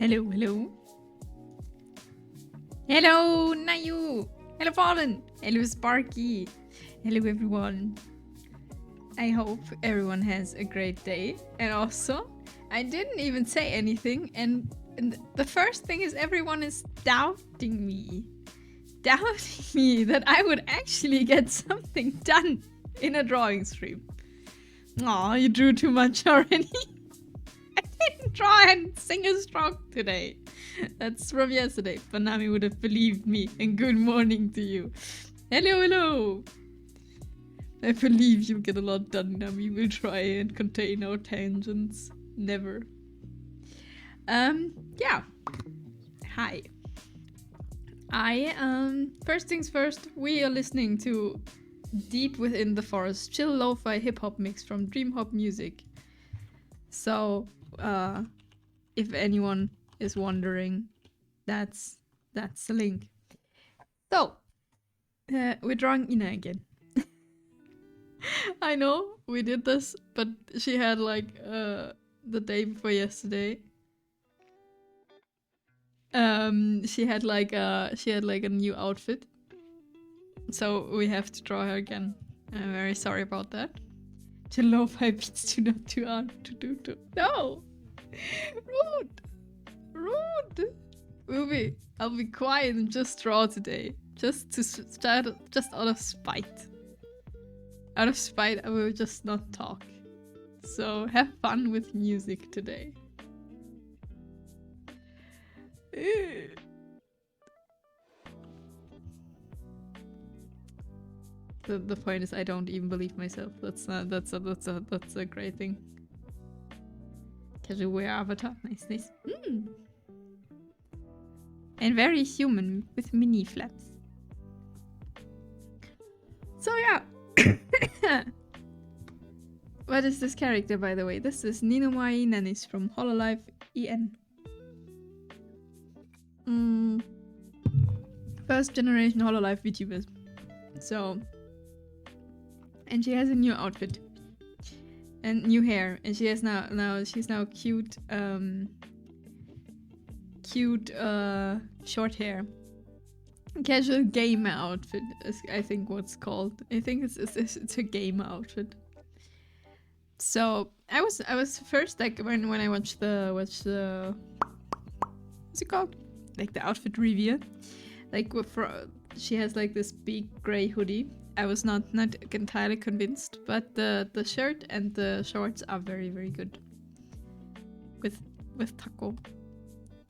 Hello, hello. Hello, Nayu. Hello, Fallen. Hello, Sparky. Hello, everyone. I hope everyone has a great day. And also, I didn't even say anything. And the first thing is everyone is doubting me. Doubting me that I would actually get something done in a drawing stream. Aw, you drew too much already. I didn't draw and sing a stroke today. That's from yesterday. But Nami would have believed me. And good morning to you. Hello, hello. I believe you'll get a lot done, Nami. We'll try and contain our tangents. Never. Yeah. Hi. First things first, we are listening to Deep Within the Forest, chill lo-fi hip-hop mix from Dream Hop Music. So, if anyone is wondering, that's the link. So, we're drawing Ina again. I know we did this, but she had like the day before yesterday. She had like a new outfit, so we have to draw her again. I'm very sorry about that. The lo-fi beats do not too hard to do. No, rude. I'll be quiet and just draw today, just to start, just out of spite. Out of spite, I will just not talk. So have fun with music today. The point is, I don't even believe myself. That's a great thing. Casual wear avatar, nice. And very human with mini flaps. So yeah. What is this character, by the way? This is Ninomai Nanis from Hololive EN. First generation Hololive VTubers. So, and she has a new outfit and new hair, and she has she's now cute short hair. Casual gamer outfit is, I think, what's called. I think it's a gamer outfit. So I was first, like, when I watched the what's it called, like the outfit review, like she has like this big gray hoodie. I was not entirely convinced, but the shirt and the shorts are very, very good with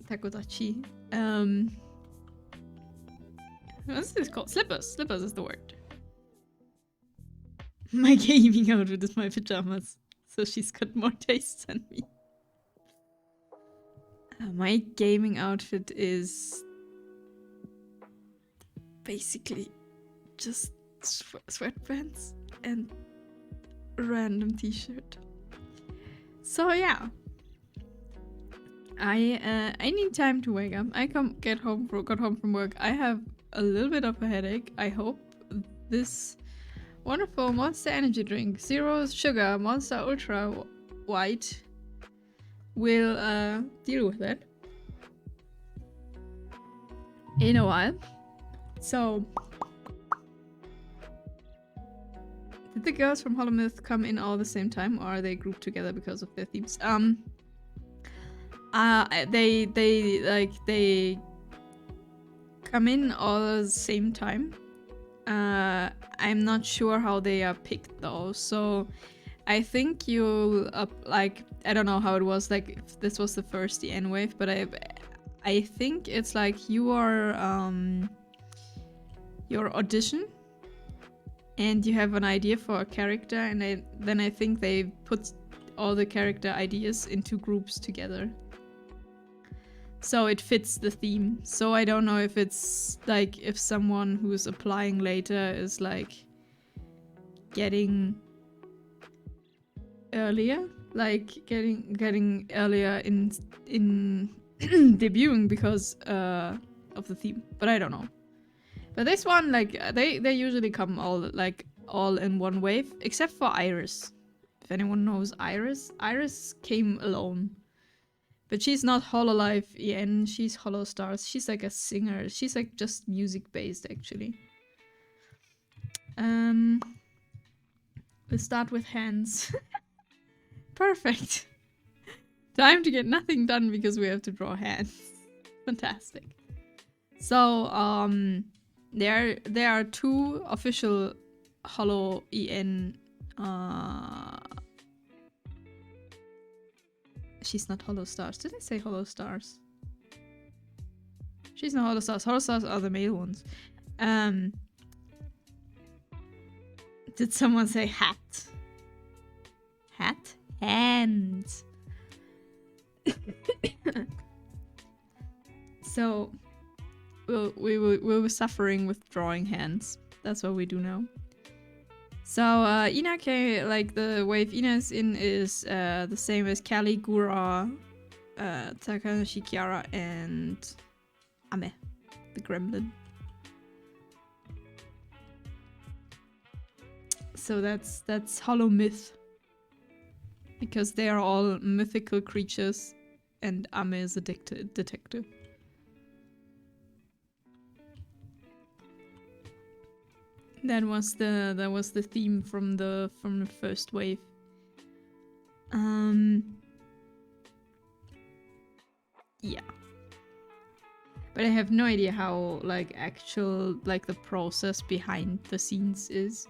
takodachi. What's this called? Slippers is the word. My gaming outfit is my pajamas, so she's got more taste than me. My gaming outfit is basically just sweatpants and a random t-shirt. So yeah, I need time to wake up. I got home from work. I have a little bit of a headache. I hope this wonderful Monster energy drink, 0 sugar, Monster Ultra White, will deal with it in a while. So, did the girls from Hollow Myth come in all the same time, or are they grouped together because of their themes? They come in all at the same time. I'm not sure how they are picked though, so I think you'll like, I don't know how it was, like if this was the first DN wave, but I think it's like your audition, and you have an idea for a character, and then I think they put all the character ideas into groups together, so it fits the theme. So I don't know if it's like, if someone who's applying later is like getting earlier, like getting earlier in debuting because of the theme, but I don't know. But this one, like, they usually come all in one wave, except for Iris. If anyone knows Iris came alone. But she's not Hololive EN, she's Hollow Stars. She's like a singer. She's like just music based actually. We'll start with hands. Perfect. Time to get nothing done because we have to draw hands. Fantastic. So there are 2 official Hollow EN she's not Hollow Stars. Did I say Hollow Stars? She's not Hollow Stars. Hollow Stars are the male ones. Did someone say hat? Hat? Hands. So we were suffering with drawing hands. That's what we do now. So Inake, like the wave Ina is in, is the same as Kali, Gura, Takanashi, Kiara, and Ame, the gremlin. So that's Hollow Myth. Because they are all mythical creatures and Ame is a detective. That was the theme from the first wave. Yeah. But I have no idea how like actual like the process behind the scenes is.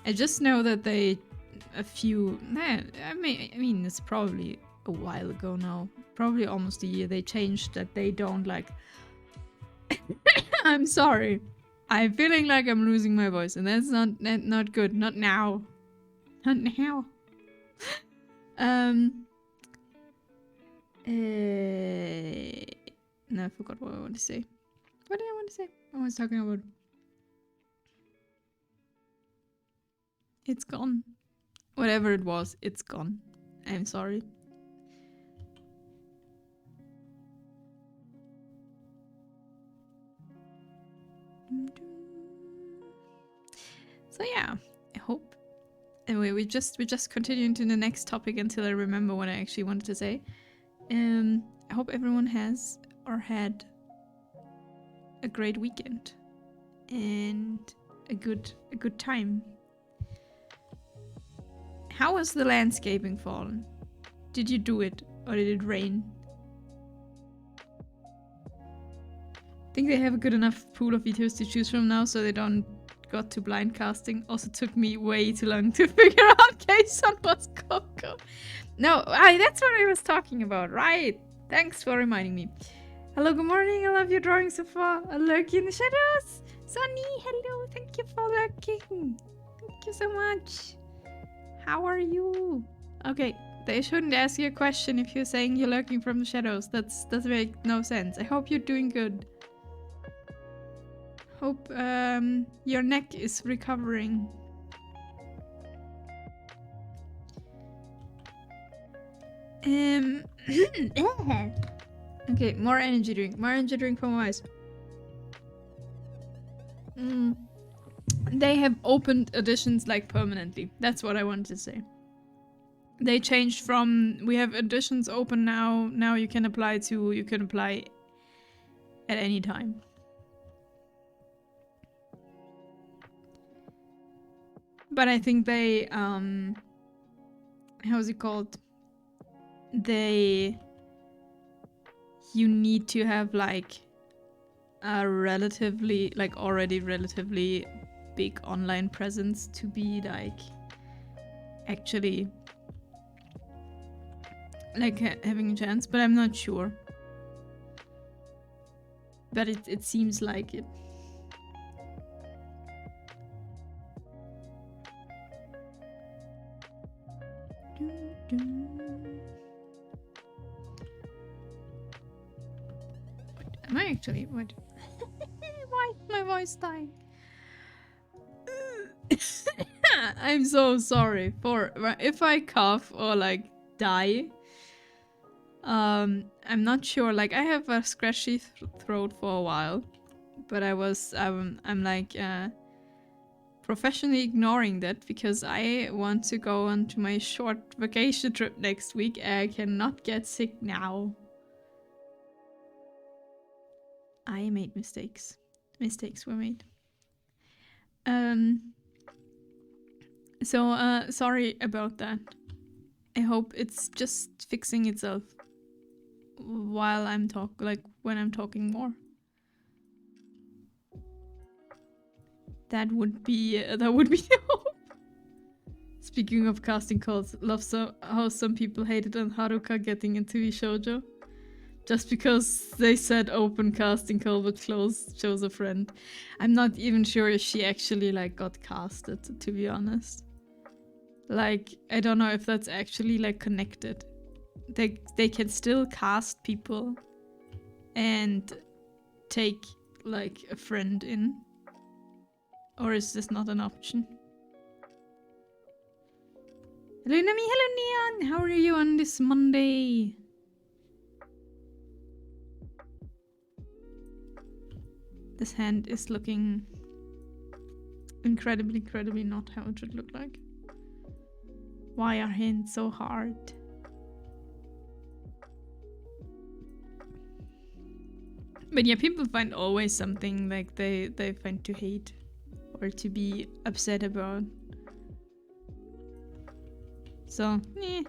I just know that I mean it's probably a while ago now. Probably almost a year. They changed that they don't like I'm sorry. I'm feeling like I'm losing my voice, and that's not good. Not now. Not now. No, I forgot what I want to say. What did I want to say? I was talking about. It's gone. Whatever it was, it's gone. I'm sorry. So yeah, I hope. Anyway, we just continue into the next topic until I remember what I actually wanted to say. I hope everyone has or had a great weekend and a good time. How was the landscaping fallen? Did you do it or did it rain? I think they have a good enough pool of videos to choose from now, so they don't got to blind casting. Also took me way too long to figure out Kason was Coco. No, that's what I was talking about, right? Thanks for reminding me. Hello, good morning. I love your drawing so far. A lurky in the shadows. Sunny, hello. Thank you for lurking. Thank you so much. How are you? Okay, they shouldn't ask you a question if you're saying you're lurking from the shadows. That make no sense. I hope you're doing good. Hope your neck is recovering. Okay, more energy drink. More energy drink for my eyes. They have opened editions like permanently. That's what I wanted to say. They changed from we have editions open now. Now you can apply at any time. But I think they how's it called? You need to have like a relatively already relatively big online presence to be like actually like having a chance, but I'm not sure. But it seems like it. Am I actually what? Why is my voice dying? I'm so sorry for if I cough or like die. I'm not sure. Like I have a scratchy throat for a while, but I'm like professionally ignoring that because I want to go on to my short vacation trip next week. I cannot get sick now. I made mistakes. Mistakes were made. So sorry about that. I hope it's just fixing itself while I'm when I'm talking more. That would be the hope. Speaking of casting calls, love how some people hated on Haruka getting into Shoujo. Just because they said open casting call but chose a friend. I'm not even sure if she actually like got casted, to be honest. Like, I don't know if that's actually like connected. They can still cast people and take like a friend in. Or is this not an option? Hello Nami, hello Neon! How are you on this Monday? This hand is looking incredibly not how it should look like. Why are hands so hard? But yeah, people find always something like they find to hate or to be upset about. So, eh.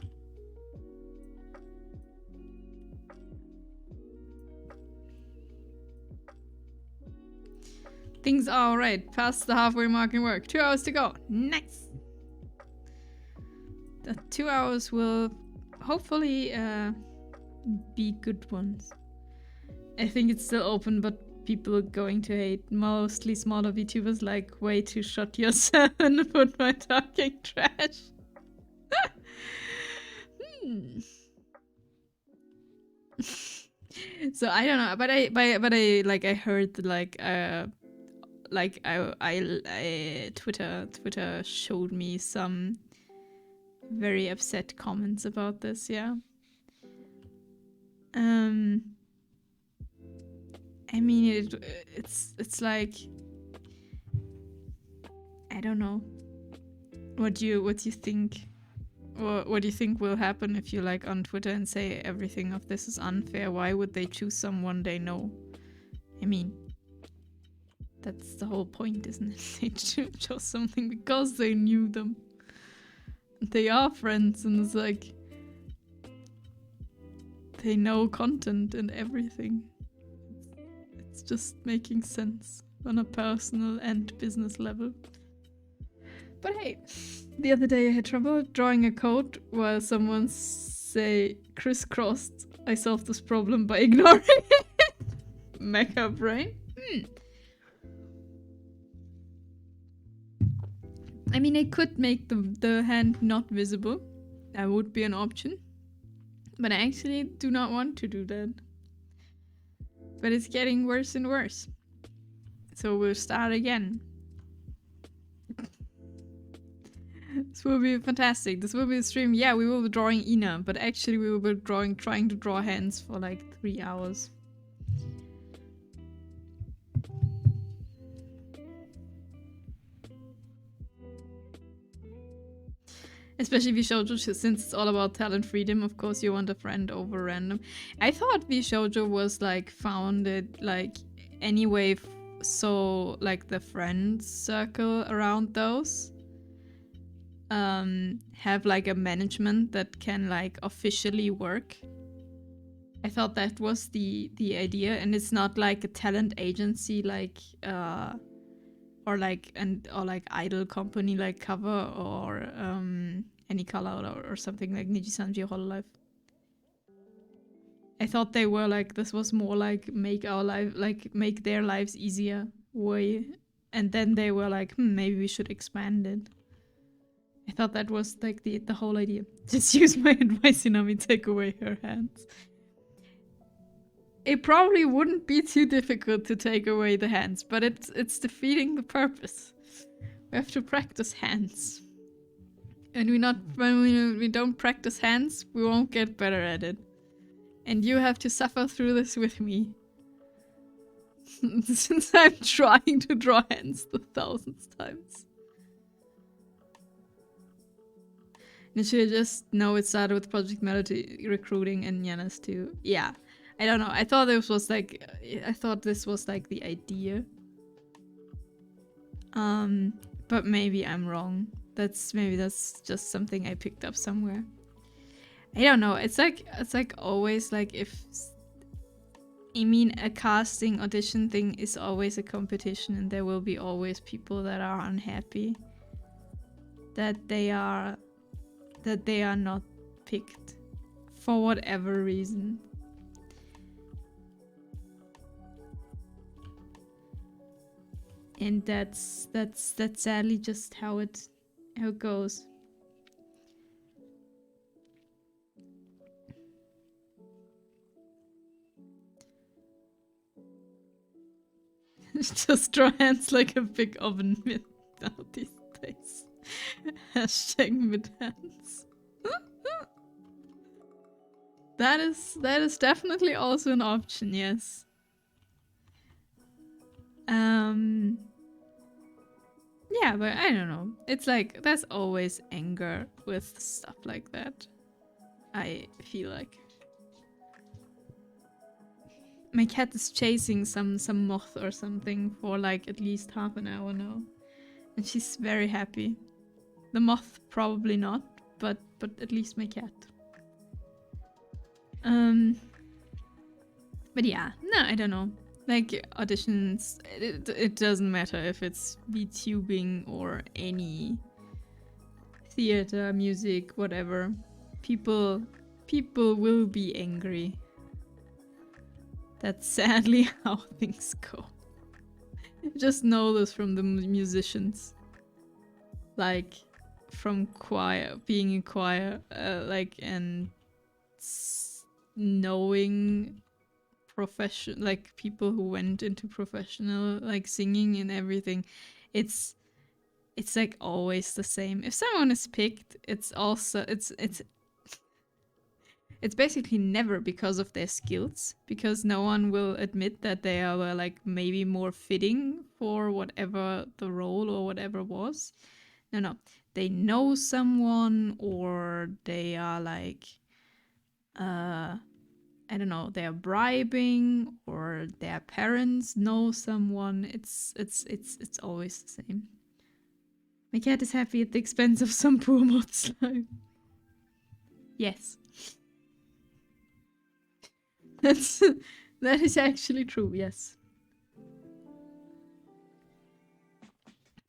Things are alright. Past the halfway mark in work. 2 hours to go. Nice! The 2 hours will hopefully be good ones. I think it's still open, but people are going to hate. Mostly smaller VTubers like, way to shut yourself and put my talking trash. So I don't know, but I like I heard like Twitter showed me some very upset comments about this. Yeah. I mean, it's like, I don't know. What do you think? What do you think will happen if you like on Twitter and say everything of this is unfair? Why would they choose someone they know? I mean, that's the whole point, isn't it? They chose something because they knew them. They are friends, and it's like they know content and everything. It's just making sense on a personal and business level. But hey, the other day I had trouble drawing a code while someone say crisscrossed. I solved this problem by ignoring it. Mecha brain. I mean, I could make the hand not visible. That would be an option. But I actually do not want to do that. But it's getting worse and worse. So we'll start again. This will be fantastic. This will be a stream. Yeah, we will be drawing Ina, but actually we will be trying to draw hands for like 3 hours. Especially VShoujo, since it's all about talent freedom, of course you want a friend over random. I thought VShoujo was like founded like anyway, so like the friend circle around those have like a management that can like officially work. I thought that was the idea, and it's not like a talent agency like or like idol company like Cover or Any Color or something like Nijisanji Hololive. I thought they were like, this was more like make their lives easier way, and then they were like, maybe we should expand it. I thought that was like the whole idea. Just use my advice, Inami, take away her hands. It probably wouldn't be too difficult to take away the hands, but it's defeating the purpose. We have to practice hands. And when we don't practice hands, we won't get better at it. And you have to suffer through this with me. Since I'm trying to draw hands the 1000th times. Initially, just know it started with Project Melody recruiting and Yanis too. Yeah, I don't know. I thought this was like the idea. But maybe I'm wrong. Maybe that's just something I picked up somewhere. I don't know. It's like always like if I mean a casting audition thing is always a competition, and there will be always people that are unhappy that they are not picked for whatever reason. And that's sadly just how it goes. Just draw hands like a big oven mitt out these days. Hashtag mid hands. That is definitely also an option, yes. Yeah, but I don't know. It's like there's always anger with stuff like that. I feel like. My cat is chasing some moth or something for like at least half an hour now. And she's very happy. The moth probably not, but at least my cat. But yeah, no, I don't know. Like auditions, it doesn't matter if it's VTubing or any theater, music, whatever. People will be angry. That's sadly how things go. Just know this from the musicians. Like, from choir, being in choir, like, and knowing like people who went into professional like singing and everything, it's like always the same. If someone is picked, it's also it's basically never because of their skills, because no one will admit that they are like maybe more fitting for whatever the role or whatever was. No, they know someone, or they are like I don't know, they're bribing, or their parents know someone. It's always the same. My cat is happy at the expense of some poor mod's life. Yes. That is actually true, yes.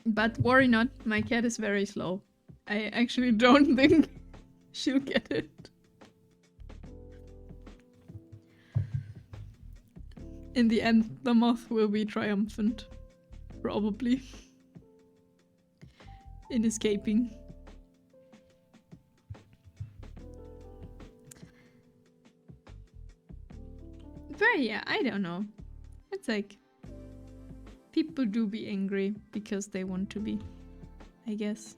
But worry not, my cat is very slow. I actually don't think she'll get it. In the end, the moth will be triumphant. Probably. In escaping. But yeah, I don't know. It's like people do be angry because they want to be, I guess.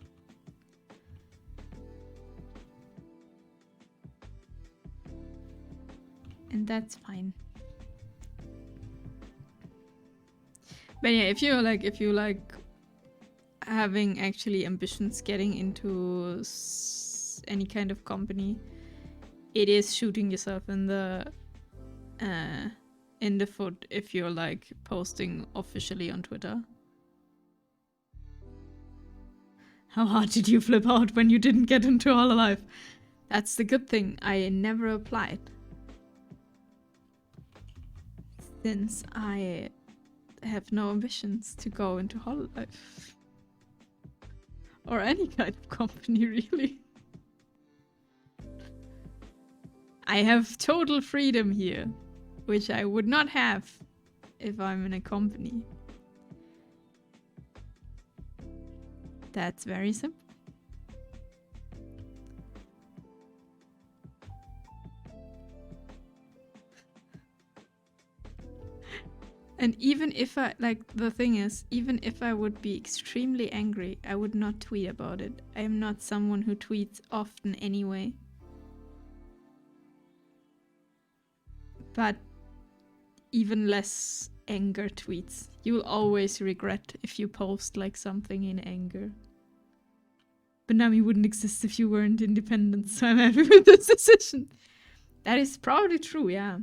And that's fine. But yeah, if you like having actually ambitions getting into any kind of company, it is shooting yourself in the foot if you're like posting officially on Twitter. How hard did you flip out when you didn't get into Hololive? That's the good thing. I never applied. Since I have no ambitions to go into Hololive. Or any kind of company, really. I have total freedom here, which I would not have if I'm in a company. That's very simple. And even if I, like, the thing is, even if I would be extremely angry, I would not tweet about it. I am not someone who tweets often anyway. But even less anger tweets. You will always regret if you post like something in anger. But Nami wouldn't exist if you weren't independent, so I'm happy with this decision. That is probably true, yeah.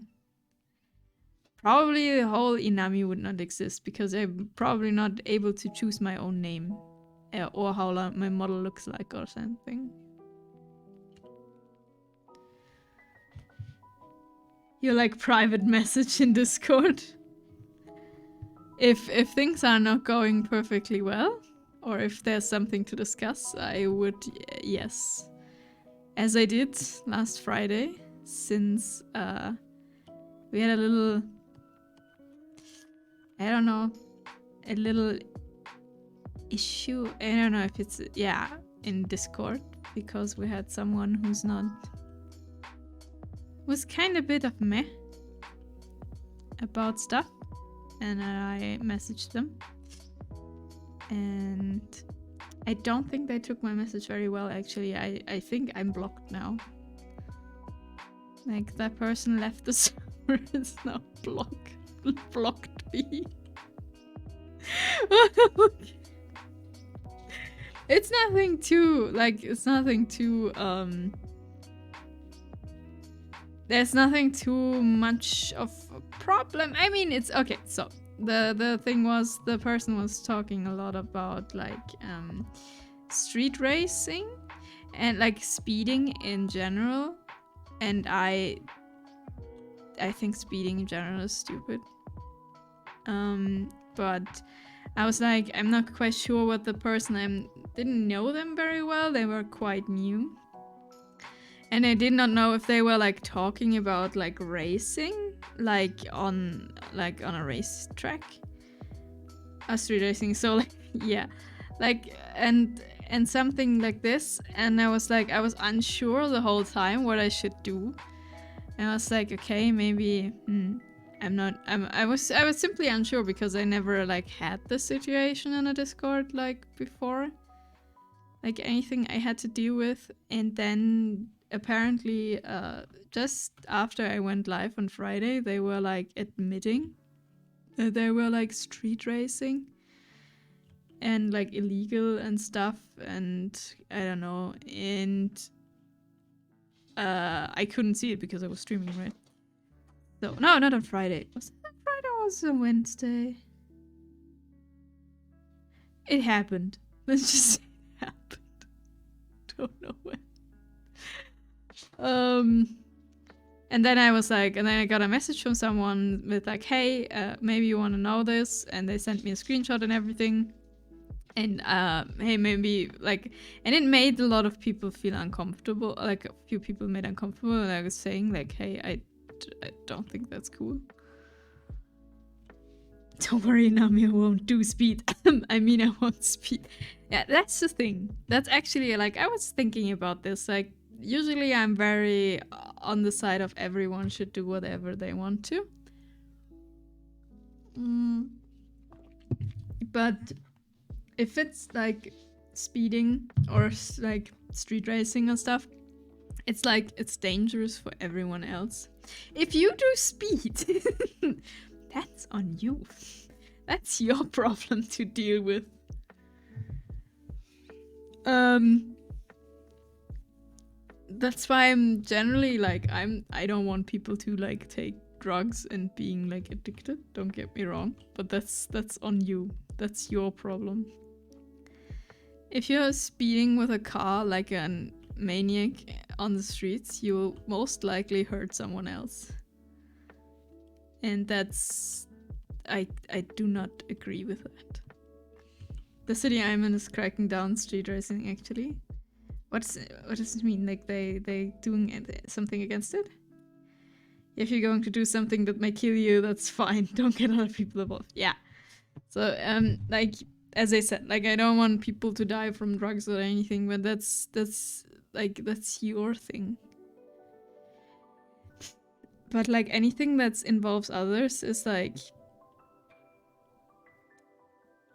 Probably the whole Inami would not exist because I'm probably not able to choose my own name or how my model looks like or something. You like private message in Discord? If things are not going perfectly well, or if there's something to discuss, I would, yes. As I did last Friday, since we had a little, I don't know, a little issue. I don't know if it's, yeah, in Discord, because we had someone who's not, was kind of a bit of meh about stuff, and I messaged them, and I don't think they took my message very well, actually. I think I'm blocked now. Like, that person left the server is now blocked me. It's nothing too, like, it's nothing too, there's nothing too much of a problem. I mean, it's okay. So the thing was, the person was talking a lot about like street racing and like speeding in general, and I think speeding in general is stupid. But I was like, I'm not quite sure what the person, I didn't know them very well. They were quite new. And I did not know if they were like talking about like racing, like on a racetrack, street racing. So like, yeah, like and something like this. And I was like, I was unsure the whole time what I should do. And I was like, okay, maybe I was simply unsure because I never like had this situation in a Discord like before, like anything I had to deal with. And then apparently just after I went live on Friday, they were like admitting that they were like street racing and like illegal and stuff, and I don't know, and I couldn't see it because I was streaming, right? So no, not on Friday. Was it on Friday or was it on Wednesday? It happened. Let's just say it happened. Don't know when. And then I was like, and then I got a message from someone with like, hey, maybe you want to know this, and they sent me a screenshot and everything, and hey, maybe like, and it made a lot of people feel uncomfortable, like a few people made uncomfortable, and I was saying like, hey, I don't think that's cool. Don't worry, Nami, I won't do speed. I mean, I won't speed. Yeah, that's the thing. That's actually, like, I was thinking about this, like, usually I'm very on the side of everyone should do whatever they want to. But if it's like speeding or like street racing and stuff, it's like, it's dangerous for everyone else. If you do speed, that's on you. That's your problem to deal with. That's why I'm generally like, I don't want people to like take drugs and being like addicted. Don't get me wrong, but that's on you. That's your problem. If you're speeding with a car like a maniac on the streets, you will most likely hurt someone else. And that's, I do not agree with that. The city I'm in is cracking down street racing, actually. What does it mean? Like they doing something against it? If you're going to do something that may kill you, that's fine. Don't get other people involved. Yeah. So like, as I said, like, I don't want people to die from drugs or anything, but that's like, that's your thing. But like, anything that involves others is like,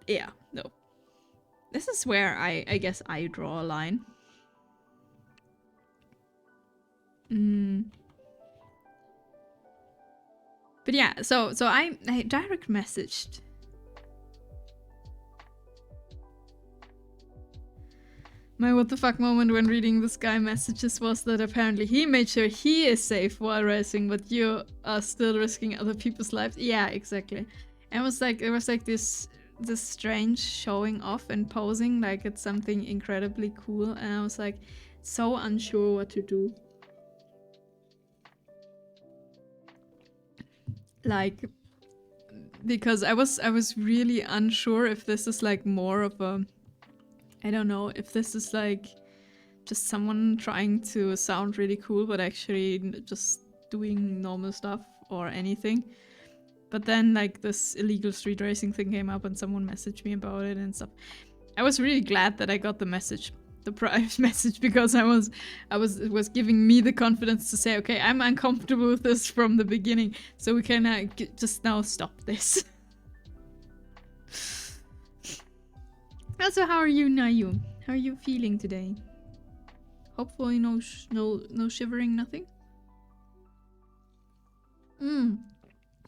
yeah, no. This is where I guess I draw a line. But yeah, so I direct messaged. My what the fuck moment when reading this guy messages was that apparently he made sure he is safe while racing, but you are still risking other people's lives. Yeah, exactly. And it was like this strange showing off and posing like it's something incredibly cool, and I was like so unsure what to do. Like, because I was really unsure if this is like more of a, I don't know, if this is like just someone trying to sound really cool but actually just doing normal stuff or anything. But then like this illegal street racing thing came up and someone messaged me about it and stuff. I was really glad that I got the message, the private message, because it was giving me the confidence to say, okay, I'm uncomfortable with this from the beginning, so we can just now stop this. Also, how are you, Nayu? How are you feeling today? Hopefully no shivering, nothing?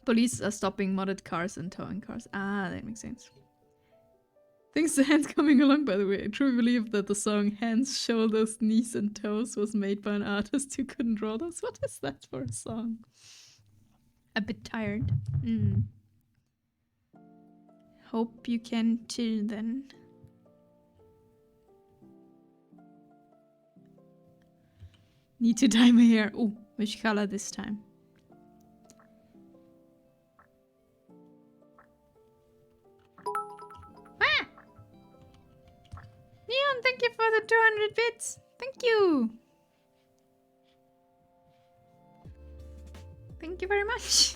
Police are stopping modded cars and towing cars. Ah, that makes sense. Thanks to Hands coming along, by the way. I truly believe that the song Hands, Shoulders, Knees and Toes was made by an artist who couldn't draw those. What is that for a song? A bit tired. Hope you can chill then. Need to dye my hair. Oh, which color this time? Ah! Neon, thank you for the 200 bits. Thank you. Thank you very much.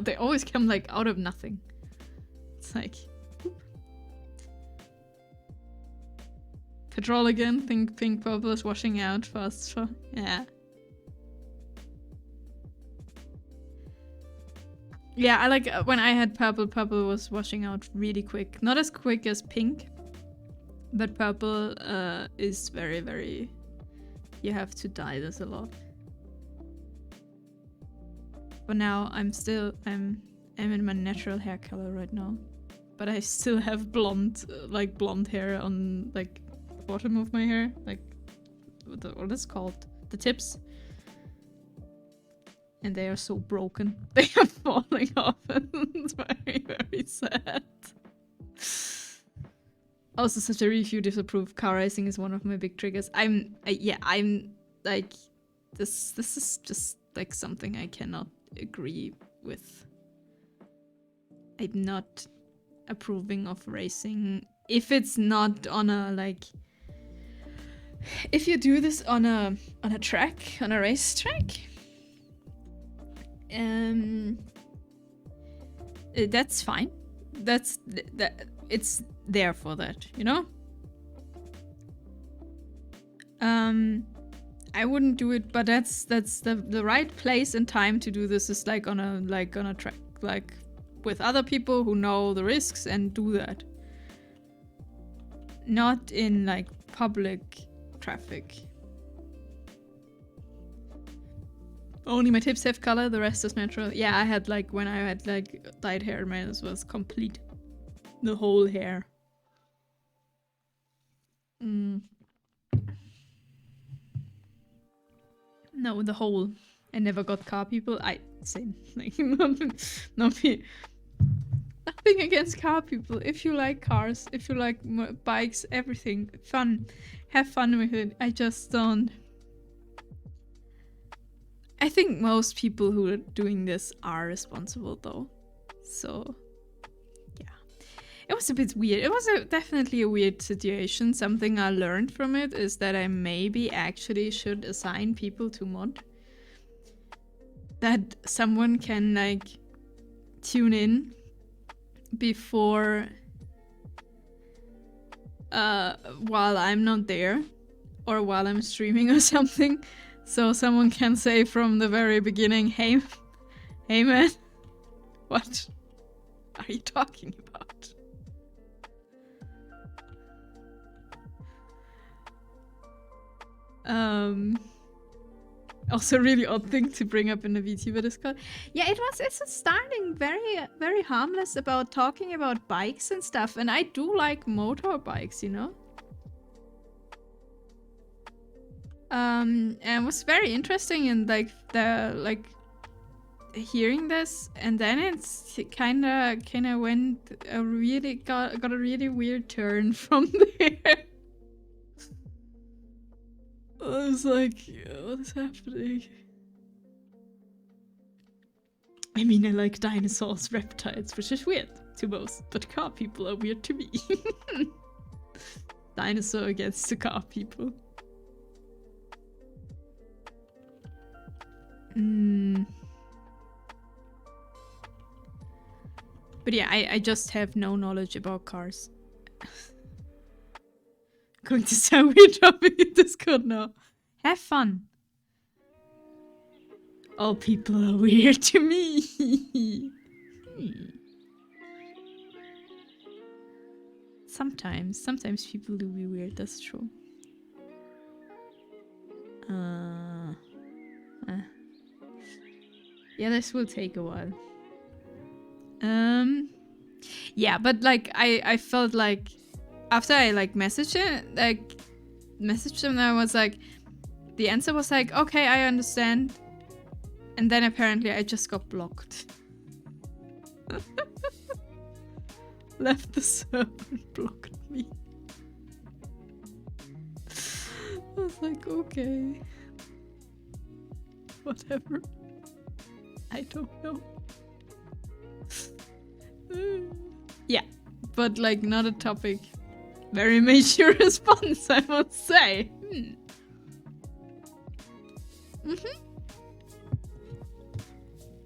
They always come like out of nothing. It's like... Petrol again, pink purple is washing out fast. Yeah. Yeah, I like when I had purple was washing out really quick. Not as quick as pink, but purple is very, very... You have to dye this a lot. But now I'm in my natural hair color right now. But I still have blonde hair on like bottom of my hair, like what is called, the tips, and they are so broken. They are falling off and it's very, very sad. Also, such a review disapprove. Car racing is one of my big triggers. I'm like, this is just like something I cannot agree with. I'm not approving of racing if it's not on a like... If you do this on a track, on a race track, that's fine. That it's there for that, you know. I wouldn't do it, but that's the right place and time to do this is like on a track, like with other people who know the risks and do that. Not in like public traffic. Only my tips have color, the rest is natural. Yeah, I had like, when I had like dyed hair, mine was complete. The whole hair. No, the whole. I never got car people. Same. Like, not me. Nothing against car people. If you like cars, if you like bikes, everything, fun. Have fun with it. I just don't. I think most people who are doing this are responsible though. So, yeah. It was a bit weird. It was definitely a weird situation. Something I learned from it is that I maybe actually should assign people to mod. That someone can like tune in before while I'm not there or while I'm streaming or something, so someone can say from the very beginning, hey man, what are you talking about? Also, really odd thing to bring up in the VTuber Discord. Yeah, it's starting very, very harmless about talking about bikes and stuff, and I do like motorbikes, you know? And it was very interesting, and like hearing this, and then it's kind of went a really got a really weird turn from there. I was like, what is happening? I mean, I like dinosaurs, reptiles, which is weird to most, but car people are weird to me. Dinosaur against the car people. But yeah, I just have no knowledge about cars. Going to sound weird dropping in Discord now. Have fun. All people are weird to me. Sometimes people do be weird, that's true. Yeah, this will take a while. Yeah, but like I felt like after I like messaged him, I was like, the answer was like, okay, I understand. And then apparently I just got blocked. Left the server and blocked me. I was like, okay. Whatever. I don't know. Yeah, but like not a topic. Very mature response, I must say.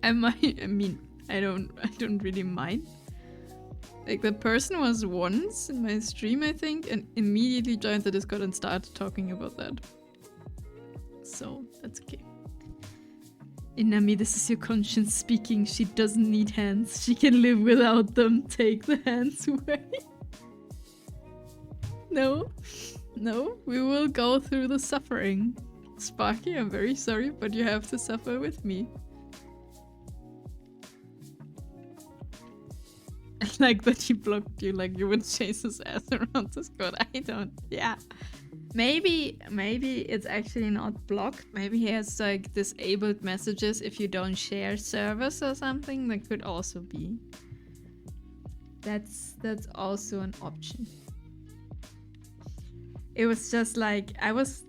I mean, I don't really mind. Like, the person was once in my stream, I think, and immediately joined the Discord and started talking about that. So, that's okay. Inami, this is your conscience speaking. She doesn't need hands. She can live without them. Take the hands away. No, we will go through the suffering. Sparky, I'm very sorry, but you have to suffer with me. I like that he blocked you, like you would chase his ass around Discord. I don't. Yeah. Maybe it's actually not blocked. Maybe he has like disabled messages if you don't share servers or something. That could also be. That's also an option. It was just like I was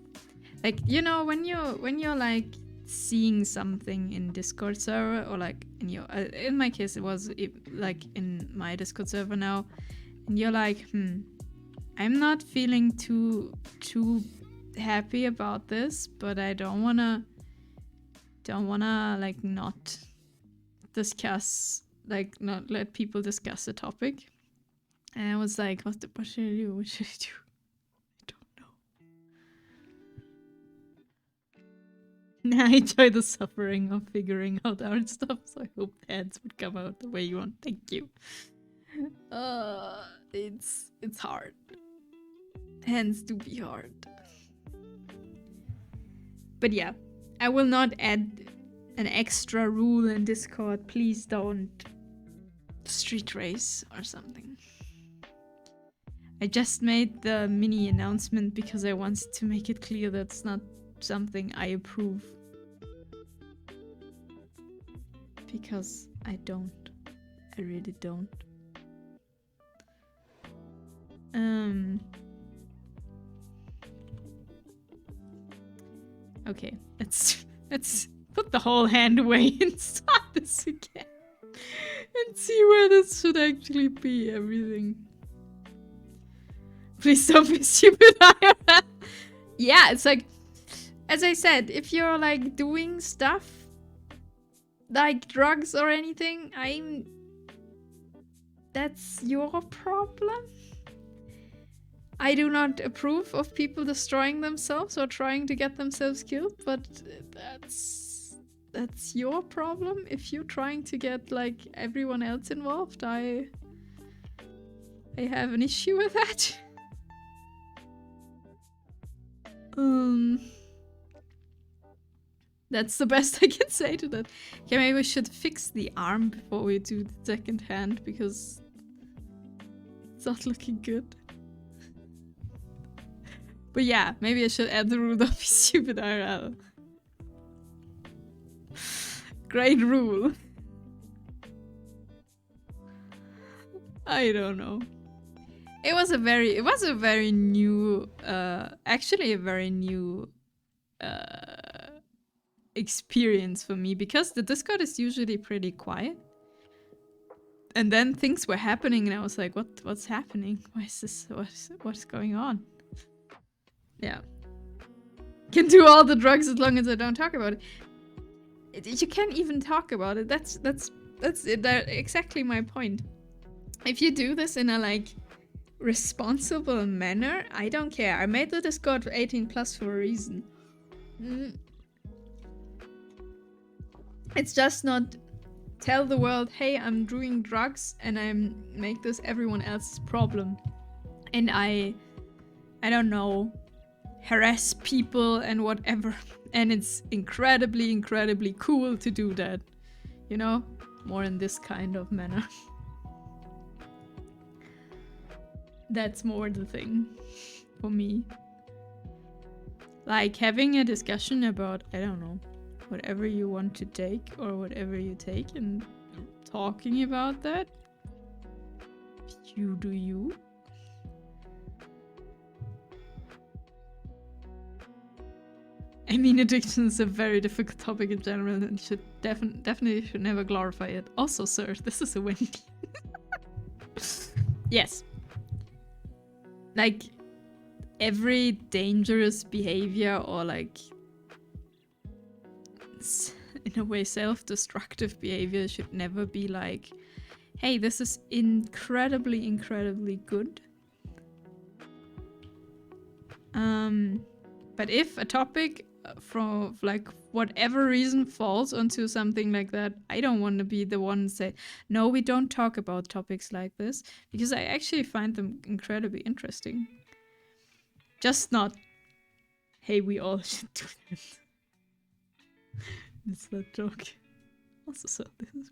like, you know, when you're like seeing something in Discord server, or like in your in my case it was like in my Discord server now, and you're like, I'm not feeling too happy about this, but I don't wanna like not discuss, like not let people discuss the topic. And I was like, what should I do? What should I do? Now I enjoy the suffering of figuring out our stuff, so I hope the ads would come out the way you want. Thank you. It's hard. Hands do be hard. But yeah, I will not add an extra rule in Discord. Please don't street race or something. I just made the mini announcement because I wanted to make it clear that's not something I approve. Because I don't. I really don't. Okay, let's put the whole hand away and start this again. And see where this should actually be, everything. Please don't be stupid. Yeah, it's like, as I said, if you're like doing stuff like drugs or anything, that's your problem. I do not approve of people destroying themselves or trying to get themselves killed, but that's your problem. If you're trying to get like everyone else involved, I have an issue with that. That's the best I can say to that. Okay, maybe we should fix the arm before we do the second hand, because it's not looking good. But yeah, maybe I should add the rule, don't be stupid IRL. Great rule. I don't know. It was a very new, actually a very new experience for me, because the Discord is usually pretty quiet. And then things were happening and I was like, what's happening? Why is this, what's going on? Yeah. Can do all the drugs as long as I don't talk about it. You can't even talk about it. That's exactly my point. If you do this in a like responsible manner, I don't care. I made the Discord 18 plus for a reason. It's just not tell the world, hey, I'm doing drugs and I make this everyone else's problem. And I don't know, harass people and whatever. And it's incredibly, incredibly cool to do that. You know? More in this kind of manner. That's more the thing for me. Like having a discussion about, I don't know, whatever you want to take or whatever you take and talking about that. You do you. I mean, addiction is a very difficult topic in general and should definitely should never glorify it. Also, sir, this is a Wendy. Yes. Like, every dangerous behavior or like, in a way, self-destructive behavior should never be like, hey, this is incredibly, incredibly good. But if a topic from like whatever reason falls onto something like that, I don't want to be the one to say, no, we don't talk about topics like this, because I actually find them incredibly interesting. Just not, hey, we all should do that. It's that joke. Also, so this is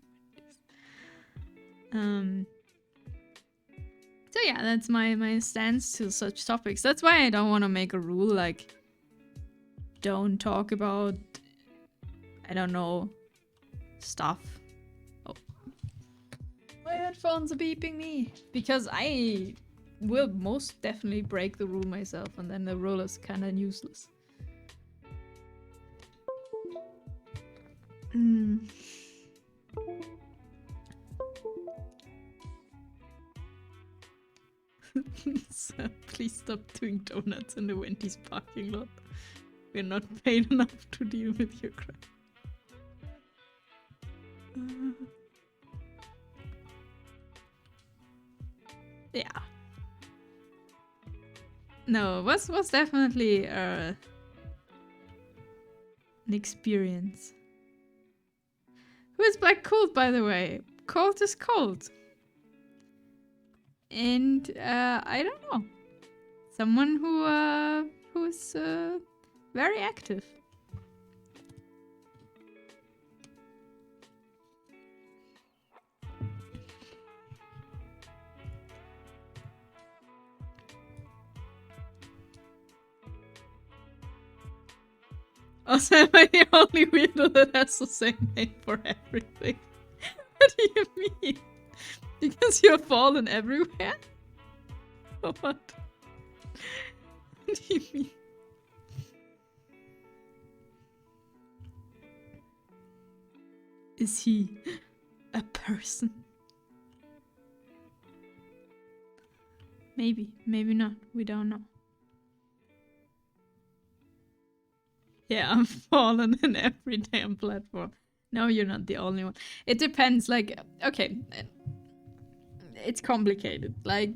so yeah, that's my stance to such topics. That's why I don't want to make a rule like, don't talk about, I don't know, stuff. Oh. My headphones are beeping me. Because I will most definitely break the rule myself, and then the rule is kind of useless. So please stop doing donuts in the Wendy's parking lot. We're not paid enough to deal with your crap. Yeah. No, was definitely an experience. Who is Black Colt, by the way? Colt is cold. And I don't know. Someone who's very active. Also, am I the only weirdo that has the same name for everything? What do you mean? Because you're fallen everywhere? Or what? What do you mean? Is he a person? Maybe, maybe not. We don't know. Yeah, I'm fallen in every damn platform. No, you're not the only one. It depends, like, okay. It's complicated. Like,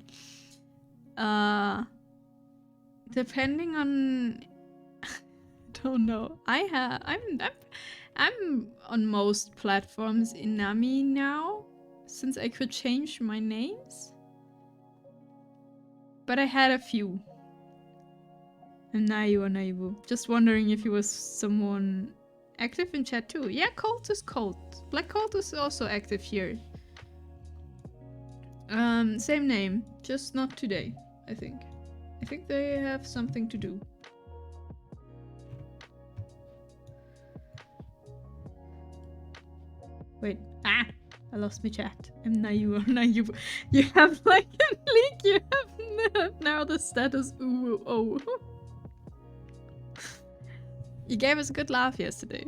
depending on... don't know. I'm on most platforms in Nami now, since I could change my names. But I had a few. And Nayu or Naibu. Just wondering if he was someone active in chat too. Yeah, Colt is Colt. Black Colt is also active here. Same name, just not today, I think. I think they have something to do. Wait. Ah! I lost my chat. I'm Nayu. Nayu. You have like a leak. You have now the status. Ooh, oh. You gave us a good laugh yesterday.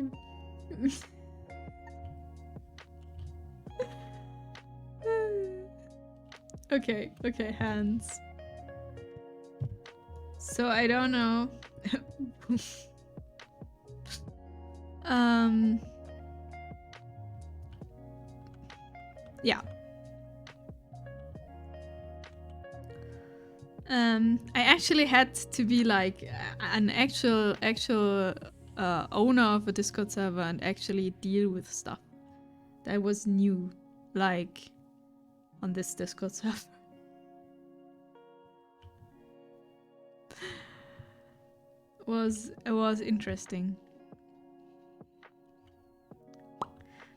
Okay, okay, hands. So I don't know. Yeah. I actually had to be like an actual owner of a Discord server and actually deal with stuff that was new, like on this Discord server. It was interesting.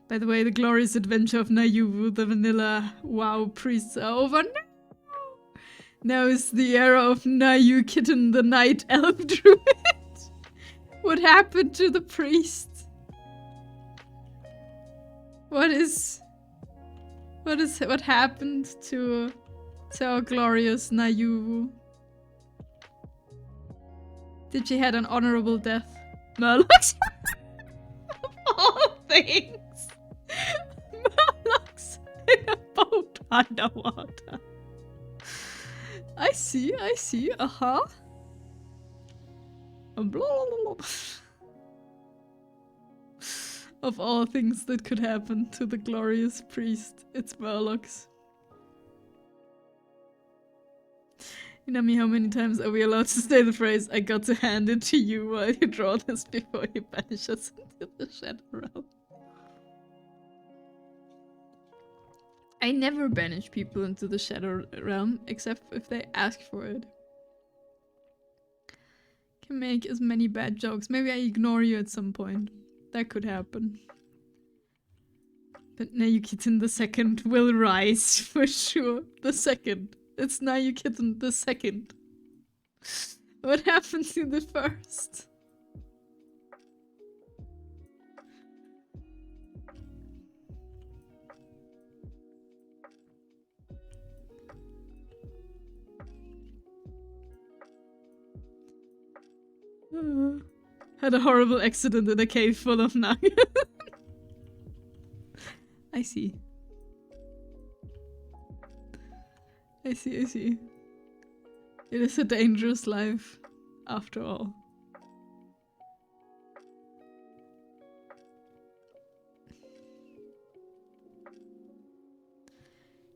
By the way, the glorious adventure of Nayuvu, the vanilla WoW priests are over. No! Now is the era of Nayu Kitten, the night elf druid. What happened to the priest? What happened to our glorious Nayuvu? Did she had an honorable death? Murlocs? Of all things! Murlocs in a boat underwater. I see, uh-huh. Of all things that could happen to the glorious priest, it's Murlocs. Inami, how many times are we allowed to say the phrase, I got to hand it to you while you draw this before you banish us into the Shadow Realm? I never banish people into the Shadow Realm, except if they ask for it. Can make as many bad jokes. Maybe I ignore you at some point. That could happen. But Nayukitten the second will rise, for sure. The second. It's Nayukitten the second. What happened to the first? Had a horrible accident in a cave full of nuggets. I see. I see. It is a dangerous life, after all.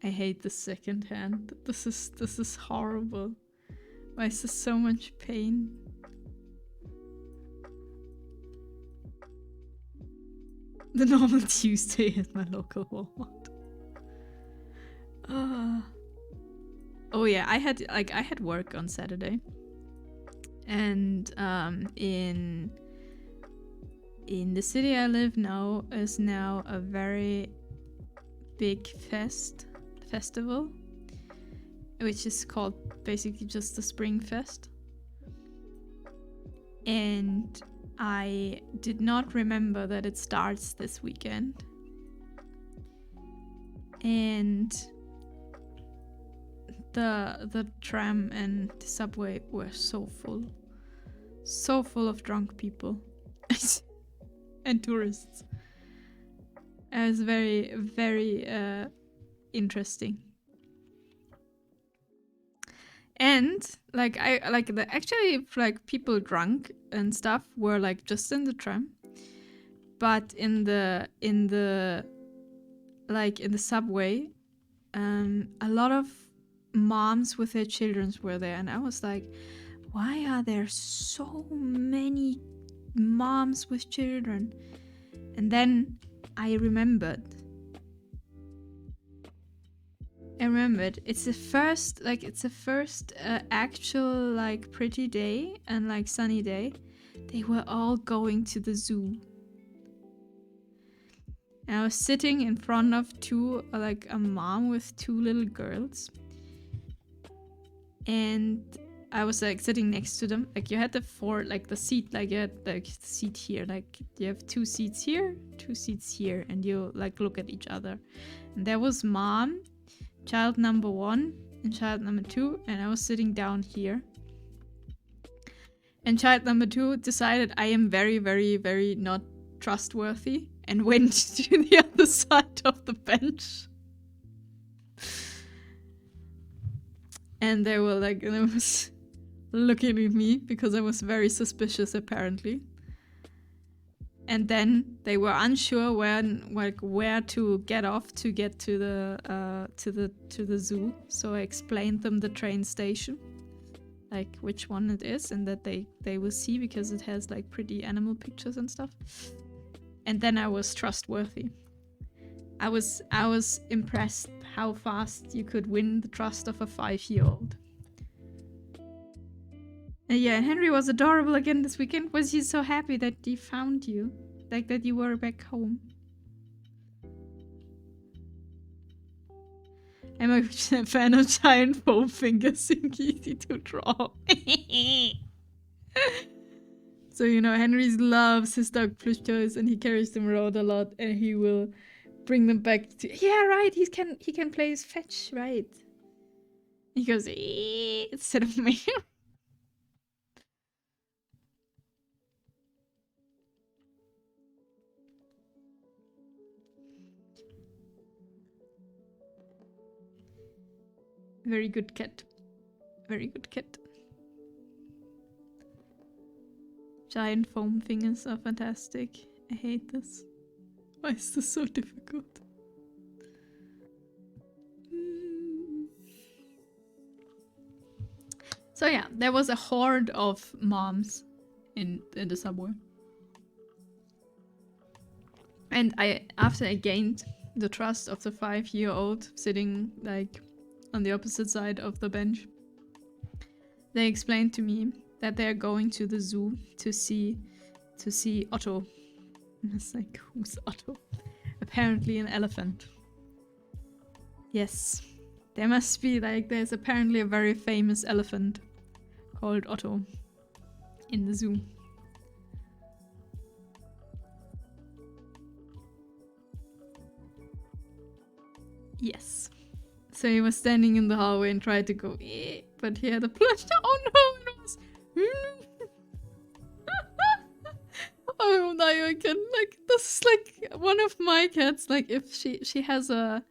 I hate the second hand. This is horrible. Why is there so much pain? The normal Tuesday at my local Walmart. Oh yeah, I had work on Saturday, and in the city I live now is now a very big festival, which is called basically just the Spring Fest, and I did not remember that it starts this weekend. And the tram and the subway were so full of drunk people and tourists. It was very, very interesting. And people drunk and stuff were like just in the tram, but in the subway, a lot of moms with their children were there, and I was like, why are there so many moms with children? And then I remembered it's the first actual pretty day and sunny day. They were all going to the zoo. And I was sitting in front of a mom with two little girls. And I was like sitting next to them. Like you had the seat, like you had like the seat here. Like you have 2 seats here, 2 seats here, and you like look at each other. And there was mom, child number 1, and child number 2, and I was sitting down here. And child number 2 decided I am very, very, very not trustworthy and went to the other side of the bench. And they were like, and I was looking at me because I was very suspicious apparently. And then they were unsure where to get off to get to the zoo. So I explained them the train station, like which one it is, and that they will see because it has like pretty animal pictures and stuff. And then I was trustworthy. I was impressed how fast you could win the trust of a 5-year-old. And yeah, Henry was adorable again this weekend. Was he so happy that he found you? Like that you were back home? I'm a fan of giant foam fingers, think easy to draw. So, you know, Henry loves his dog plush toys and he carries them around a lot and he will bring them back to... Yeah, right, he can play his fetch, right. He goes, instead of me. Very good cat. Very good cat. Giant foam fingers are fantastic. I hate this. Why is this so difficult? So yeah, there was a horde of moms in the subway. And after I gained the trust of the 5-year-old sitting like on the opposite side of the bench, they explained to me that they're going to the zoo to see Otto. And it's like, who's Otto? Apparently an elephant. Yes. There must be like, there's apparently a very famous elephant called Otto in the zoo. Yes. So he was standing in the hallway and tried to go, but he had a plush. Oh no, it was. Oh no, I can like this is like one of my cats. Like if she has a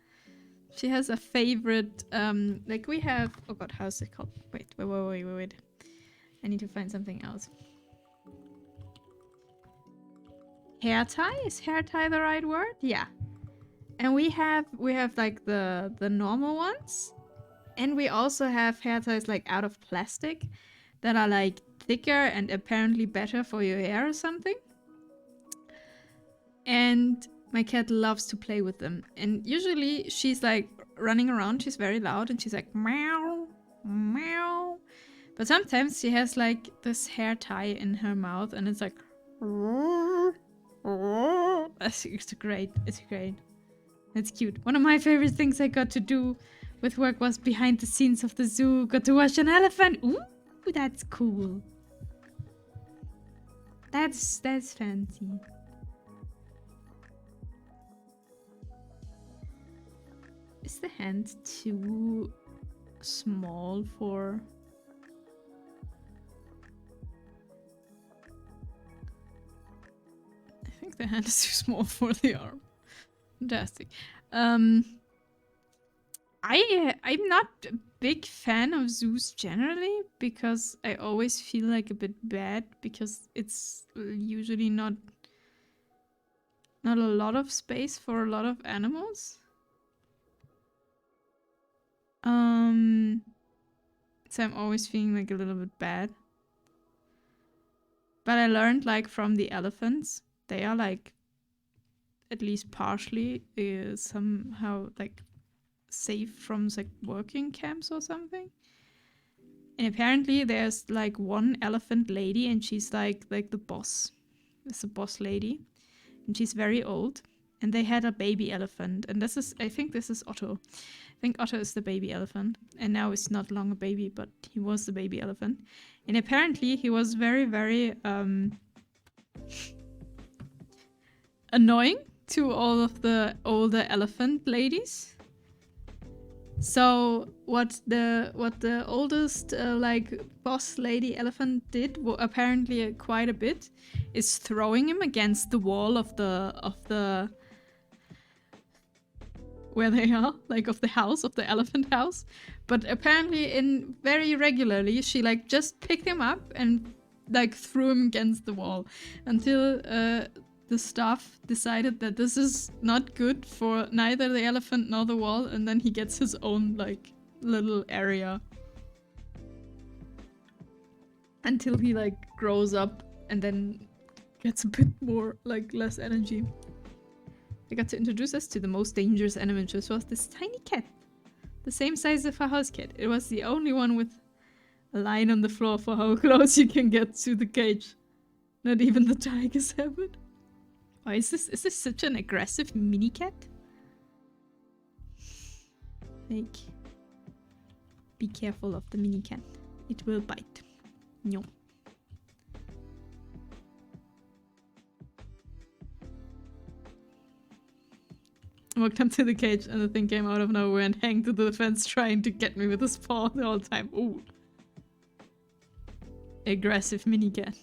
favorite. Like we have. Oh god, how's it called? Wait. I need to find something else. Hair tie? Is hair tie the right word? Yeah. And we have like the normal ones, and we also have hair ties like out of plastic that are like thicker and apparently better for your hair or something. And my cat loves to play with them. And usually she's like running around, she's very loud and she's like meow, meow. But sometimes she has like this hair tie in her mouth and it's like it's great. It's great. It's cute. One of my favorite things I got to do with work was behind the scenes of the zoo. Got to watch an elephant. Ooh, that's cool. That's fancy. Is the hand too small for... I think the hand is too small for the arm. Fantastic. I'm not a big fan of zoos generally because I always feel like a bit bad because it's usually not a lot of space for a lot of animals. So I'm always feeling like a little bit bad. But I learned like from the elephants, they are like at least partially somehow like safe from like working camps or something. And apparently there's like one elephant lady and she's like the boss. It's a boss lady. And she's very old. And they had a baby elephant. And this is, I think this is Otto. I think Otto is the baby elephant. And now he's not long a baby, but he was the baby elephant. And apparently he was very, very annoying to all of the older elephant ladies. So what the oldest like boss lady elephant did, apparently quite a bit, is throwing him against the wall of the where they are, like of the house, of the elephant house. But apparently very regularly she like just picked him up and like threw him against the wall until the staff decided that this is not good for neither the elephant nor the wall, and then he gets his own like little area until he like grows up and then gets a bit more like less energy. They got to introduce us to the most dangerous animal, which was this tiny cat, the same size as a house cat. It was the only one with a line on the floor for how close you can get to the cage. Not even the tigers have it. Oh, is this such an aggressive mini cat? Like, be careful of the mini cat. It will bite. No. I walked up to the cage and the thing came out of nowhere and hung to the fence trying to get me with his paw the whole time. Ooh. Aggressive mini cat.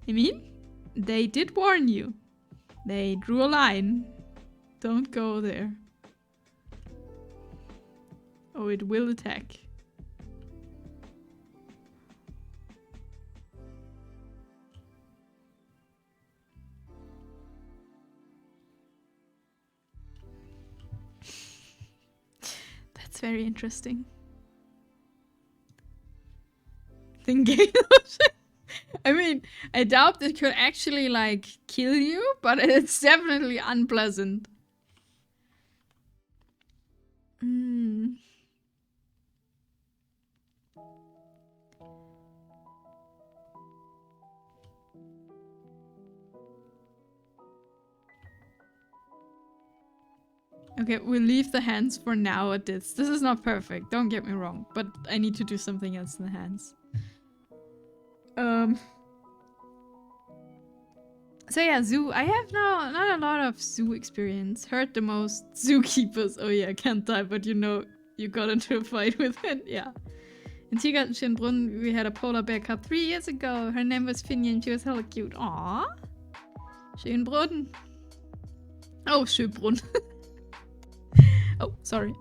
I mean, they did warn you. They drew a line. Don't go there. Oh, it will attack. That's very interesting. Thinking. I mean, I doubt it could actually, like, kill you, but it's definitely unpleasant. Okay, we'll leave the hands for now at this. This is not perfect, don't get me wrong, but I need to do something else in the hands. So yeah, zoo. I have not a lot of zoo experience. Heard the most zookeepers. Oh yeah, can't die, but you know, you got into a fight with it. Yeah. In Tiergarten we had a polar bear cub 3 years ago. Her name was Finny and she was hella cute. Aww. Schönbrunn. Oh, Schönbrunn. Oh, sorry.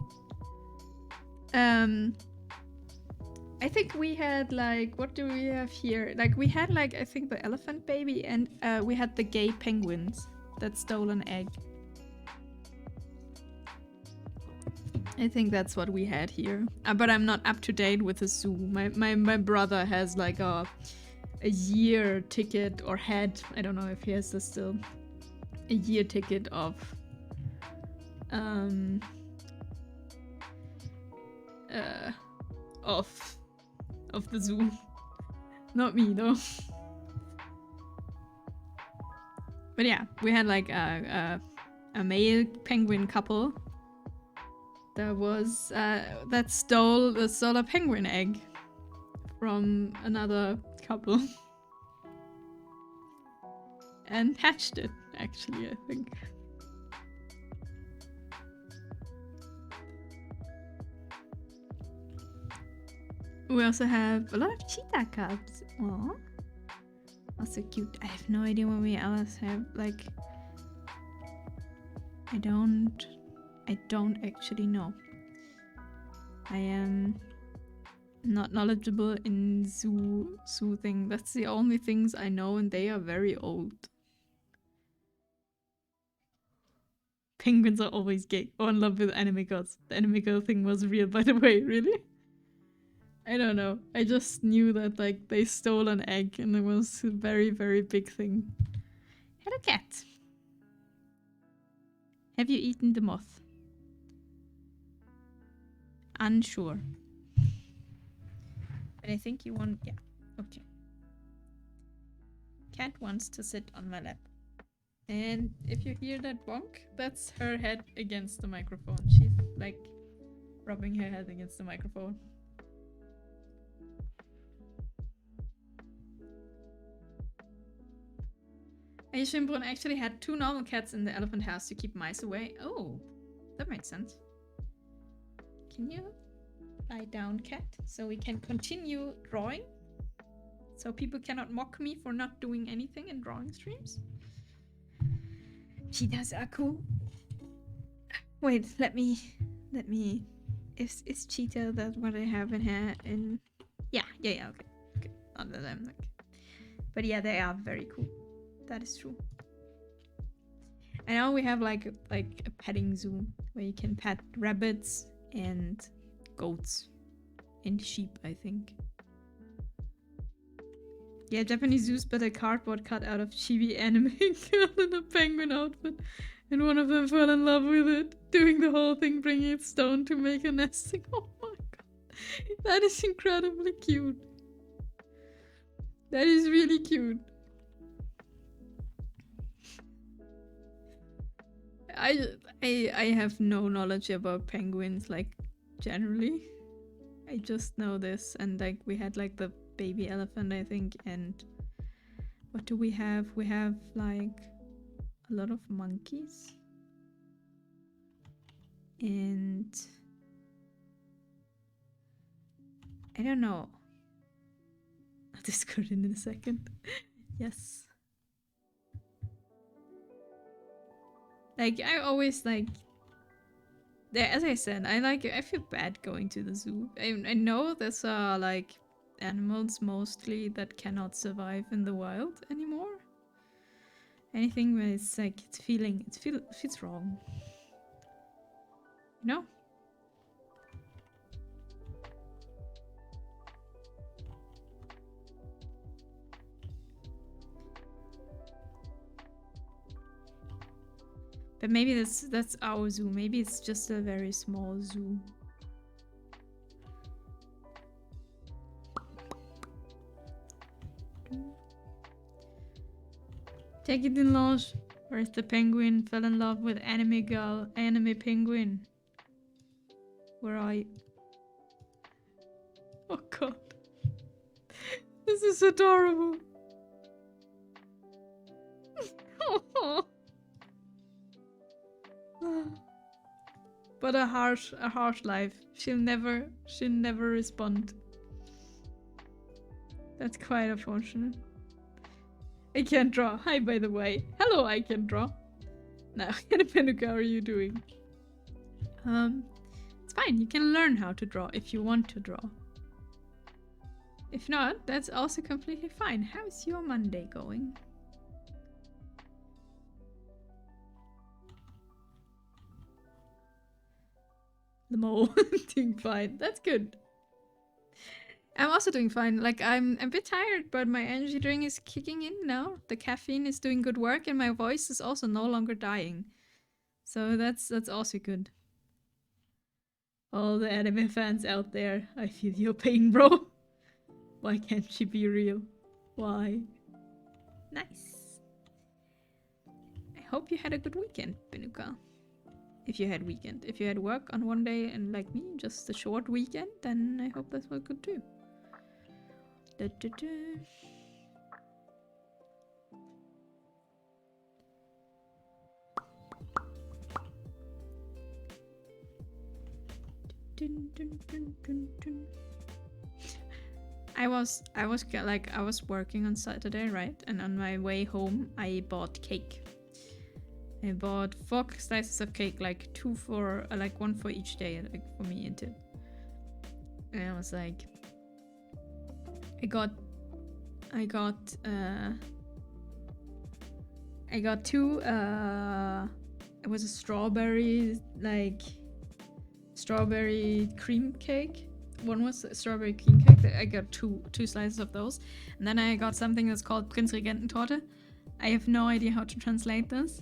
I think we had like, what do we have here? Like we had like, I think the elephant baby and we had the gay penguins that stole an egg. I think that's what we had here. But I'm not up to date with the zoo. My brother has like a year ticket, or had, I don't know if he has this still, a year ticket of the zoo. Not me though. But yeah, we had like a male penguin couple that was that stole a penguin egg from another couple and hatched it, actually, I think. We also have a lot of cheetah cubs. Aww. Also cute. I have no idea what we else have. Like, I don't actually know. I am not knowledgeable in zoo thing. That's the only things I know, and they are very old. Penguins are always gay. Or in love with anime girls. The anime girl thing was real, by the way, really? I don't know. I just knew that like they stole an egg and it was a very, very big thing. Hello, cat. Have you eaten the moth? Unsure. But I think you want... Yeah. Okay. Cat wants to sit on my lap. And if you hear that bonk, that's her head against the microphone. She's like rubbing her head against the microphone. Shimbrun actually had 2 normal cats in the elephant house to keep mice away. Oh, that makes sense. Can you lie down, cat, so we can continue drawing? So people cannot mock me for not doing anything in drawing streams? Cheetahs are cool. Wait, let me. Is cheetah that what I have in here? In yeah, okay. Under them, like. But yeah, they are very cool. That is true. And now we have like a petting zoo where you can pet rabbits and goats and sheep, I think. Yeah, Japanese zoos, but a cardboard cut out of chibi anime girl in a penguin outfit. And one of them fell in love with it, doing the whole thing, bringing its stone to make a nesting. Oh my god. That is incredibly cute. That is really cute. I have no knowledge about penguins, like, generally. I just know this, and like we had like the baby elephant, I think, and what do we have? We have like a lot of monkeys and I don't know. I'll discord in a second. Yes. Like I always like, as I said, I feel bad going to the zoo. I know there's like animals mostly that cannot survive in the wild anymore. Anything where it's like it feels wrong. You know? But maybe that's our zoo. Maybe it's just a very small zoo. Take it in launch. Where's the penguin? Fell in love with anime girl, anime penguin. Where are you? Oh god. This is adorable. But a harsh life. She'll never respond. That's quite unfortunate. I can't draw. Hi, by the way. Hello, I can draw. Now, Penuka, how are you doing? It's fine. You can learn how to draw if you want to draw. If not, that's also completely fine. How's your Monday going? Lamo, doing fine. That's good. I'm also doing fine. Like, I'm a bit tired, but my energy drink is kicking in now. The caffeine is doing good work, and my voice is also no longer dying. So that's also good. All the anime fans out there, I feel your pain, bro. Why can't she be real? Why? Nice. I hope you had a good weekend, Benuka. If you had weekend. If you had work on one day and like me, just a short weekend, then I hope that was good too. Da, da, da. Dun, dun, dun, dun, dun. I was working on Saturday, right? And on my way home, I bought cake. I bought 4 slices of cake, like 2 for, like 1 for each day, like for me and Tim. And I was like, I got 2, it was a strawberry cream cake. One was a strawberry cream cake. I got two slices of those. And then I got something that's called Prinzregententorte. I have no idea how to translate this.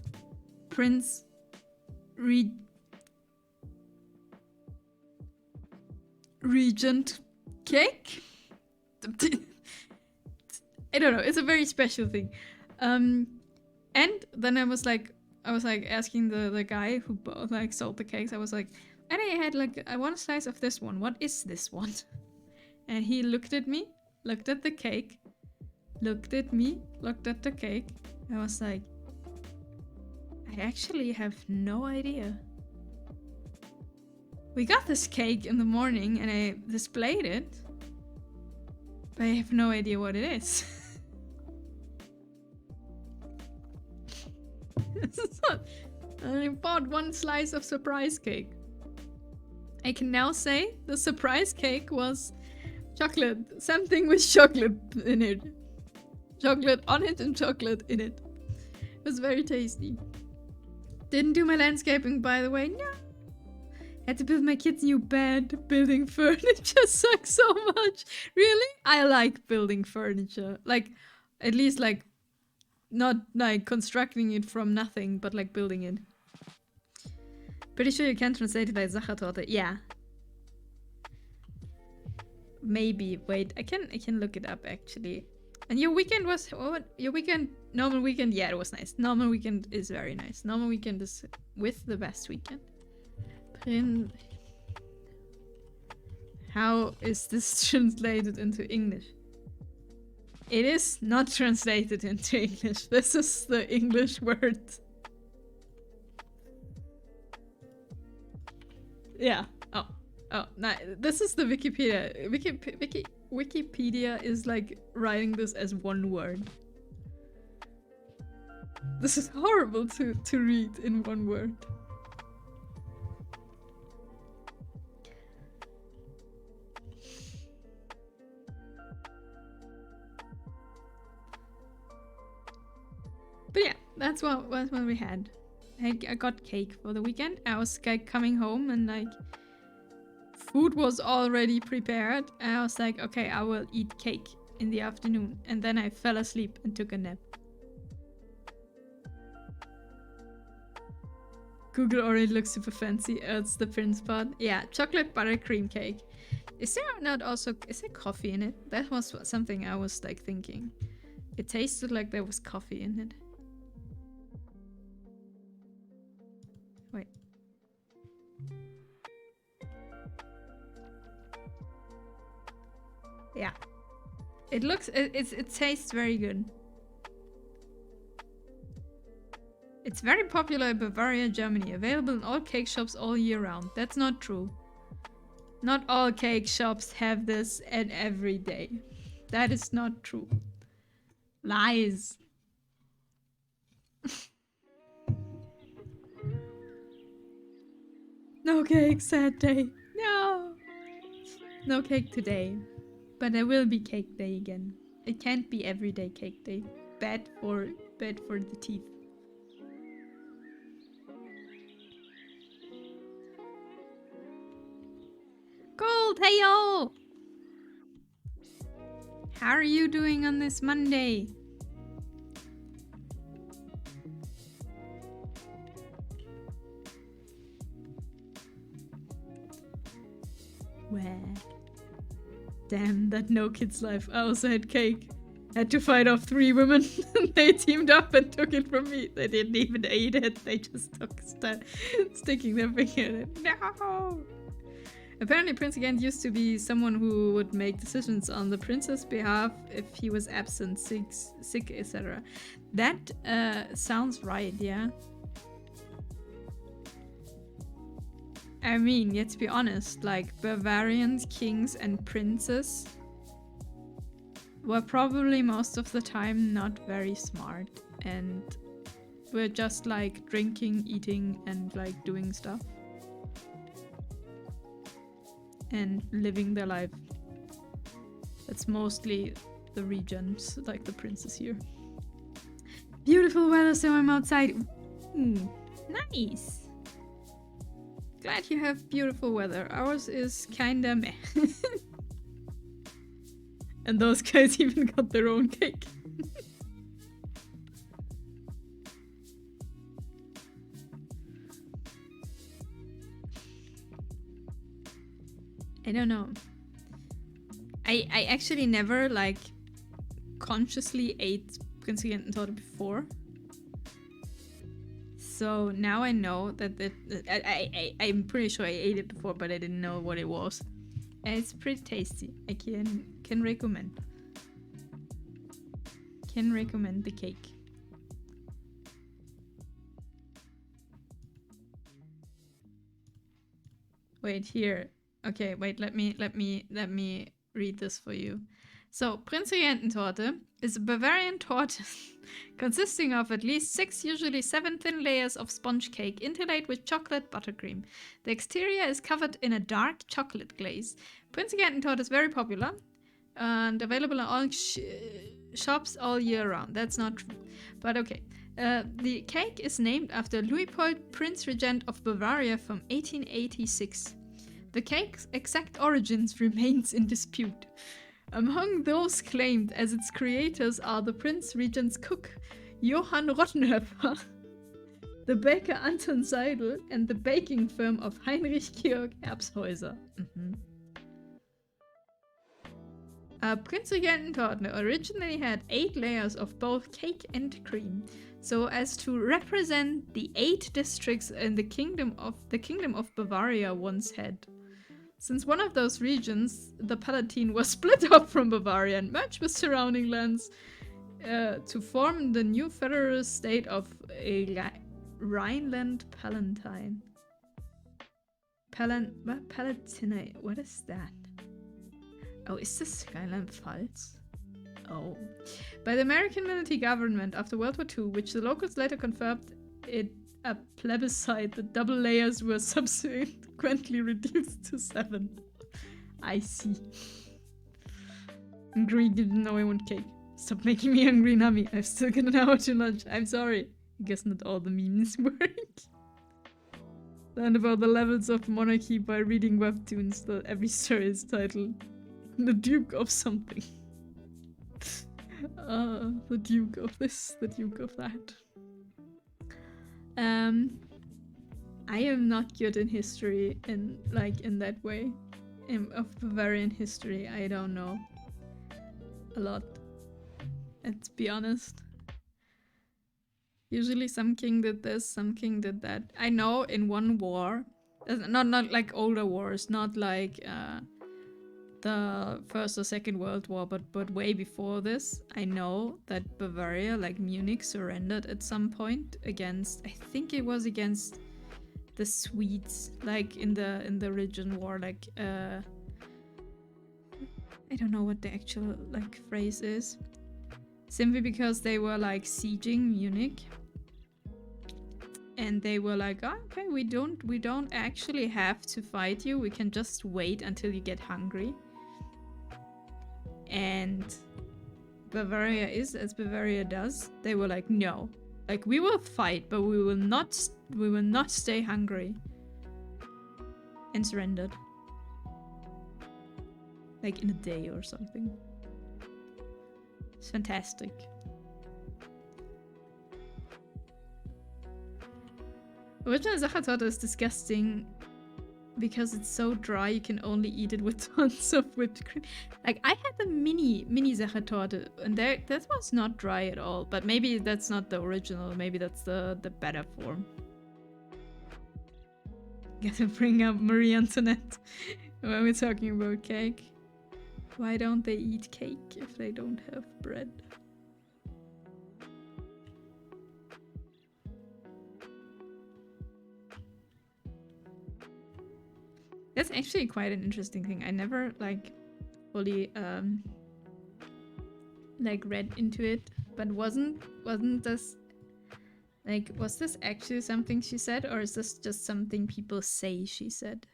Prince Regent cake? I don't know. It's a very special thing. And then I was like asking the guy who like sold the cakes. I was like, and I had like, I want a slice of this one. What is this one? And he looked at me, looked at the cake, looked at me, looked at the cake. I was like, I actually have no idea. We got this cake in the morning and I displayed it, but I have no idea what it is. I bought one slice of surprise cake. I can now say the surprise cake was chocolate. Something with chocolate in it. Chocolate on it and chocolate in it. It was very tasty. Didn't do my landscaping, by the way. No. Had to build my kid's new bed. Building furniture sucks so much. Really? I like building furniture. Like, at least like, not like constructing it from nothing, but like building it. Pretty sure you can translate it like Sachertorte. Yeah. Maybe. Wait, I can look it up actually. And your weekend was your weekend? Normal weekend? Yeah, it was nice. Normal weekend is very nice. Normal weekend is with the best weekend. How is this translated into English? It is not translated into English. This is the English word. Yeah. Oh, no. This is the Wikipedia. Wikipedia is like writing this as one word. This is horrible to read in one word. But yeah, that's what we had. I got cake for the weekend. I was like coming home and like food was already prepared. And I was like, okay, I will eat cake in the afternoon. And then I fell asleep and took a nap. Google already looks super fancy. It's the Prince part. Yeah, chocolate buttercream cake. Is there coffee in it? That was something I was like thinking. It tasted like there was coffee in it. Wait. Yeah. It tastes very good. It's very popular in Bavaria, Germany. Available in all cake shops all year round. That's not true. Not all cake shops have this and every day. That is not true. Lies. No cake, sad day. No. No cake today. But there will be cake day again. It can't be everyday cake day. Bad for the teeth. Gold, hey yo! How are you doing on this Monday? Where? Damn, that no kids life. I also had cake. Had to fight off 3 women. They teamed up and took it from me. They didn't even eat it. They just took sticking their finger in it. No! Apparently Prince Agent used to be someone who would make decisions on the prince's behalf if he was absent, sick, etc. That sounds right, yeah. I mean, let's be honest, like Bavarians, kings and princes were probably most of the time not very smart and were just like drinking, eating and like doing stuff. And living their life. That's mostly the regents, like the princes here. Beautiful weather, so I'm outside. Ooh, nice. Glad you have beautiful weather. Ours is kinda meh. And those guys even got their own cake. I don't know. I actually never like consciously ate Prinzregententorte before. So now I know that I'm pretty sure I ate it before, but I didn't know what it was. And it's pretty tasty. I can recommend. Can recommend the cake. Wait, here. Okay, wait, let me read this for you. So, Prinzregententorte is a Bavarian torte consisting of at least 6, usually 7 thin layers of sponge cake interlaid with chocolate buttercream. The exterior is covered in a dark chocolate glaze. Prinzregententorte is very popular and available in all shops all year round. That's not true, but okay. The cake is named after Luitpold, Prince Regent of Bavaria from 1886. The cake's exact origins remains in dispute. Among those claimed as its creators are the Prince Regent's cook, Johann Rottenhöfer, the baker Anton Seidel, and the baking firm of Heinrich Georg Erbshäuser. Prinzregententorte originally had 8 layers of both cake and cream, so as to represent the 8 districts in the kingdom of Bavaria once had. Since one of those regions, the Palatine, was split off from Bavaria and merged with surrounding lands to form the new federal state of Rhineland-Palatine. Palatine, what is that? Oh, is this Rheinland-Pfalz? Oh. By the American military government after World War II, which the locals later confirmed in a plebiscite, the double layers were subsequently reduced to 7. I see. Hungry didn't know I want cake. Stop making me hungry, Nami. I've still got an hour to lunch. I'm sorry. I guess not all the memes work. Learn about the levels of monarchy by reading webtoons that every story is titled The Duke of something. The Duke of this, the Duke of that. I am not good in history in that way. Of Bavarian history, I don't know a lot. Let's be honest. Usually some king did this, some king did that. I know in one war, not like older wars, not like the First or Second World War, but way before this, I know that Bavaria, like Munich, surrendered at some point against, I think it was against the Swedes, like in the region war, like I don't know what the actual like phrase is. Simply because they were like sieging Munich. And they were like, oh, okay, we don't actually have to fight you. We can just wait until you get hungry. And Bavaria is as Bavaria does. They were like, no, like we will fight, but we will not stay hungry. And surrendered, like in a day or something. It's fantastic. Original Sachertorte is disgusting because it's so dry you can only eat it with tons of whipped cream. Like I had the mini Sachertorte and that was not dry at all. But maybe that's not the original. Maybe that's the better form. Gotta bring up Marie Antoinette when we're talking about cake. Why don't they eat cake if they don't have bread? That's actually quite an interesting thing. I never like fully like read into it, but wasn't this like, was this actually something she said, or is this just something people say she said?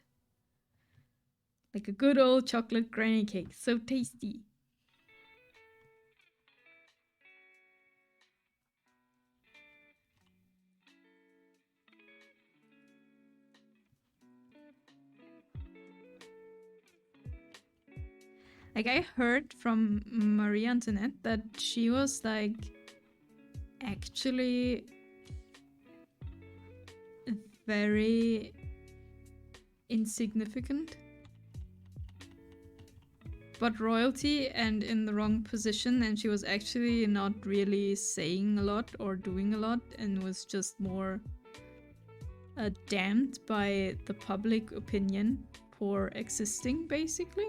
Like a good old chocolate granny cake, so tasty. Like I heard from Marie Antoinette that she was like actually very insignificant. but royalty and in the wrong position, and she was actually not really saying a lot or doing a lot and was just more damned by the public opinion for existing, basically.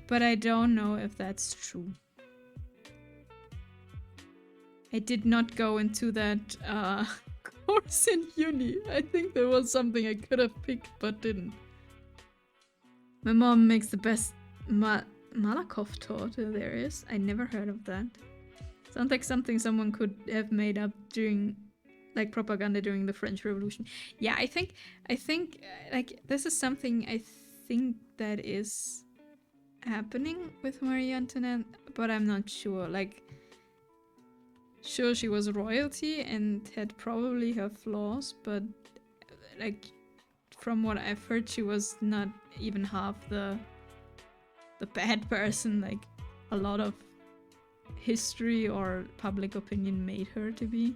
But I don't know if that's true. I did not go into that course in uni. I think there was something I could have picked but didn't. My mom makes the best Malakoff torte there is. I never heard of that. Sounds like something someone could have made up during, like, propaganda during the French Revolution. Yeah, I think like this is something I think that is happening with Marie Antoinette, but I'm not sure. Like, sure, she was royalty and had probably her flaws, but like from what I've heard, she was not even half the bad person like a lot of history or public opinion made her to be.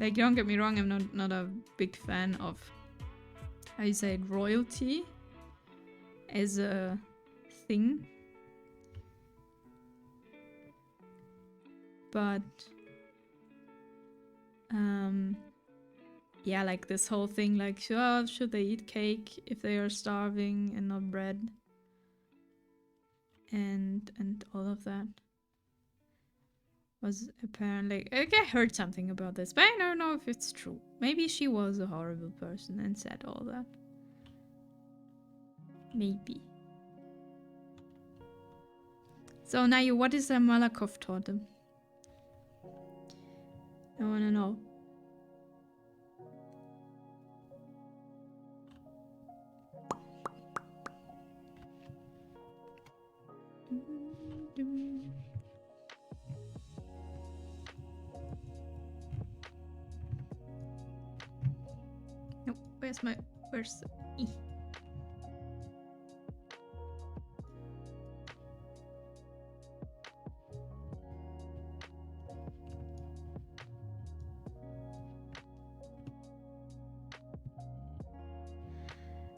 Like, don't get me wrong, I'm not a big fan of, how you say it, royalty as a thing. But yeah, like this whole thing, like, should they eat cake if they are starving and not bread? And all of that was apparently, like, I heard something about this, but I don't know if it's true. Maybe she was a horrible person and said all that. Maybe. So Nayu, what is a Malakoff torte? I wanna know. Nope, where's the E?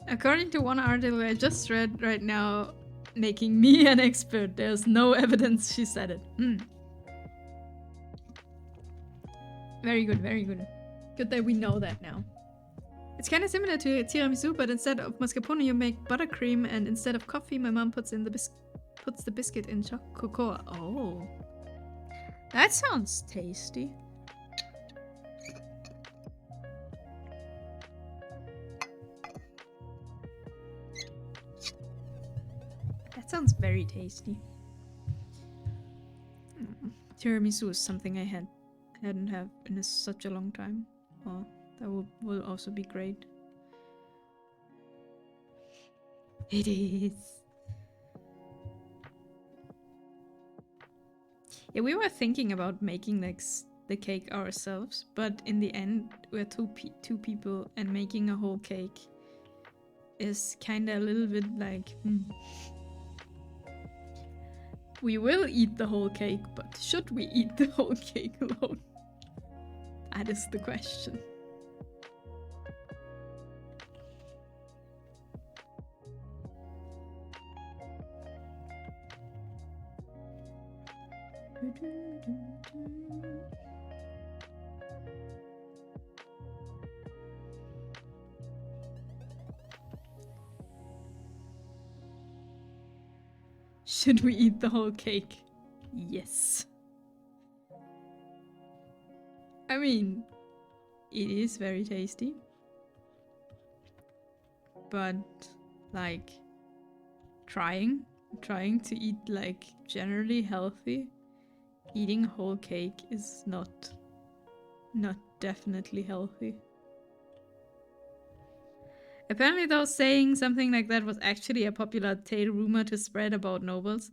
According to one article I just read right now, making me an expert, there's no evidence she said it. Very good, very good. Good that we know that now. It's kind of similar to tiramisu, but instead of mascarpone you make buttercream, and instead of coffee my mom puts the biscuit in cocoa. Oh, that sounds tasty. That sounds very tasty. Tiramisu is something I hadn't had in such a long time. Oh, that will also be great. It is. Yeah, we were thinking about making like the cake ourselves, but in the end we're two people, and making a whole cake is kind of a little bit like, We will eat the whole cake, but should we eat the whole cake alone? That is the question. Should we eat the whole cake? Yes. I mean, it is very tasty. But, like, trying to eat, like, generally healthy, eating whole cake is not definitely healthy. Apparently, though, saying something like that was actually a popular tale rumor to spread about nobles.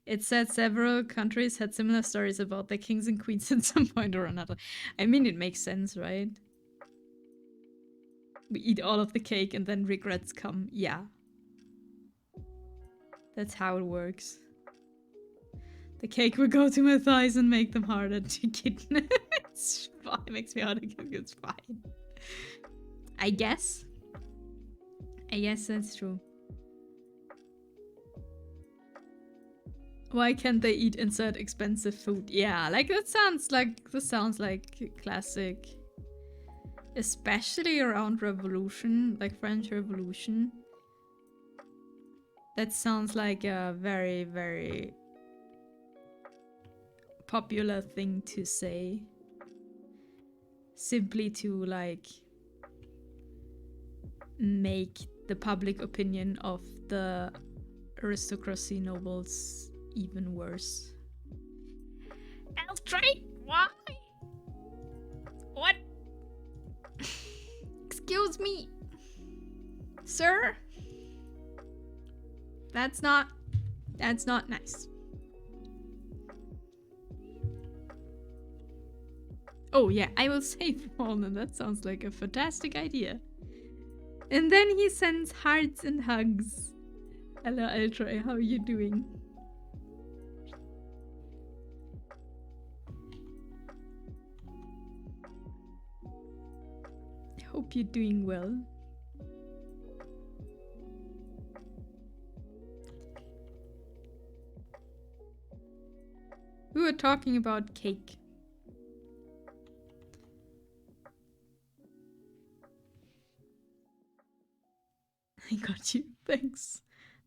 It said several countries had similar stories about their kings and queens at some point or another. I mean, it makes sense, right? We eat all of the cake and then regrets come. Yeah. That's how it works. The cake will go to my thighs and make them harder to kidnap. It's fine. It makes me harder to cook. It's fine. I guess. I guess that's true. Why can't they eat inside expensive food? Yeah, like this sounds like classic. Especially around Revolution, like French Revolution. That sounds like a very, very popular thing to say. Simply to like make the public opinion of the aristocracy nobles even worse. Elstrade? Why? What? Excuse me, sir? That's not nice. Oh yeah, I will save Walnut. That sounds like a fantastic idea. And then he sends hearts and hugs. Hello, Eltroy, how are you doing? I hope you're doing well. We were talking about cake. I got you. Thanks.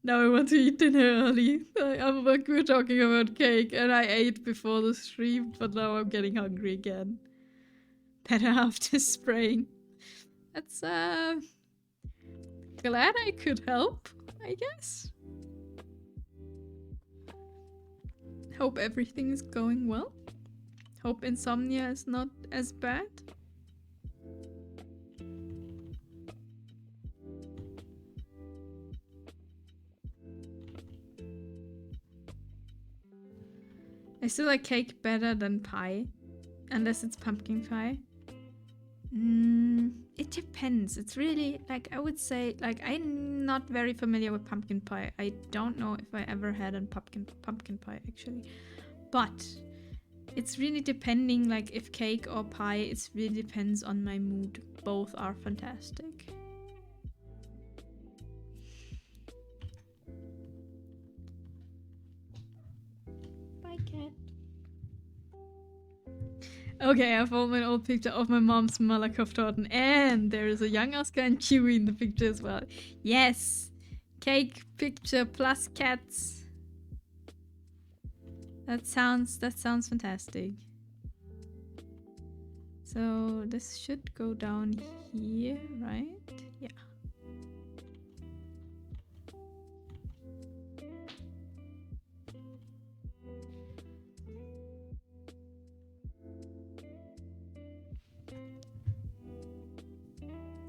Now I want to eat dinner early. I'm like, we were talking about cake and I ate before the stream, but now I'm getting hungry again. Better after spraying. That's glad I could help, I guess. Hope everything is going well. Hope insomnia is not as bad. I still like cake better than pie. Unless it's pumpkin pie. It depends. It's really, like, I would say, like, I'm not very familiar with pumpkin pie. I don't know if I ever had a pumpkin pie, actually. But it's really depending, like, if cake or pie, it really depends on my mood. Both are fantastic. Bye, cat. Okay, I found an old picture of my mom's Malakoff-Torten, and there is a young Oscar and Chewie in the picture as well. Yes! Cake picture plus cats. That sounds fantastic. So this should go down here, right? Yeah.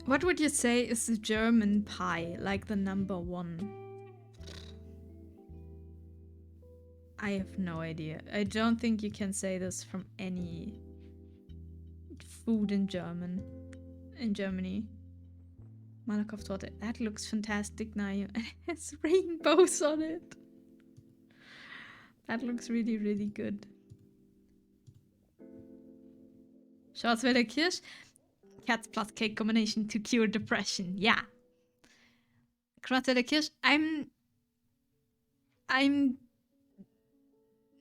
What would you say is the German pie, like the number one? I have no idea. I don't think you can say this from any food in Germany. Malakoff-Torte. That looks fantastic now. It has rainbows on it. That looks really, really good. Schwarzwälder Kirsch. Cats plus cake combination to cure depression. Yeah. Schwarzwälder Kirsch.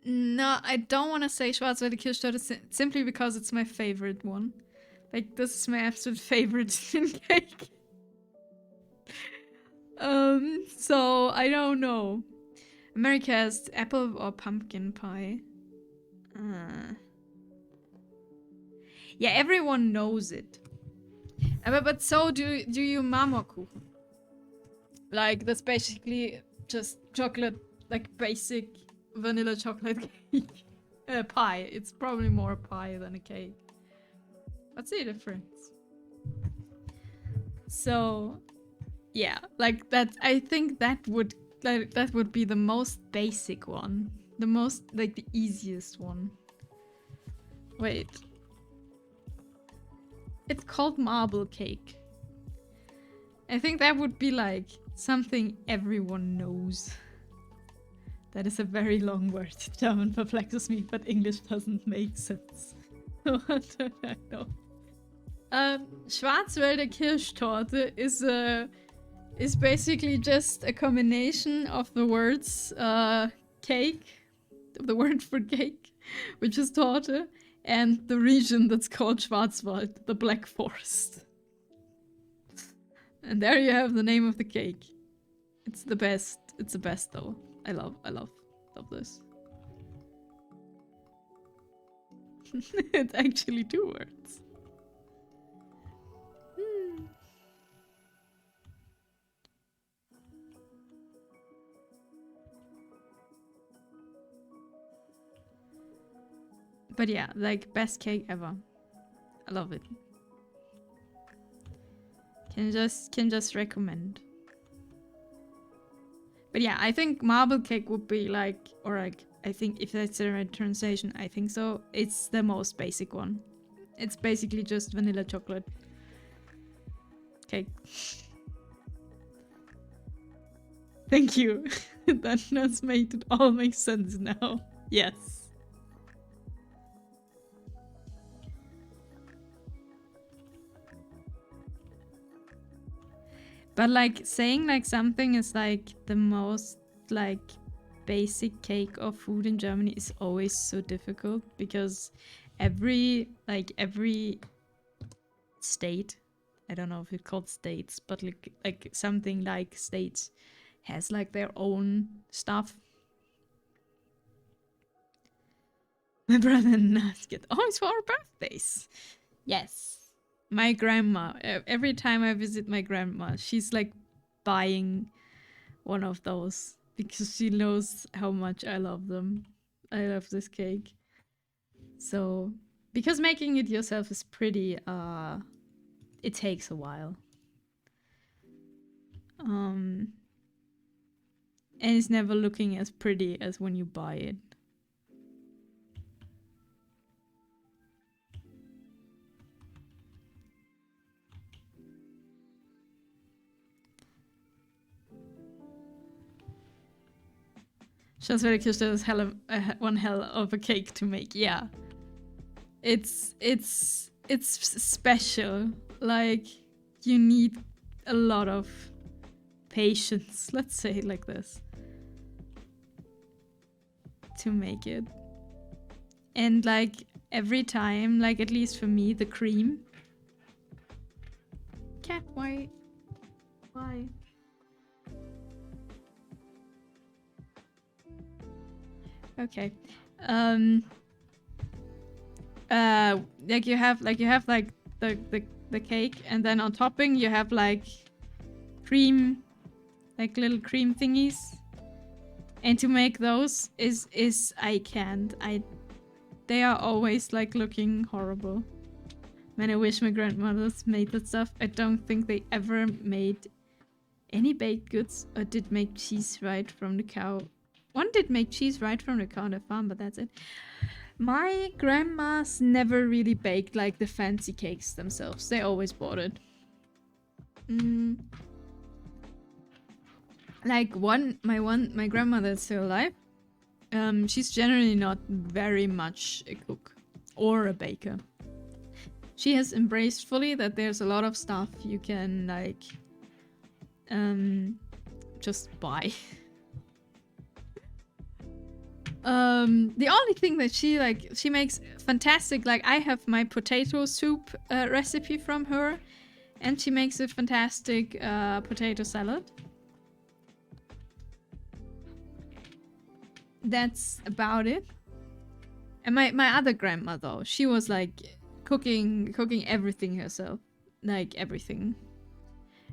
No, I don't want to say Schwarzwälder Kirschtorte simply because it's my favorite one. Like, this is my absolute favorite in cake. So I don't know. America has apple or pumpkin pie. Yeah, everyone knows it. But so do you Marmorkuchen. Like, that's basically just chocolate, like basic vanilla chocolate cake. Pie. It's probably more a pie than a cake. What's the difference? So, yeah, like that. I think that would be the most basic one, the most, like, the easiest one. Wait. It's called marble cake. I think that would be like something everyone knows. That is a very long word. German perplexes me, but English doesn't make sense. What do I know? Schwarzwälder Kirschtorte is basically just a combination of the words cake, the word for cake, which is Torte, and the region that's called Schwarzwald, the Black Forest. And there you have the name of the cake. It's the best. It's the best though. I love this. It's actually 2 words. But yeah, like best cake ever. I love it. Can just recommend. But yeah, I think marble cake would be like, or like, I think if that's the right translation, I think so. It's the most basic one. It's basically just vanilla chocolate cake. Thank you. That has made it all make sense now. Yes. But like saying like something is like the most like basic cake of food in Germany is always so difficult because every state, I don't know if it's called states, but like something like states has like their own stuff. My brother and us get always for our birthdays. Yes. My grandma, every time I visit my grandma, she's like buying one of those because she knows how much I love them. I love this cake. So, because making it yourself is pretty, it takes a while. And it's never looking as pretty as when you buy it. Schwarzwälder Kirschtorte is one hell of a cake to make. Yeah, it's special. Like you need a lot of patience. Let's say it like this to make it. And like every time, like at least for me, the cream. Cat, why? Okay. Like you have like the cake, and then on topping you have like cream, like little cream thingies. And to make those is I can't. They are always like looking horrible. Man, I wish my grandmothers made that stuff. I don't think they ever made any baked goods or did make cheese right from the cow. One did make cheese right from the cow on the farm, but that's it. My grandmas never really baked like the fancy cakes themselves. They always bought it. Like my grandmother is still alive. She's generally not very much a cook or a baker. She has embraced fully that there's a lot of stuff you can like just buy. The only thing that she makes fantastic, like I have my potato soup recipe from her, and she makes a fantastic potato salad. That's about it. And my other grandma though, she was like cooking everything herself, like everything,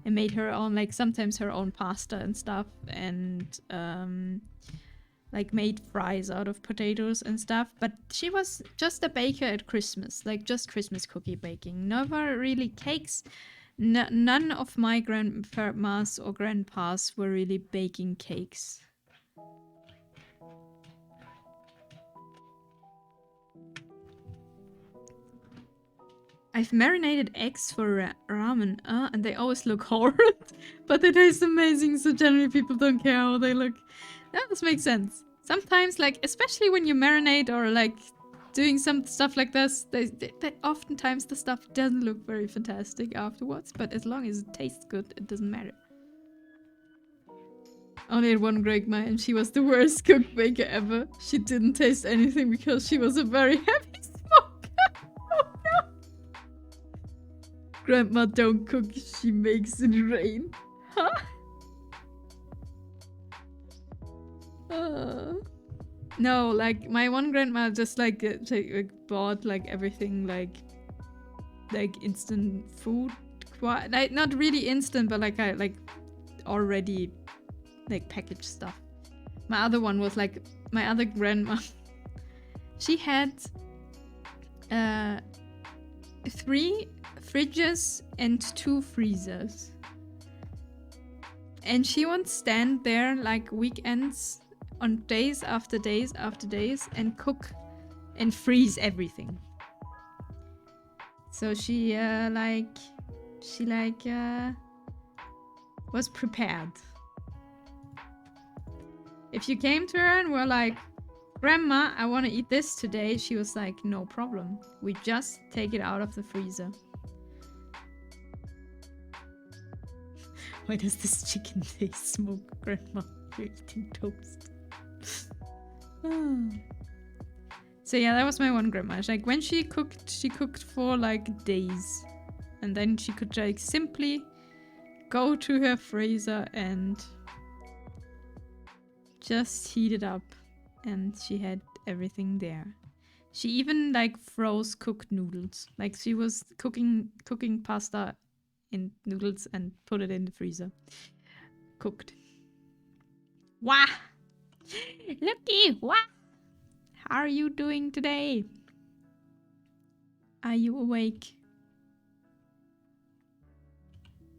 and made her own, like sometimes her own pasta and stuff, and like made fries out of potatoes and stuff. But she was just a baker at Christmas, like just Christmas cookie baking. Never really cakes. None of my grandmas or grandpas were really baking cakes. I've marinated eggs for ramen, and they always look horrid, but they taste amazing, so generally people don't care how they look. That does make sense. Sometimes, like, especially when you marinate or, like, doing some stuff like this, oftentimes the stuff doesn't look very fantastic afterwards, but as long as it tastes good, it doesn't matter. Only had one grandma, and she was the worst cook baker ever. She didn't taste anything because she was a very heavy smoker. Oh no! Grandma don't cook, she makes it rain. Huh? No, like my one grandma just like bought like everything like instant food, like not really instant, but like already like packaged stuff. My other one was like my other grandma. She had 3 fridges and 2 freezers, and she would stand there like weekends on days after days after days and cook and freeze everything. So she was prepared. If you came to her and were like, Grandma, I want to eat this today, she was like, no problem. We just take it out of the freezer. Why does this chicken taste smoked, Grandma? You're eating toast. So yeah, that was my one grandma. Like when she cooked for like days, and then she could like simply go to her freezer and just heat it up, and she had everything there. She even like froze cooked noodles. Like she was cooking pasta in noodles and put it in the freezer. Cooked. Wah! Looky, what? How are you doing today? Are you awake?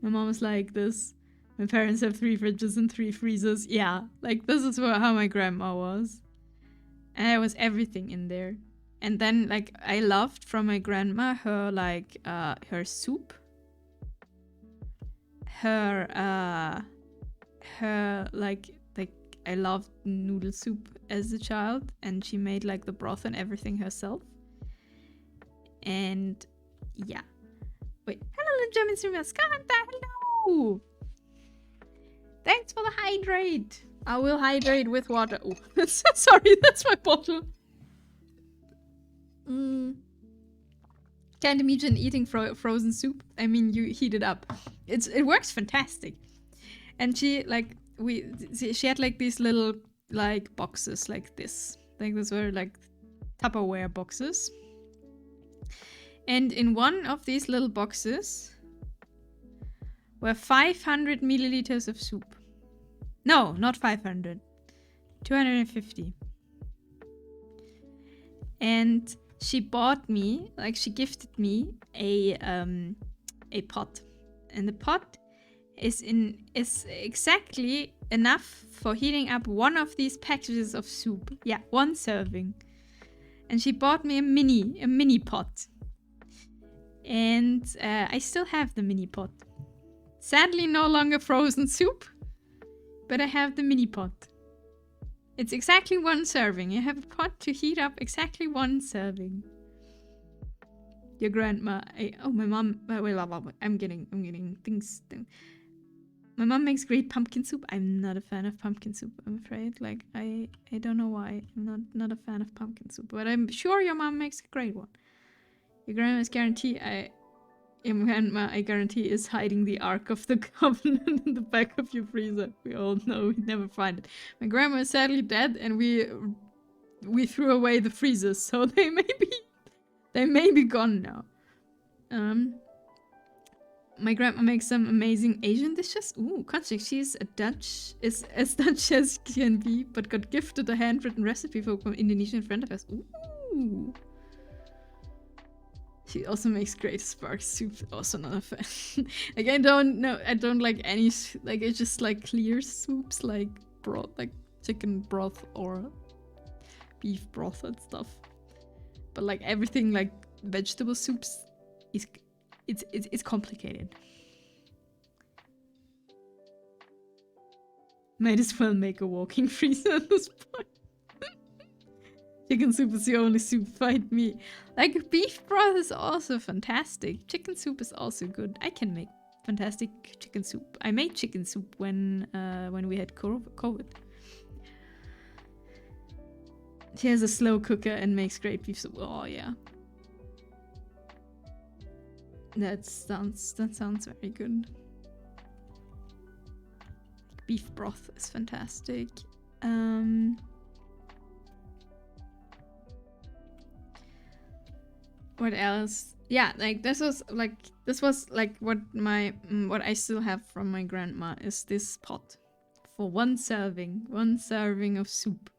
My mom is like this. My parents have 3 fridges and 3 freezers. Yeah, like this is how my grandma was. And there was everything in there. And then like I loved from my grandma her like her soup. Her like I loved noodle soup as a child, and she made like the broth and everything herself. And yeah. Wait, hello German streamers, hello! Thanks for the hydrate. I will hydrate with water. Oh, sorry, that's my bottle. Can't imagine eating frozen soup. I mean, you heat it up. It works fantastic. And she like she had like these little like boxes like this. Like those were like Tupperware boxes. And in one of these little boxes were 500 milliliters of soup. No, not 500. 250. And she bought me, like she gifted me a pot. And the pot is exactly enough for heating up one of these packages of soup. Yeah, 1 serving. And she bought me a mini pot. And I still have the mini pot. Sadly, no longer frozen soup, but I have the mini pot. It's exactly 1 serving. You have a pot to heat up exactly 1 serving. Your grandma. My mom. I'm getting things. My mom makes great pumpkin soup. I'm not a fan of pumpkin soup, I'm afraid. Like I don't know why. I'm not a fan of pumpkin soup, but I'm sure your mom makes a great one. Your grandma's guarantee. Your grandma, I guarantee, is hiding the Ark of the Covenant in the back of your freezer. We all know we never find it. My grandma is sadly dead, and we threw away the freezers, so they may be gone now. My grandma makes some amazing Asian dishes. Ooh, Konchik, she's is as Dutch as can be, but got gifted a handwritten recipe from an Indonesian friend of hers. Ooh. She also makes great spark soup. Also not a fan. Like I don't like any, like it's just like clear soups, like broth, like chicken broth or beef broth and stuff. But like everything like vegetable soups is it's complicated. Might as well make a walking freezer at this point. Chicken soup is the only soup, fight me. Like, beef broth is also fantastic. Chicken soup is also good. I can make fantastic chicken soup. I made chicken soup when we had COVID. She has a slow cooker and makes great beef soup. Oh yeah. That sounds very good. Beef broth is fantastic. What else? Yeah, like this was like what I still have from my grandma is this pot for one serving of soup.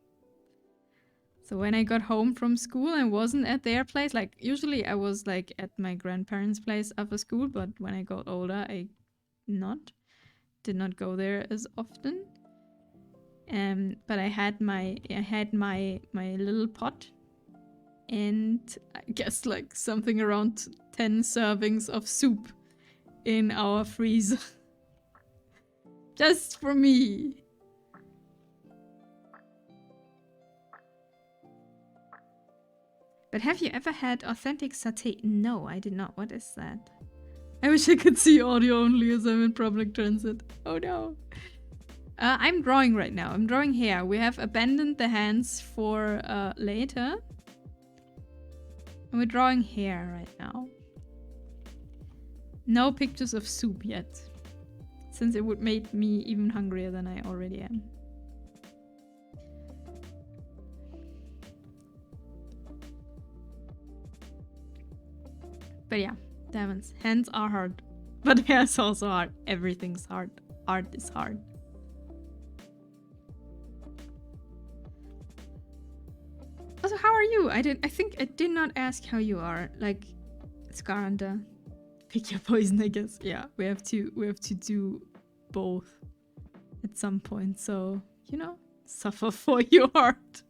So when I got home from school, I wasn't at their place. Like usually I was like at my grandparents' place after school, but when I got older, I did not go there as often. But I had my little pot, and I guess like something around 10 servings of soup in our freezer. Just for me. But have you ever had authentic satay? No, I did not. What is that? I wish I could see audio only as I'm in public transit. Oh no. I'm drawing right now. I'm drawing hair. We have abandoned the hands for later. And we're drawing hair right now. No pictures of soup yet. Since it would make me even hungrier than I already am. But yeah, diamonds. Hands are hard. But hair is also hard. Everything's hard. Art is hard. Also, how are you? I think I did not ask how you are. Like, Scaranda. Pick your poison, I guess. Yeah, we have to do both at some point. So, you know, suffer for your art.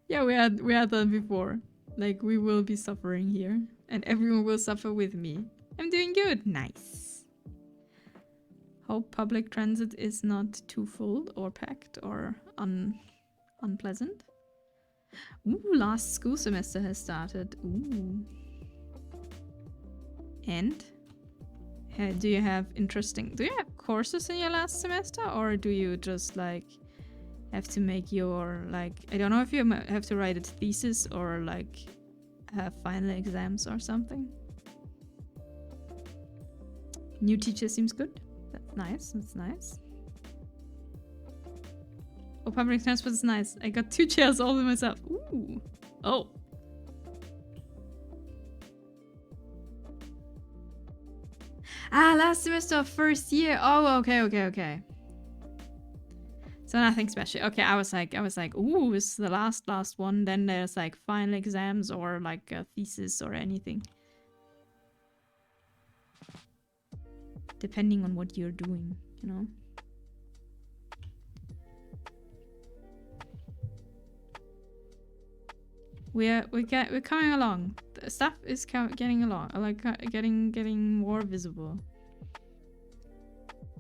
Yeah, we had that before. Like, we will be suffering here. And everyone will suffer with me. I'm doing good. Nice. Hope public transit is not too full or packed or unpleasant. Ooh, last school semester has started. Ooh. And? Do you have courses in your last semester? Or do you just, like, have to make your, like... I don't know if you have to write a thesis or, like... have final exams or something. New teacher seems good. That's nice. That's nice. Oh, public transport is nice. I got 2 chairs all by myself. Ooh. Oh. Ah, last semester, first year. Oh, okay. So nothing special. Okay, I was like, ooh, it's the last one. Then there's like final exams or like a thesis or anything. Depending on what you're doing, you know. We're coming along. The stuff is getting along. Like getting more visible.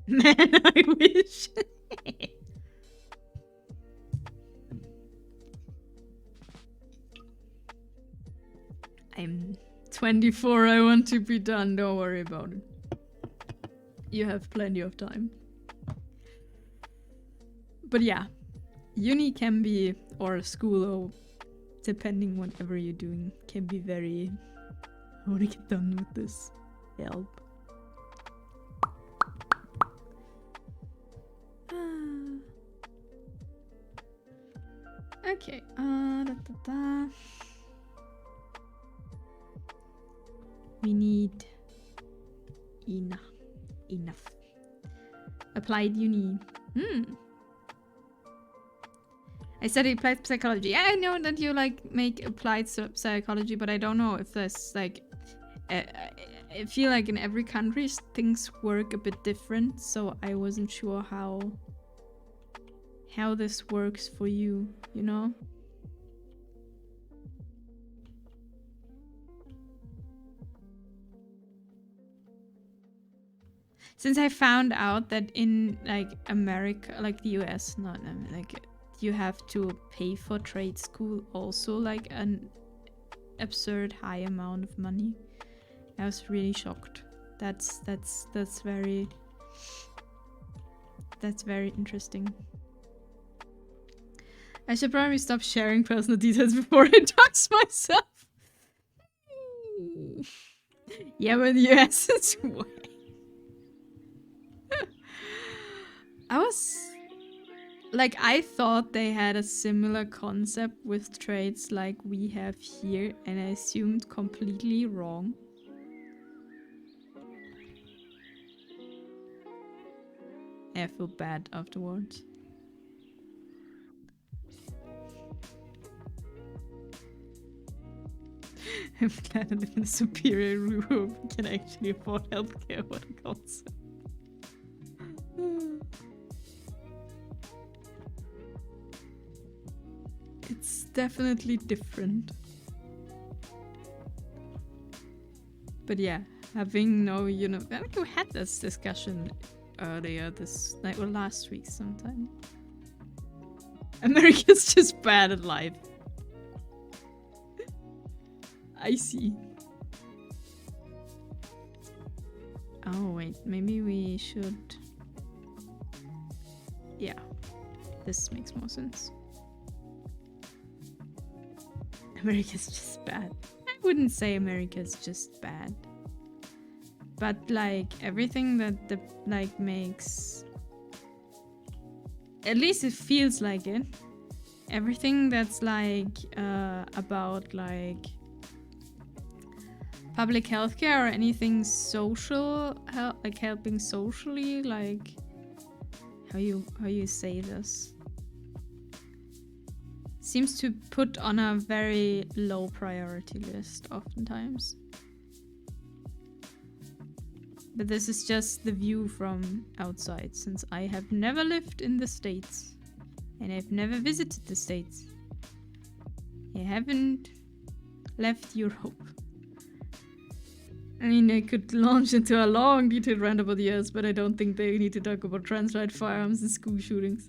Man, I wish. I'm 24, I want to be done, don't worry about it. You have plenty of time. But yeah, uni can be, or school, or depending whatever you're doing, can be very... I want to get done with this. Help. Okay, we need enough. Applied uni. I studied applied psychology. Yeah, I know that you like make applied psychology, but I don't know if there's like... I feel like in every country things work a bit different, so I wasn't sure how this works for you, you know? Since I found out that in like America, like the US, not like you have to pay for trade school also like an absurd high amount of money. I was really shocked. That's very interesting. I should probably stop sharing personal details before I dox myself. Yeah, but the US is way. I was like, I thought they had a similar concept with trades like we have here, and I assumed completely wrong. I feel bad afterwards. I'm glad I live in a superior room. Can actually afford healthcare. What a concept. It's definitely different. But yeah, having no, you know, I think we had this discussion earlier this night or last week sometime. America's just bad at life. I see. Oh wait, maybe we should... Yeah, this makes more sense. America's just bad. I wouldn't say America's just bad. But like everything that the like makes... At least it feels like it. Everything that's like about like public healthcare or anything social, like helping socially, like how you say this, seems to put on a very low priority list oftentimes. But this is just the view from outside, since I have never lived in the States and I've never visited the States. I haven't left Europe. I mean, I could launch into a long, detailed rant about the US, but I don't think they need to talk about trans-right firearms and school shootings.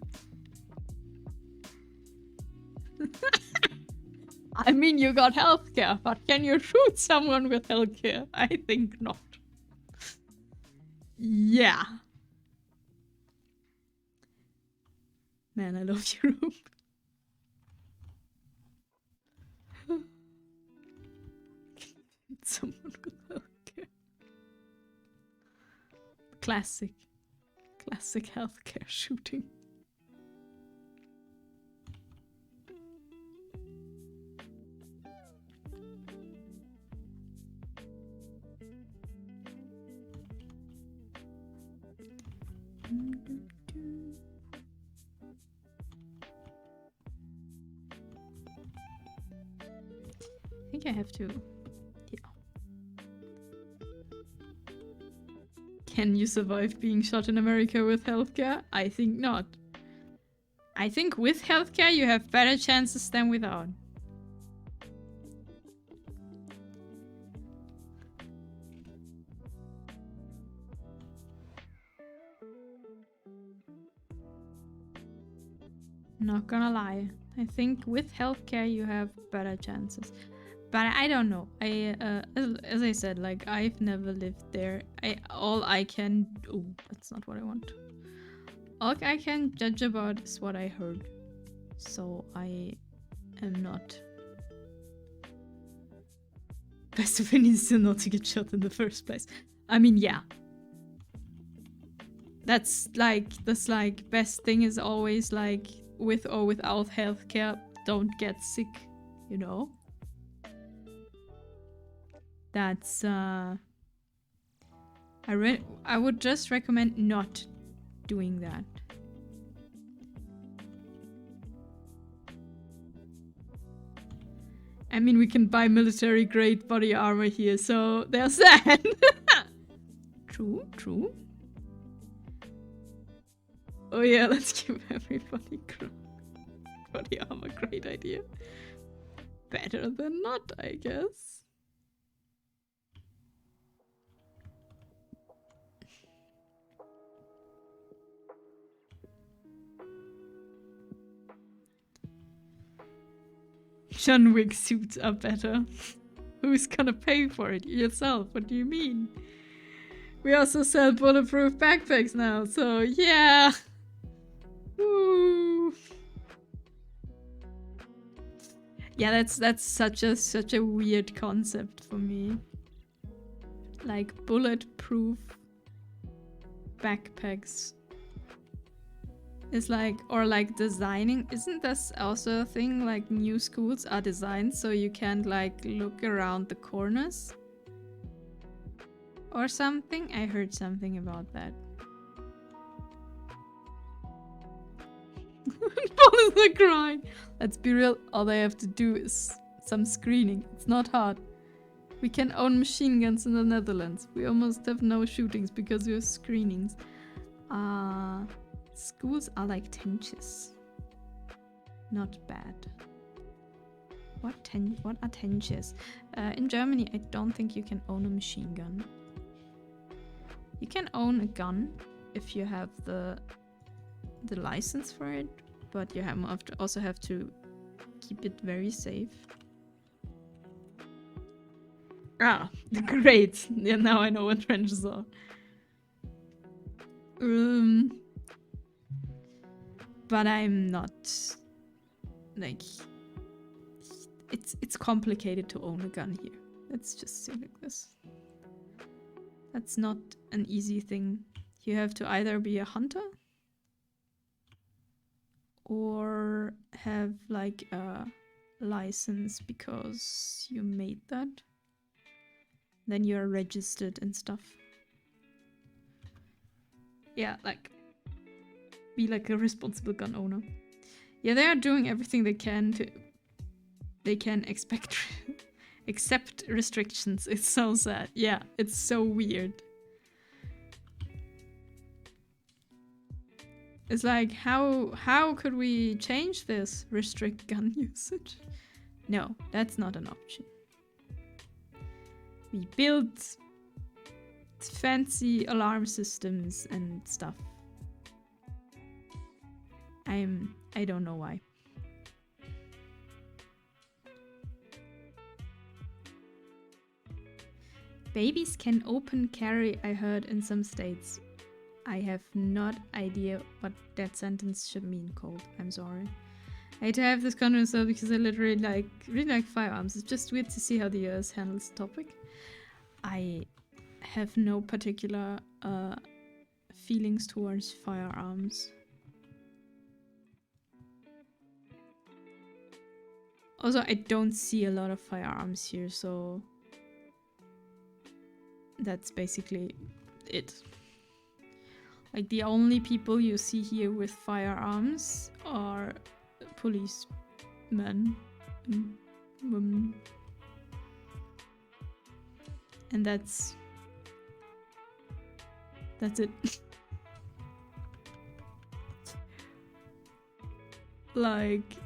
I mean, you got healthcare, but can you shoot someone with healthcare? I think not. Yeah. Man, I love Europe. Someone with healthcare. Classic healthcare shooting. I think I have to... Can you survive being shot in America with healthcare? I think not. I think with healthcare you have better chances than without. Not gonna lie. I think with healthcare you have better chances. But I don't know. As I said, like, I've never lived there. All I can... Oh, that's not what I want. All I can judge about is what I heard. So I am not... Best opinion is still not to get shot in the first place. I mean, yeah. That's like, best thing is always like, with or without healthcare, don't get sick, you know? That's I would just recommend not doing that. I mean, we can buy military grade body armor here, so there's that. True. Oh yeah, let's give everybody body armor. Great idea. Better than not, I guess. John Wick suits are better. Who's gonna pay for it? Yourself. What do you mean? We also sell bulletproof backpacks now, so yeah. Woo. Yeah, that's such a weird concept for me. Like bulletproof backpacks. It's like, or like designing. Isn't this also a thing? Like new schools are designed so you can't like look around the corners or something? I heard something about that. Police are crying. Let's be real, all they have to do is some screening. It's not hard. We can own machine guns in the Netherlands. We almost have no shootings because we have screenings. Schools are like tenches. Not bad. What are tenches? In Germany, I don't think you can own a machine gun. You can own a gun if you have the license for it, but you also have to keep it very safe. Ah, great. Yeah, now I know what trenches are. But I'm not like it's complicated to own a gun here. Let's just say like this. That's not an easy thing. You have to either be a hunter or have like a license because you made that. Then you're registered and stuff. Yeah, like be like a responsible gun owner. Yeah, they are doing everything they can to accept restrictions. It's so sad. Yeah, it's so weird. It's like, how could we change this? Restrict gun usage? No, that's not an option. We built fancy alarm systems and stuff. I don't know why. Babies can open carry, I heard in some states. I have not idea what that sentence should mean, Cold. I'm sorry. I hate to have this conference though because I literally really like firearms. It's just weird to see how the US handles the topic. I have no particular feelings towards firearms. Also, I don't see a lot of firearms here, so that's basically it. Like, the only people you see here with firearms are policemen and women. And that's it. Like,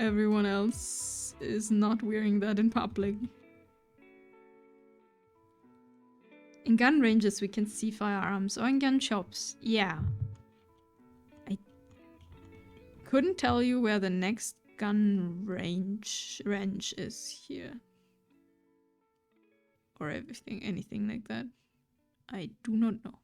everyone else is not wearing that in public. In gun ranges we can see firearms, or in gun shops. Yeah. I couldn't tell you where the next gun range is here. Or anything like that. I do not know.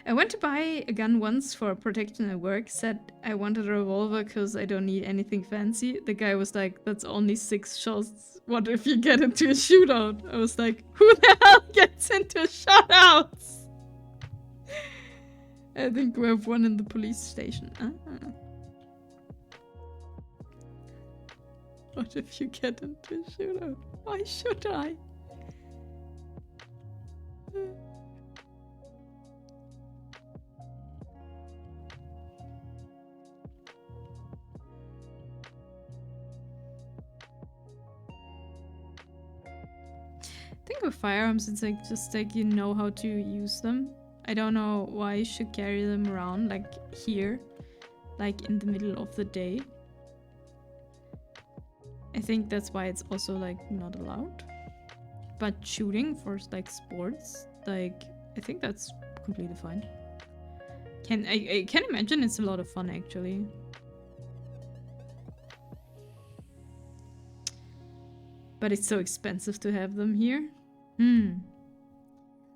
I went to buy a gun once for protection at work, said I wanted a revolver because I don't need anything fancy. The guy was like, that's only 6 shots. What if you get into a shootout? I was like, who the hell gets into shootouts? I think we have one in the police station. What if you get into a shootout? Why should I? I think with firearms it's like just like you know how to use them. I don't know why you should carry them around like here. like in the middle of the day. I think that's why it's also like not allowed. But shooting for like sports, like I think that's completely fine. I can imagine it's a lot of fun actually. But it's so expensive to have them here.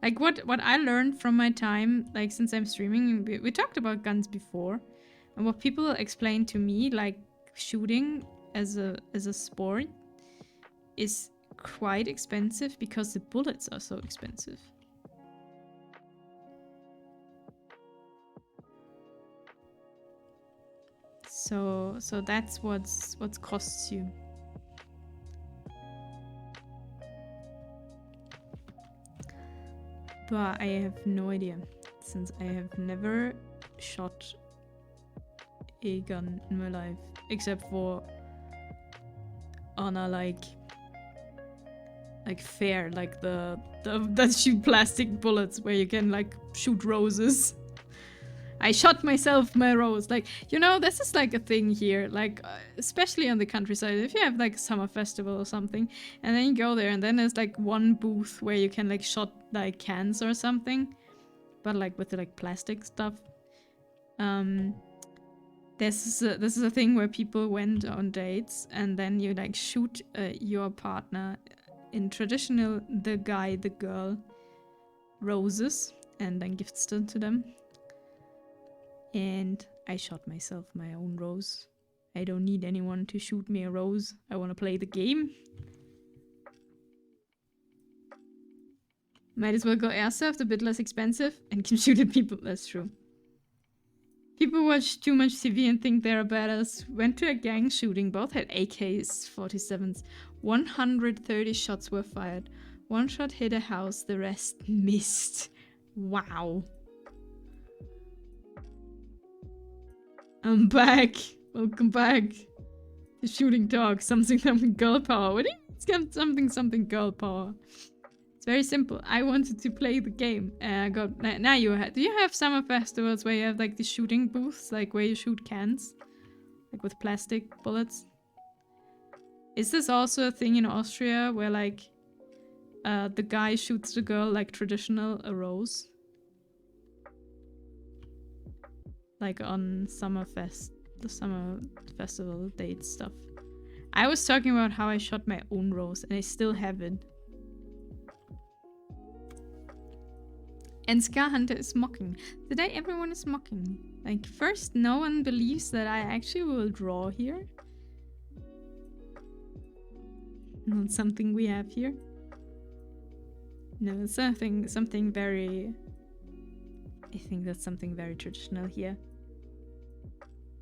Like what I learned from my time, like since I'm streaming, we talked about guns before, and what people explained to me, like shooting as a sport is quite expensive because the bullets are so expensive. So that's what costs you. But I have no idea, since I have never shot a gun in my life, except for on a like fair, like the that shoot plastic bullets where you can like shoot roses. I shot myself my rose. Like, you know, this is like a thing here, like especially on the countryside. If you have like a summer festival or something, and then you go there, and then there's like one booth where you can like shot like cans or something, but like with the like plastic stuff. This is a thing where people went on dates, and then you like shoot your partner in traditional the girl roses, and then gifts them to them. And I shot myself my own rose. I don't need anyone to shoot me a rose. I want to play the game. Might as well go airsoft, a bit less expensive, and can shoot at people. That's true. People watch too much TV and think they're a badass. Went to a gang shooting, both had AKs, 47s. 130 shots were fired. One shot hit a house, the rest missed. Wow. I'm back. Welcome back. The shooting talk. Something girl power. What do you mean it's got something girl power? It's very simple. I wanted to play the game. And I got... Now you have... Do you have summer festivals where you have like the shooting booths? Like where you shoot cans? Like with plastic bullets? Is this also a thing in Austria where like... the guy shoots the girl like traditional a rose? Like on the summer festival date stuff. I was talking about how I shot my own rose and I still have it. And Scar Hunter is mocking. Today everyone is mocking. Like first no one believes that I actually will draw here. Not something we have here. No, it's something very... I think that's something very traditional here.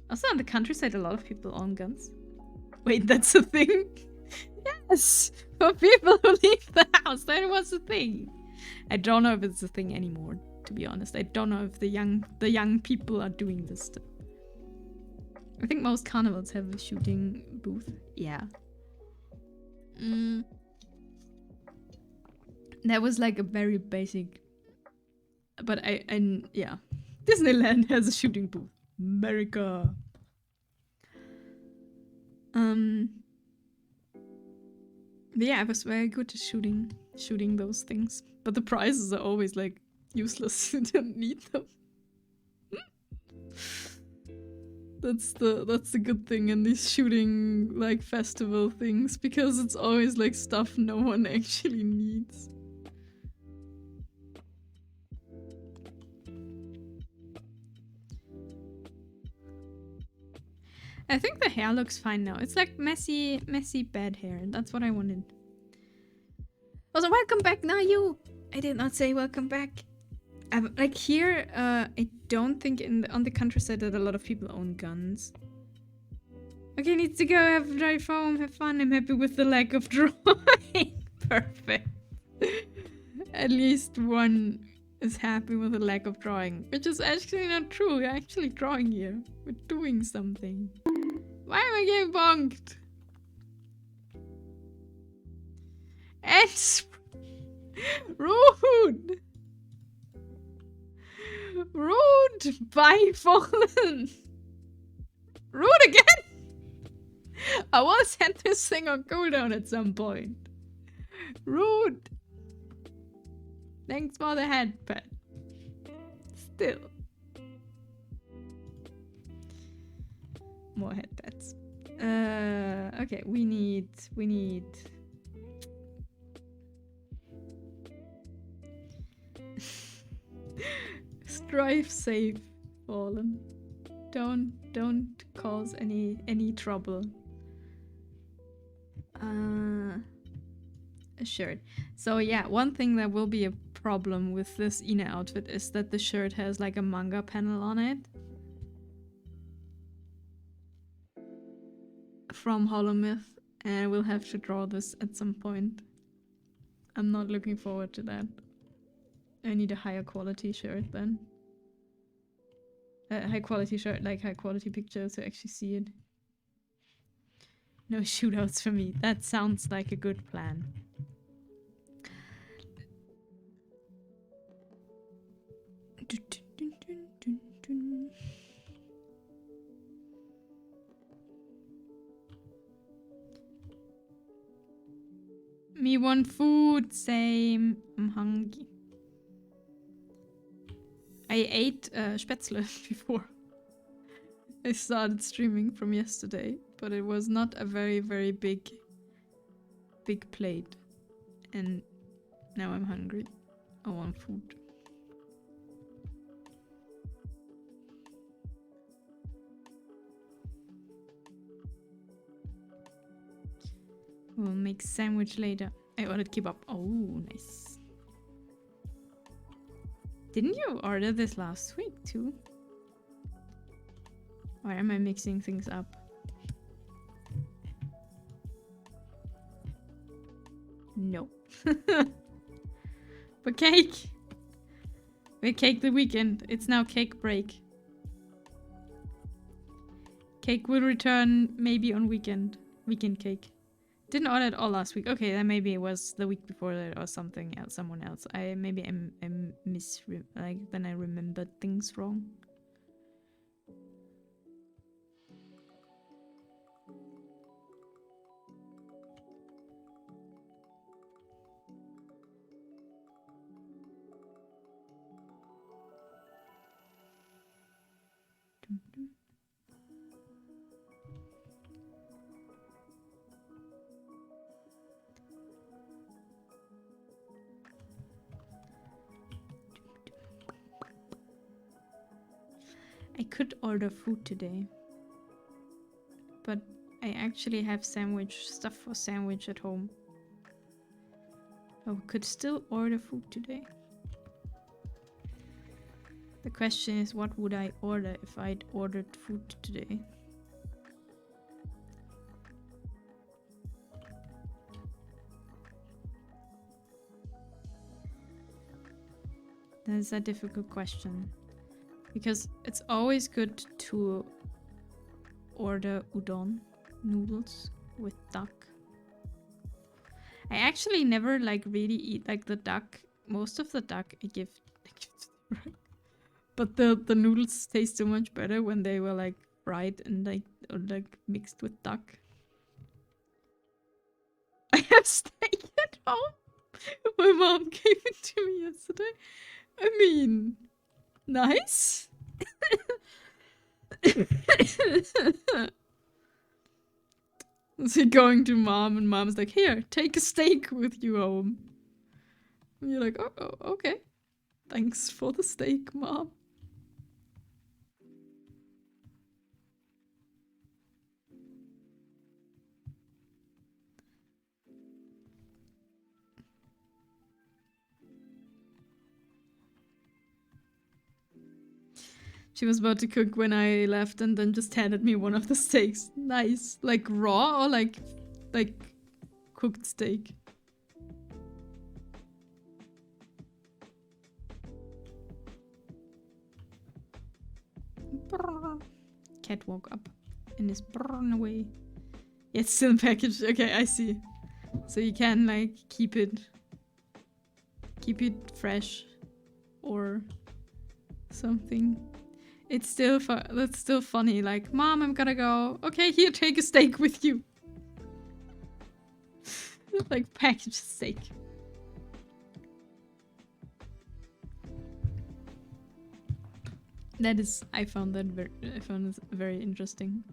Also on the countryside a lot of people own guns. Wait, that's a thing? Yes! For people who leave the house, that was a thing. I don't know if it's a thing anymore, to be honest. I don't know if the young people are doing this stuff. I think most carnivals have a shooting booth. Yeah. That was like a very basic... But yeah. Disneyland has a shooting booth. America. But yeah, I was very good at shooting those things. But the prizes are always like useless. You don't need them. That's the good thing in these shooting like festival things, because it's always like stuff no one actually needs. I think the hair looks fine now. It's like messy bad hair. That's what I wanted. Also, welcome back, Nayu! I did not say welcome back. Like here, I don't think on the countryside that a lot of people own guns. Okay, needs to go. Have a drive home. Have fun. I'm happy with the lack of drawing. Perfect. At least one is happy with the lack of drawing, which is actually not true. We're actually drawing here. We're doing something. Why am I getting bonked? It's rude. Rude by fallen. Rude again! I will send this thing on cooldown at some point. Rude! Thanks for the head pet. Still. More head pets. Okay, we need... Strive safe, Fallen. Don't cause any trouble. A shirt. So yeah, one thing that will be a problem with this Ina outfit is that the shirt has like a manga panel on it. From Hollow Myth, and I will have to draw this at some point. I'm not looking forward to that. I need a higher quality shirt then. High quality shirt, like high quality picture to actually see it. No shootouts for me. That sounds like a good plan. Me want food, same. I'm hungry. I ate Spätzle before I started streaming from yesterday, but it was not a very big plate. And now I'm hungry. I want food. We'll make sandwich later. I ordered kebab. Oh, nice. Didn't you order this last week too? Or am I mixing things up? No. But cake! We cake the weekend. It's now cake break. Cake will return maybe on weekend. Weekend cake. Didn't order it all last week. Okay, then maybe it was the week before that or something else, someone else. I then I remembered things wrong. I could order food today, but I actually have stuff for sandwich at home. I could still order food today. The question is, what would I order if I'd ordered food today? That's a difficult question. Because it's always good to order udon noodles with duck. I actually never like really eat like the duck. Most of the duck I give but the noodles taste so much better when they were like fried and like mixed with duck. I have steak at home. My mom gave it to me yesterday. I mean, nice. So going to mom and mom's like, here, take a steak with you home. And you're like, oh, okay. Thanks for the steak, mom. She was about to cook when I left and then just handed me one of the steaks. Nice. Like raw or like cooked steak? Cat woke up and is brrrring away. Yeah, it's still packaged. Okay, I see. So you can like keep it fresh or something. It's still that's still funny. Like, Mom, I'm gonna go. Okay, here, take a steak with you. Like packaged steak. That is, I found it very interesting.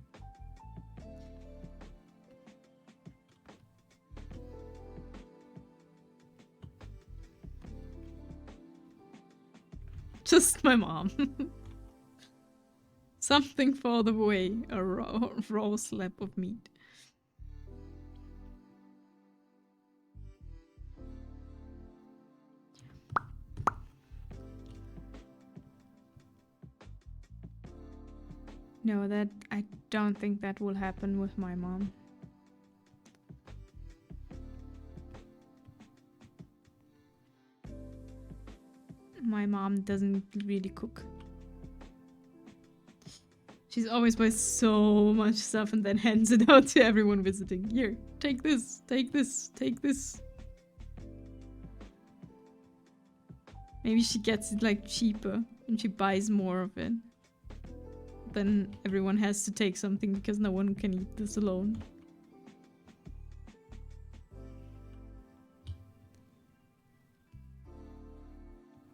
Just my mom. Something for the way, a raw slab of meat. No, that I don't think that will happen with my mom. My mom doesn't really cook. She's always buys so much stuff and then hands it out to everyone visiting. Here, take this, take this, take this. Maybe she gets it like cheaper and she buys more of it. Then everyone has to take something because no one can eat this alone.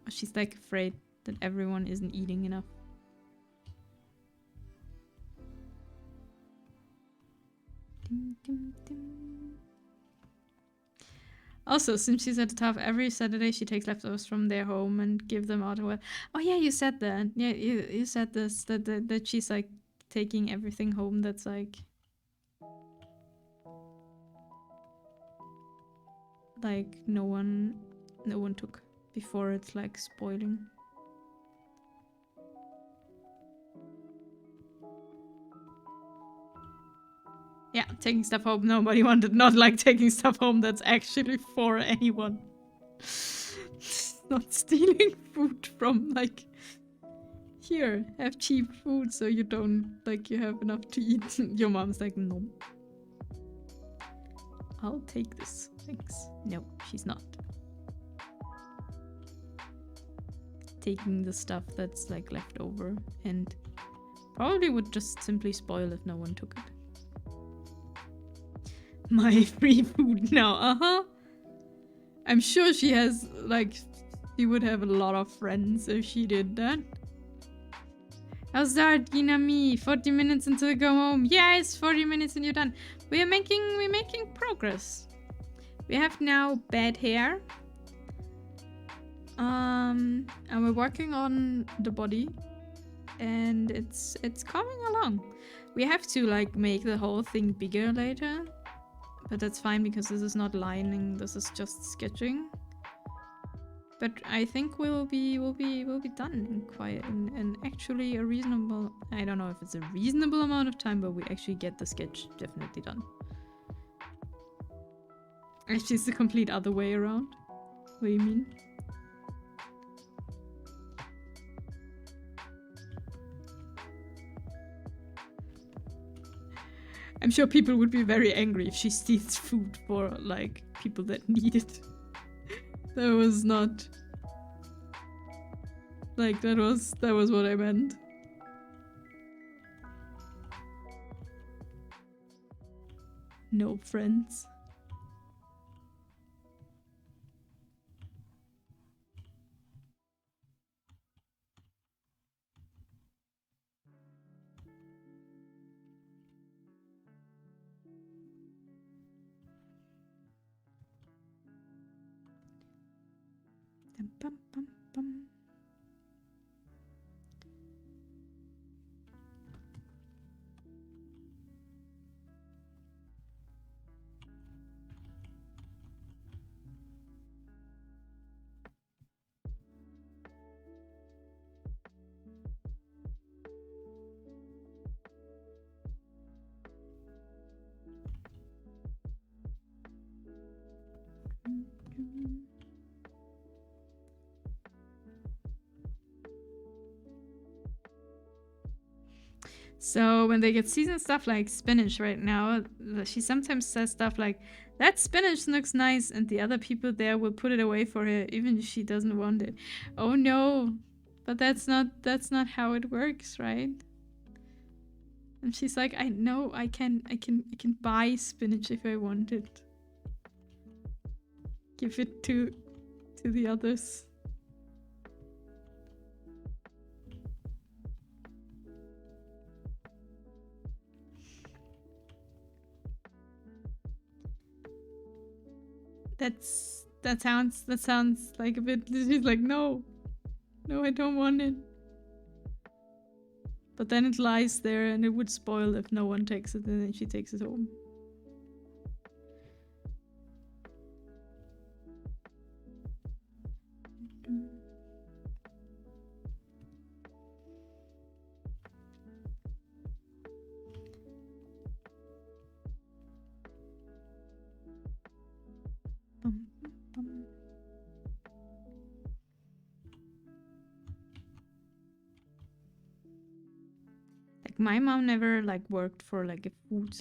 She's like afraid that everyone isn't eating enough. Also, since she's at the top, every Saturday she takes leftovers from their home and give them out. Oh yeah, you said that. Yeah, you said this, that she's like taking everything home that's like no one took before it's like spoiling. Yeah, taking stuff home nobody wanted. Not like taking stuff home that's actually for anyone. Not stealing food from like, here, have cheap food so you don't, like, you have enough to eat. Your mom's like, no. I'll take this, thanks. No, she's not. Taking the stuff that's like left over and probably would just simply spoil if no one took it. My free food now, uh-huh. I'm sure she has, like, she would have a lot of friends if she did that. How's that, Ginami? 40 minutes until we go home. Yes, 40 minutes and you're done. We're making progress. We have now bad hair. And we're working on the body. And it's coming along. We have to, like, make the whole thing bigger later. But that's fine because this is not lining, this is just sketching. But I think we'll be done in actually a reasonable, I don't know if it's a reasonable amount of time, but we actually get the sketch definitely done. Actually, it's the complete other way around. What do you mean? I'm sure people would be very angry if she steals food for, like, people that need it. That was not... Like, that was what I meant. No friends. Bum, bum, bum. So when they get seasoned stuff like spinach right now, she sometimes says stuff like, that spinach looks nice, and the other people there will put it away for her even if she doesn't want it. Oh no. But that's not how it works, right? And she's like, I know I can buy spinach if I want it. Give it to the others. That sounds like a bit. She's like, no, I don't want it. But then it lies there, and it would spoil if no one takes it, and then she takes it home. Like my mom never like worked for like a food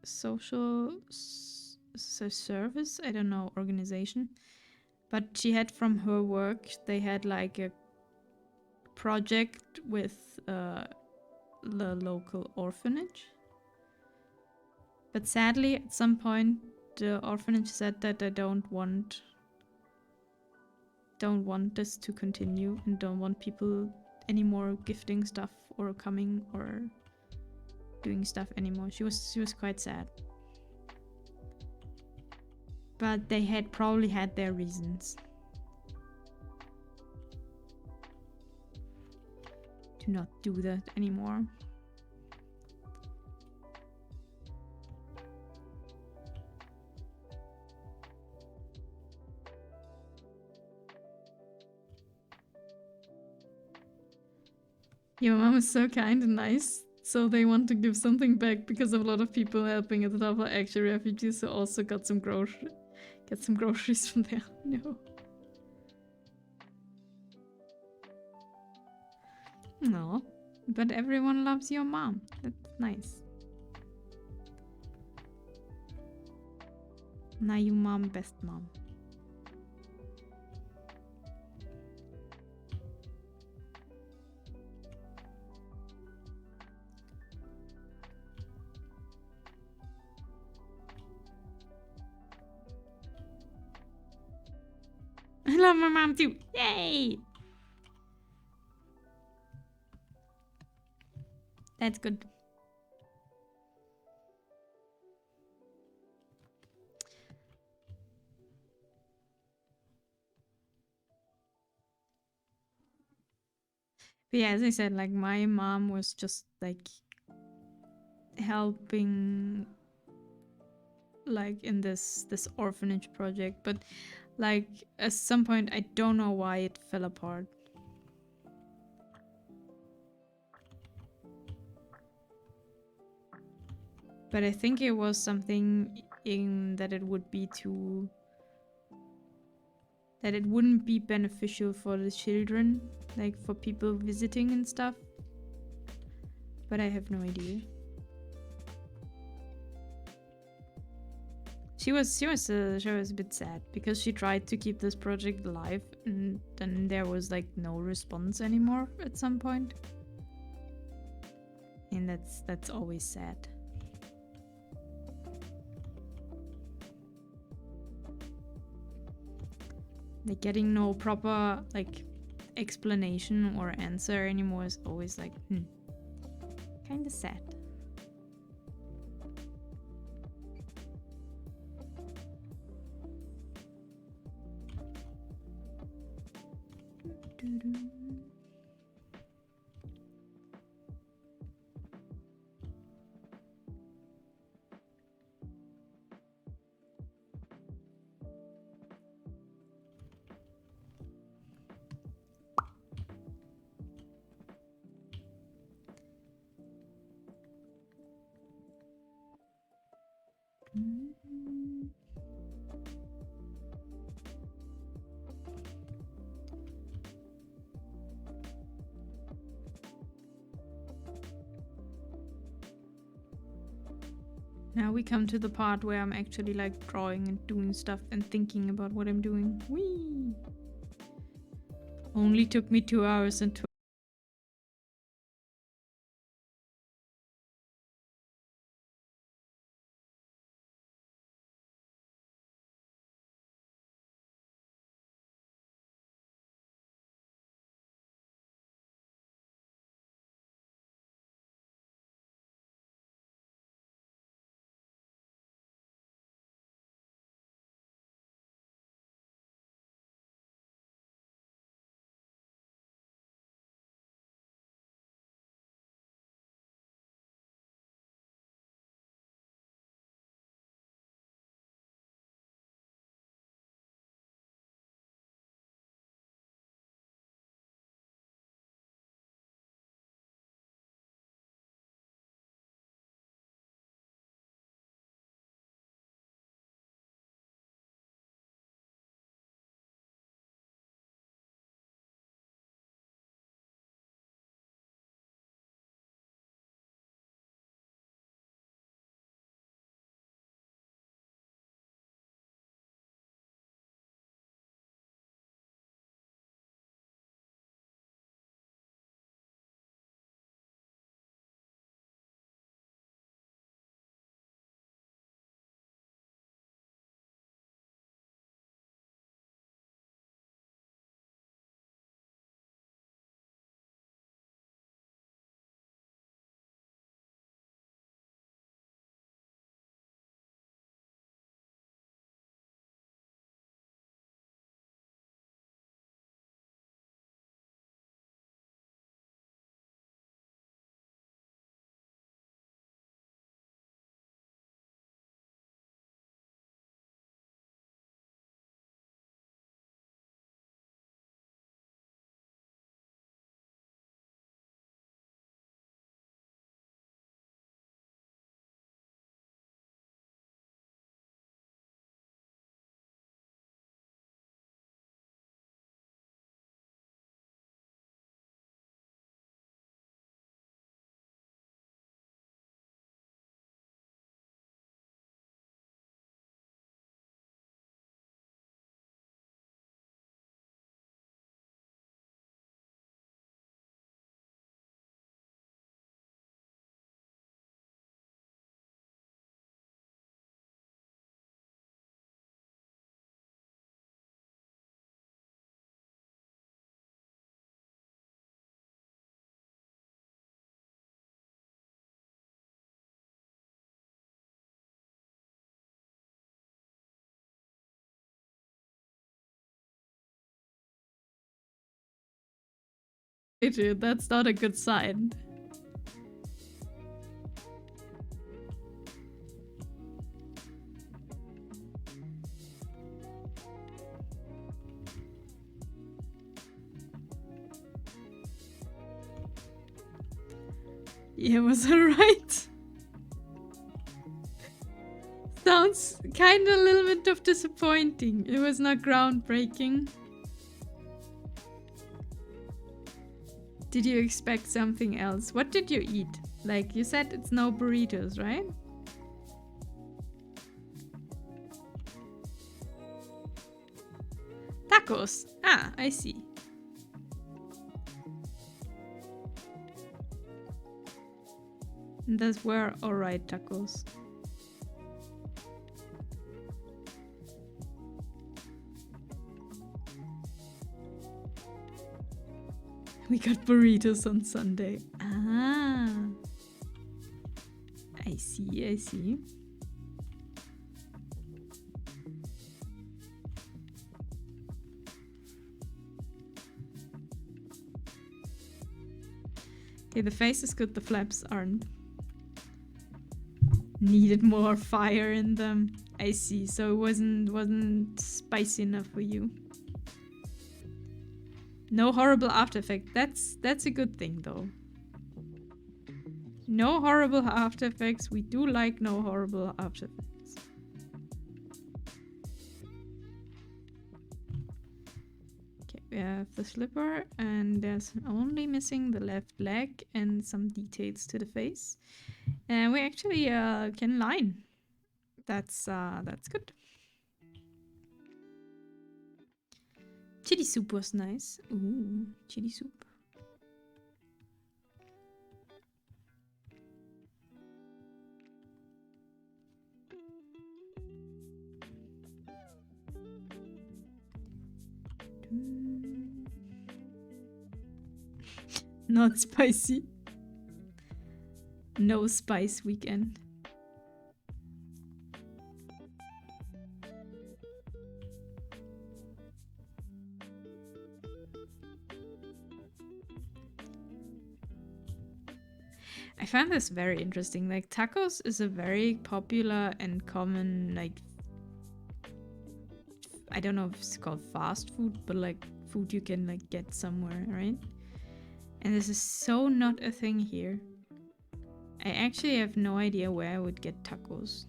social service, I don't know, organization, but she had from her work, they had like a project with the local orphanage. But sadly, at some point, the orphanage said that they don't want this to continue and don't want people anymore gifting stuff or coming or doing stuff anymore. She was quite sad. But they had probably had their reasons to not do that anymore. Your mom is so kind and nice, so they want to give something back because of a lot of people helping at the top are actually refugees who also got some groceries from there. No. No, but everyone loves your mom. That's nice. Now you mom, best mom. I love my mom too. Yay! That's good. But yeah, as I said, like my mom was just like helping like in this orphanage project, but like at some point I don't know why it fell apart. But I think it was something in that it would be too... that it wouldn't be beneficial for the children, like for people visiting and stuff. But I have no idea. She was a bit sad because she tried to keep this project alive, and then there was like no response anymore at some point. And that's always sad. Like getting no proper like explanation or answer anymore is always like kind of sad. Now we come to the part where I'm actually like drawing and doing stuff and thinking about what I'm doing. Whee! Only took me 2 hours and 12. Dude, that's not a good sign. Yeah, it was alright. Sounds kind of a little bit of disappointing. It was not groundbreaking. Did you expect something else? What did you eat? Like you said, it's no burritos, right? Tacos. Ah, I see. Those were alright tacos. We got burritos on Sunday. Ah. I see, I see. Okay, the face is good, the flaps aren't. Needed more fire in them. I see, so it wasn't spicy enough for you. No horrible after effect. That's a good thing though. No horrible after effects. We do like no horrible after effects. Okay, we have the slipper and there's only missing the left leg and some details to the face. And we actually can line. That's good. Chili soup was nice. Ooh, chili soup. Not spicy. No spice weekend. I find this very interesting. Like, tacos is a very popular and common, like, I don't know if it's called fast food, but like food you can like get somewhere, right? And this is so not a thing here. I actually have no idea where I would get tacos.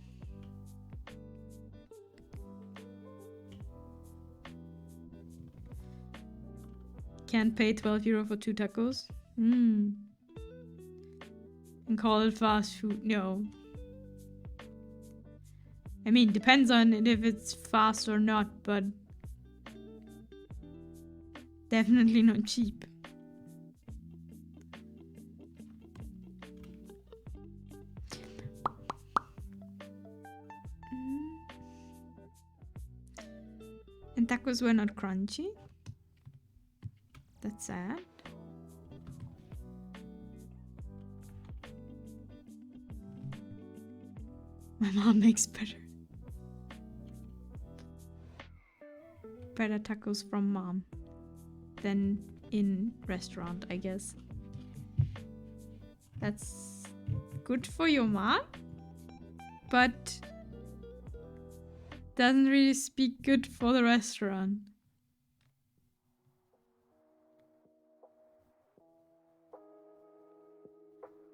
Can't pay 12 euro for 2 tacos? And call it fast food? No. I mean, depends on if it's fast or not, but definitely not cheap. And tacos were not crunchy. That's sad. My mom makes better tacos from mom than in restaurant, I guess. That's good for your mom, but doesn't really speak good for the restaurant.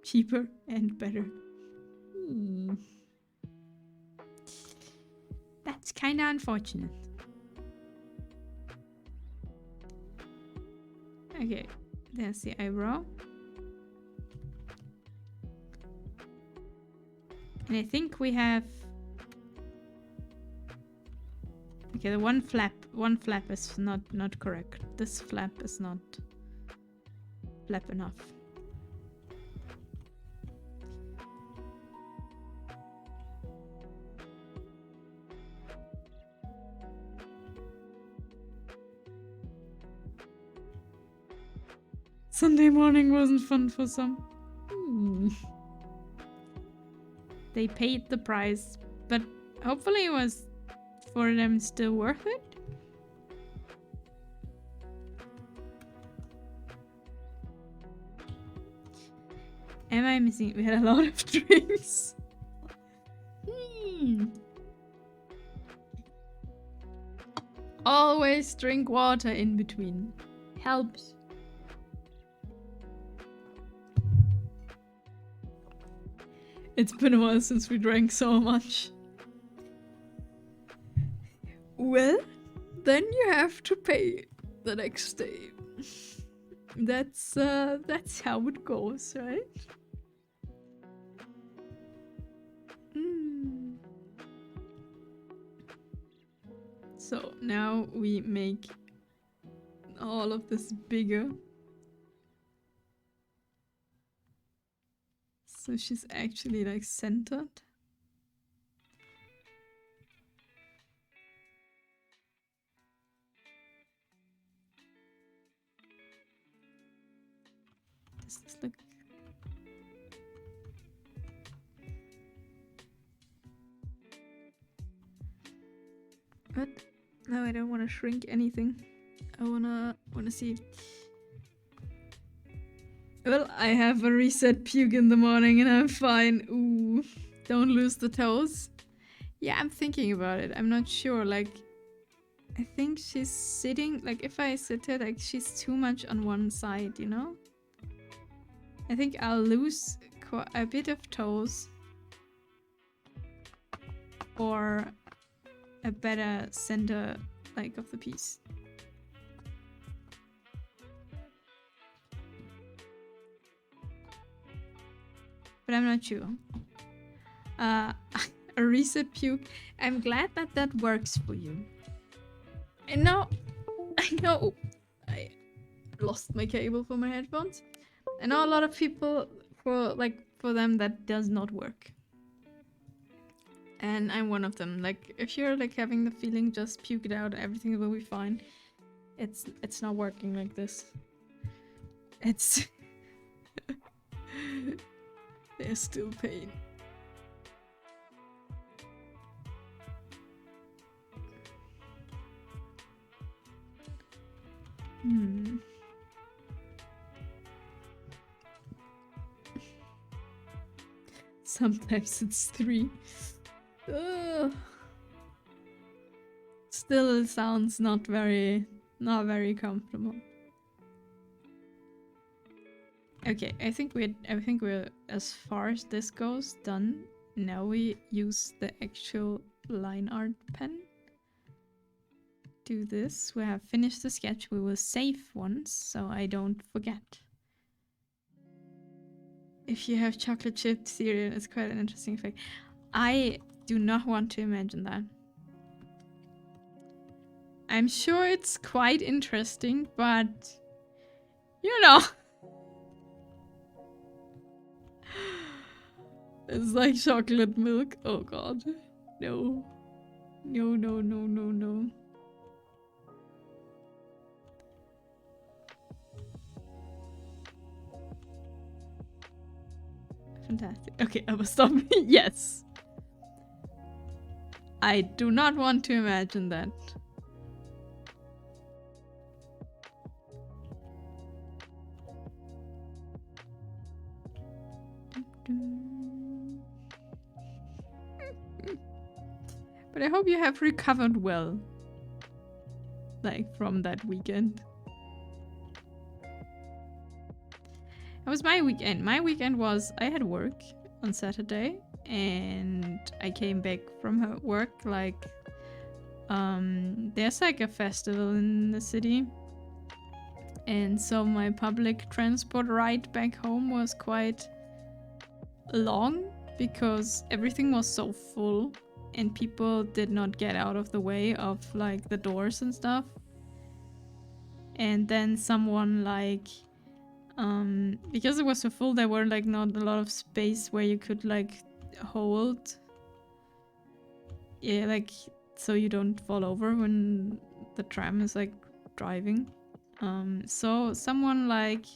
Cheaper and better. That's kinda unfortunate. Okay, there's the eyebrow. And I think we have... Okay, the one flap is not correct. This flap is not flap enough. Sunday morning wasn't fun for some. They paid the price, but hopefully it was for them still worth it. Am I missing? We had a lot of drinks. Always drink water in between. Helps. It's been a while since we drank so much. Well, then you have to pay the next day. That's how it goes, right? So now we make all of this bigger. So she's actually like centered. Does this look... But no, I don't want to shrink anything. I wanna see. Well, I have a reset puke in the morning and I'm fine. Ooh, don't lose the toes. Yeah, I'm thinking about it. I'm not sure. Like, I think she's sitting, like if I sit her, like she's too much on one side, you know? I think I'll lose a bit of toes or a better center, like, of the piece. But I'm not sure. A reset puke. I'm glad that that works for you. And now, No, I lost my cable for my headphones. I know a lot of people for them that does not work. And I'm one of them. Like, if you're like having the feeling, just puke it out, everything will be fine. It's not working like this. It's there's still pain. Sometimes it's 3. Ugh. Still sounds not very comfortable. Okay, I think we're as far as this goes done. Now we use the actual line art pen. Do this. We have finished the sketch. We will save once so I don't forget. If you have chocolate chip cereal, it's quite an interesting effect. I do not want to imagine that. I'm sure it's quite interesting, but you know. It's like chocolate milk. Oh god. No. No, no, no, no, no. Fantastic. Okay, I will stop. Yes. I do not want to imagine that. But I hope you have recovered well. Like, from that weekend. It was my weekend. My weekend was, I had work on Saturday. And I came back from work, like, there's like a festival in the city. And so my public transport ride back home was quite long because everything was so full and people did not get out of the way of like the doors and stuff. And then someone like, because it was so full, there were like not a lot of space where you could like hold. Yeah, like, so you don't fall over when the tram is like driving. So someone like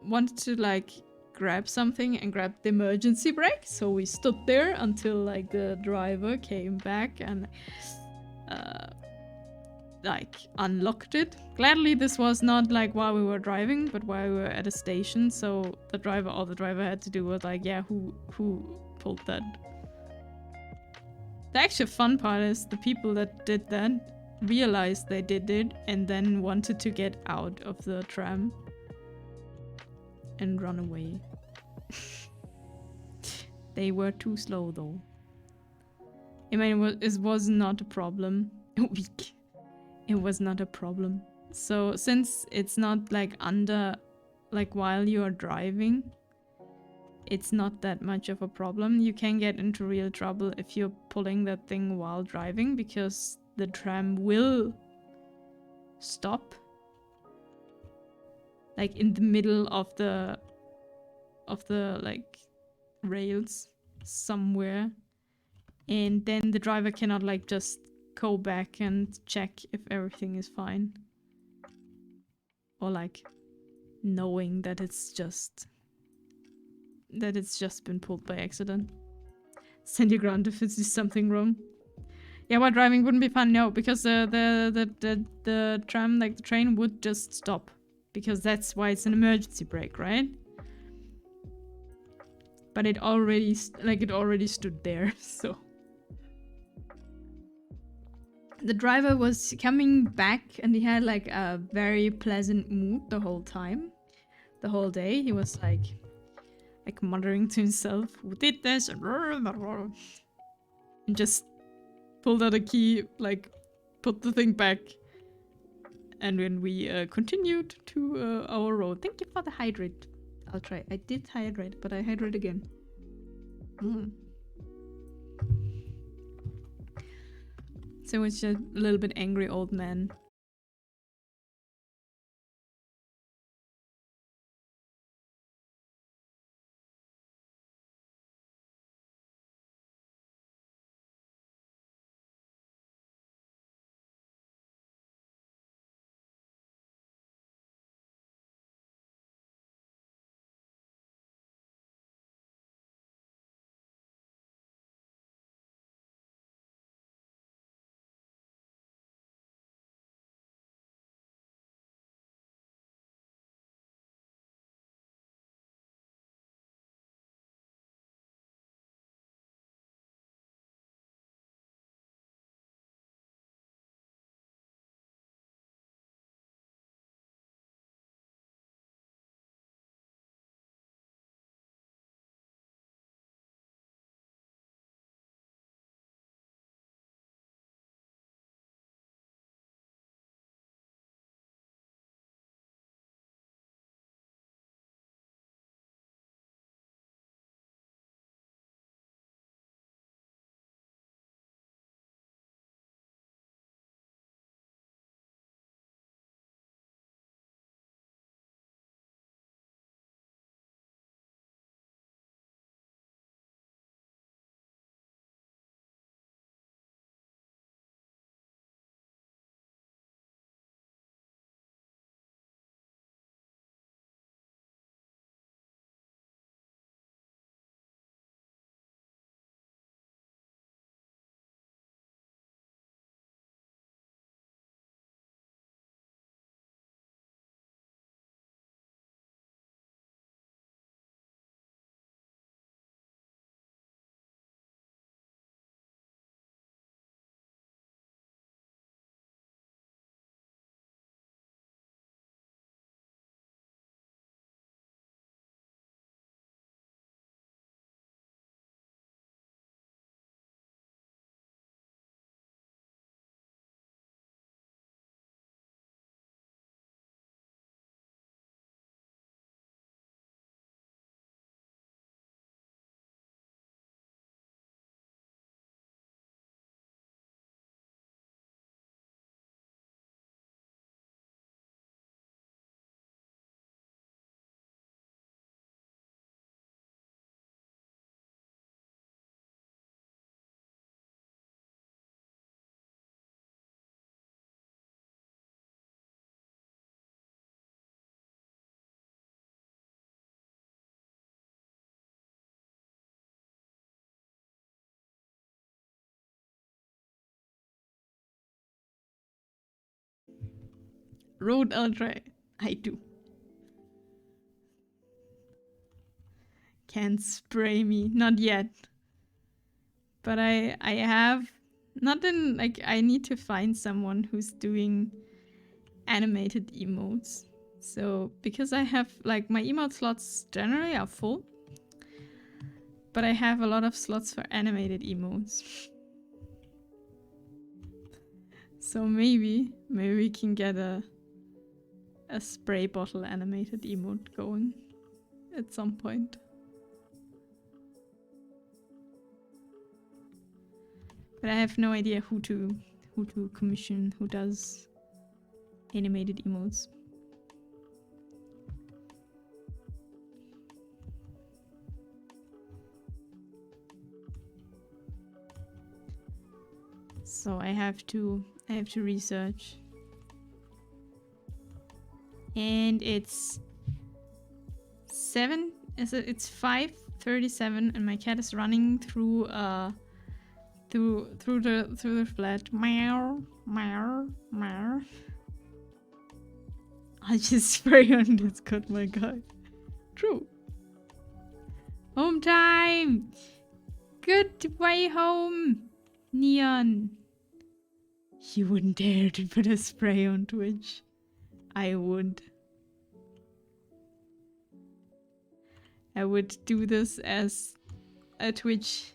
wanted to like grab something and grab the emergency brake, so we stood there until like the driver came back and like unlocked it. Gladly this was not like while we were driving, but while we were at a station, so all the driver had to do was like, yeah, who pulled that? The actual fun part is the people that did that realized they did it and then wanted to get out of the tram and run away. They were too slow though. I mean, it was not a problem. Weak. It was not a problem. So since it's not like while you are driving, it's not that much of a problem. You can get into real trouble if you're pulling that thing while driving because the tram will stop. Like in the middle of the like rails somewhere. And then the driver cannot like just go back and check if everything is fine. Or like knowing that it's just been pulled by accident. Send you ground if it's something wrong. Yeah, while driving wouldn't be fun, no, because the tram, like the train, would just stop. Because that's why it's an emergency brake, right? But it already stood there, so. The driver was coming back and he had like a very pleasant mood the whole time. The whole day. He was like muttering to himself, who did this? And just pulled out a key, like put the thing back. And when we continued to our road. Thank you for the hydrate. I'll try. I did hydrate, but I hydrate again. So it's just a little bit angry old man. Road Ultra. I do. Can't spray me. Not yet. But I have not in like I need to find someone who's doing animated emotes. So because I have like my emote slots generally are full, but I have a lot of slots for animated emotes. So maybe we can get a spray bottle animated emote going at some point. But I have no idea who to commission, who does animated emotes. So I have to research. And it's 5:37 and my cat is running through the flat. Meow, meow, meow. I'll just spray on Discord, my god. True. Home time! Good way home, Neon. You wouldn't dare to put a spray on Twitch. I would. I would do this as a Twitch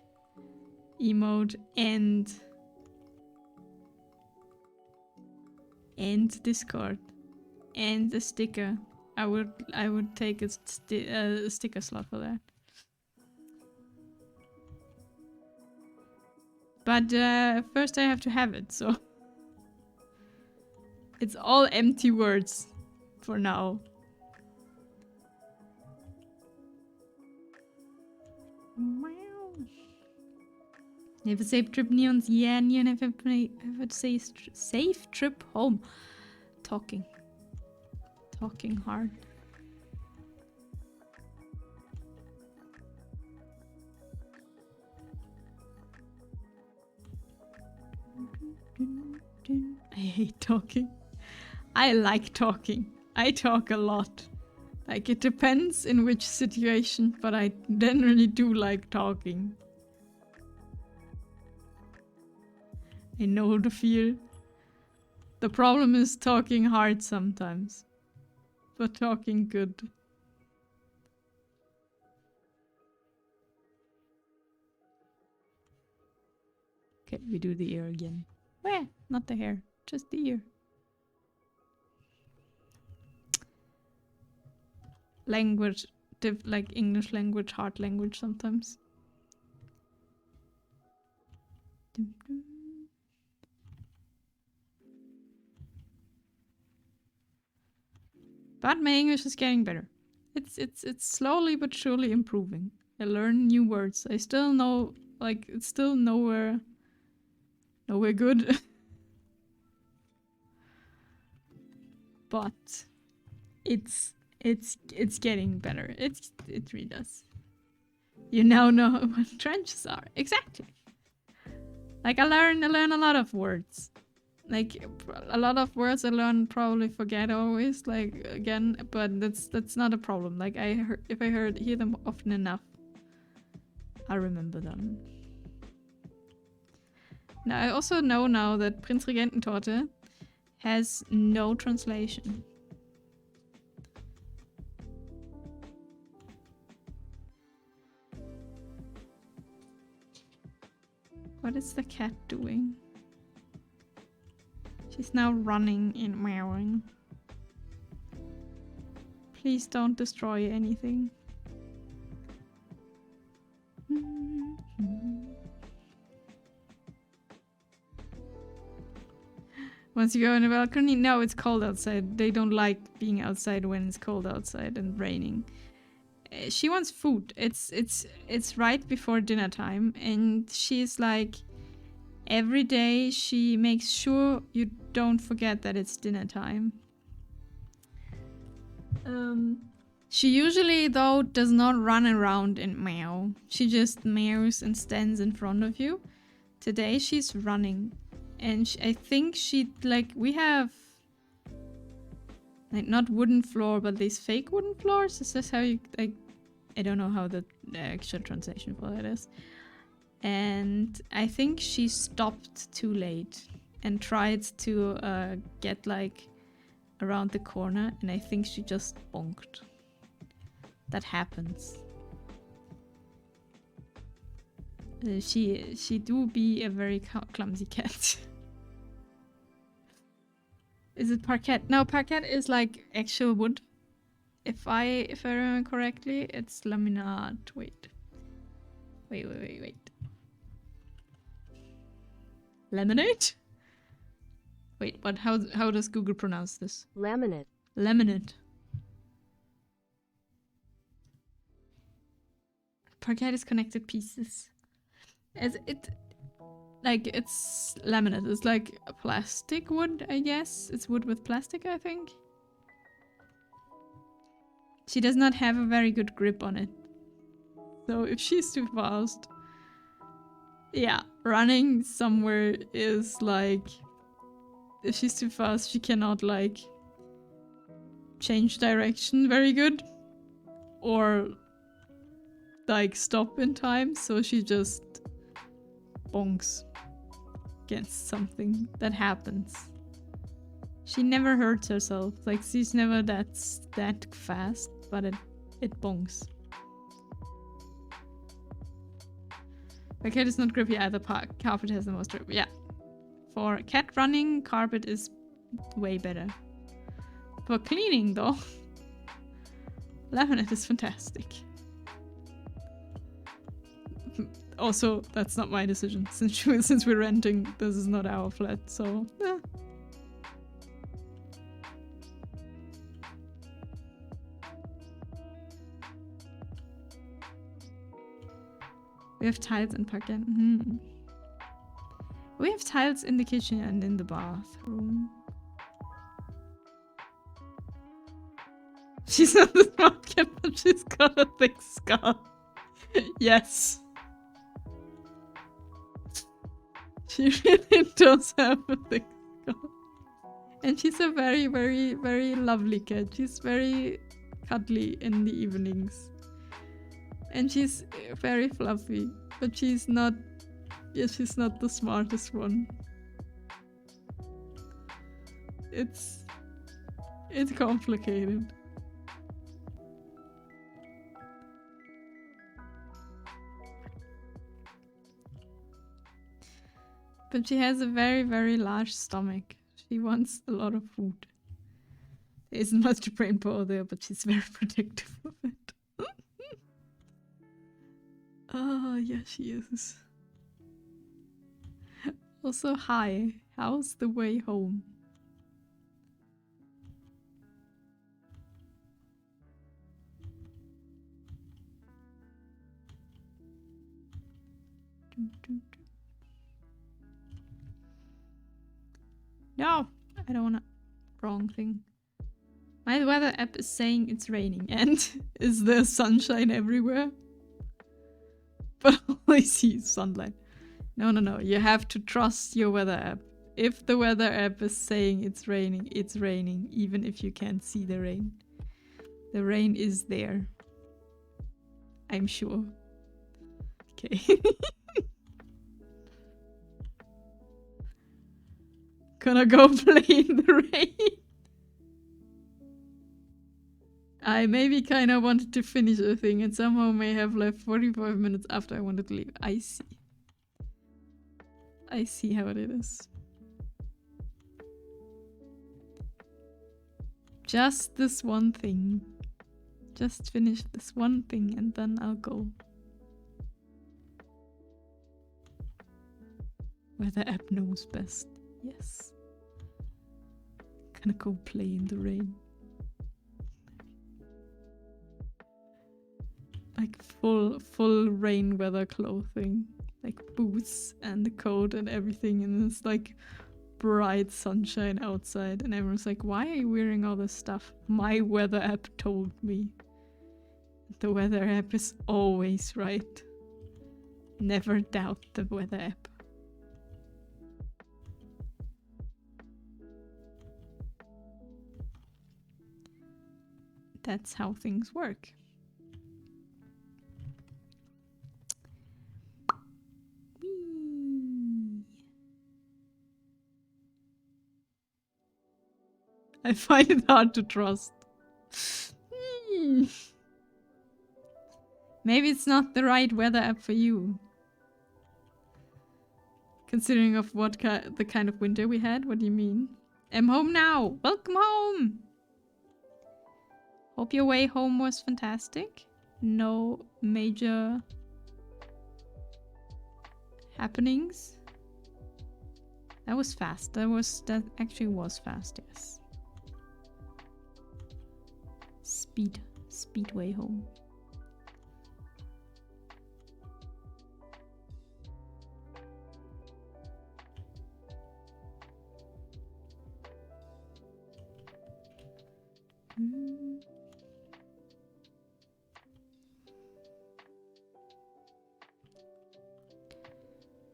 emote and Discord and the sticker. I would take a sticker slot for that. But first I have to have it, so... It's all empty words for now. Have a safe trip, Neons. Yeah, Neon, have a safe trip home. Talking hard. I hate talking. I like talking. I talk a lot. Like, it depends in which situation, but I generally do like talking. I know the feel. The problem is talking hard sometimes, but talking good. Okay, we do the ear again. Where? Not the hair, just the ear. Language, like English language, hard language sometimes. But my English is getting better. It's slowly but surely improving. I learn new words. I still know, like, it's still nowhere good. But it's getting better. It really does. You now know what trenches are. Exactly. Like, I learn a lot of words. Like, a lot of words I learn probably forget always, like, again, but that's not a problem. Like, if I hear them often enough, I remember them. Now, I also know now that Prinzregententorte has no translation. What is the cat doing? She's now running and meowing. Please don't destroy anything. Once you go in a balcony, no, it's cold outside. They don't like being outside when it's cold outside and raining. She wants food. It's right before dinner time, and she's like, every day she makes sure you don't forget that it's dinner time. She usually, though, does not run around and meow. She just meows and stands in front of you. Today she's running. And I think we have, like, not wooden floor, but these fake wooden floors. Is this how you, like, I don't know how the actual translation for that is. And I think she stopped too late and tried to get, like, around the corner, and I think she just bonked. That happens. She do be a very clumsy cat. Is it parquet? No, parquet is like actual wood. If I remember correctly, it's laminate. Wait. Laminate? Wait, what? How does Google pronounce this? Laminate. Laminate. Parquet is connected pieces. It's laminate. It's like a plastic wood, I guess. It's wood with plastic, I think. She does not have a very good grip on it. So if she's too fast... Yeah, running somewhere is like... If she's too fast, she cannot, like, change direction very good. Or, like, stop in time, so she just bonks against something. That happens. She never hurts herself. Like, she's never that fast, but it bonks. The cat is not grippy either. Carpet has the most grip. Yeah. For cat running, carpet is way better. For cleaning, though, laminate is fantastic. also, that's not my decision. Since we're renting, this is not our flat, so... We have tiles in parquet. We have tiles in the kitchen and in the bathroom. She's not the smart cat, but she's got a thick skull. Yes. She really does have a thick skull. And she's a very, very, very lovely cat. She's very cuddly in the evenings. And she's very fluffy, but she's not the smartest one. It's complicated. But she has a very, very large stomach. She wants a lot of food. There isn't much brain power there, but she's very protective of it. Oh, yeah, she is. Also, hi. How's the way home? No, I don't wanna. Wrong thing. My weather app is saying it's raining, and is there sunshine everywhere? But all I see is sunlight. No, no, no. You have to trust your weather app. If the weather app is saying it's raining, even if you can't see the rain. The rain is there. I'm sure. Okay. Gonna go play in the rain. I maybe kind of wanted to finish a thing and somehow may have left 45 minutes after I wanted to leave. I see. I see how it is. Just this one thing. Just finish this one thing and then I'll go. Where the app knows best. Yes. Gonna go play in the rain. Like full rain weather clothing. Like boots and the coat and everything, and it's like bright sunshine outside and everyone's like, why are you wearing all this stuff? My weather app told me. The weather app is always right. Never doubt the weather app. That's how things work. I find it hard to trust. Maybe it's not the right weather app for you. Considering of what the kind of winter we had. What do you mean? I'm home now. Welcome home. Hope your way home was fantastic. No major happenings. That was fast. That actually was fast, yes. Speedway home.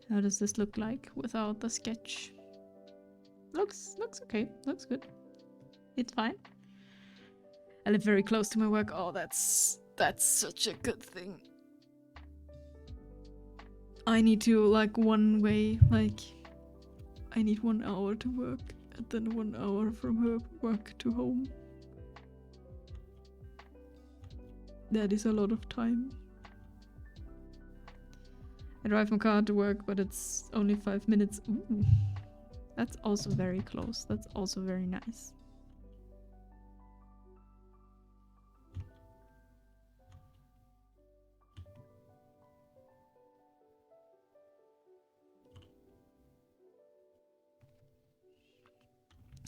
How does this look like without the sketch? Looks okay. Looks good. It's fine. I live very close to my work. Oh, that's such a good thing. I need to like one way, like I need 1 hour to work and then 1 hour from her work to home. That is a lot of time. I drive my car to work, but it's only 5 minutes. Ooh. That's also very close. That's also very nice.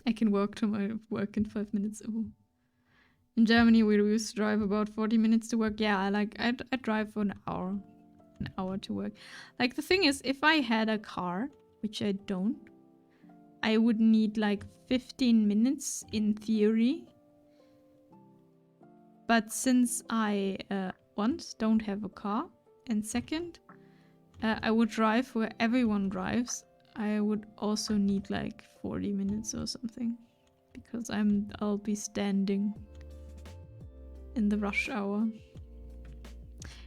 I can walk to my work in 5 minutes. Ooh. In Germany, we used to drive about 40 minutes to work. Yeah, I drive for an hour to work. Like, the thing is, if I had a car, which I don't, I would need like 15 minutes in theory. But since I, once, don't have a car, and second, I would drive where everyone drives, I would also need like 40 minutes or something. Because I'll be standing in the rush hour.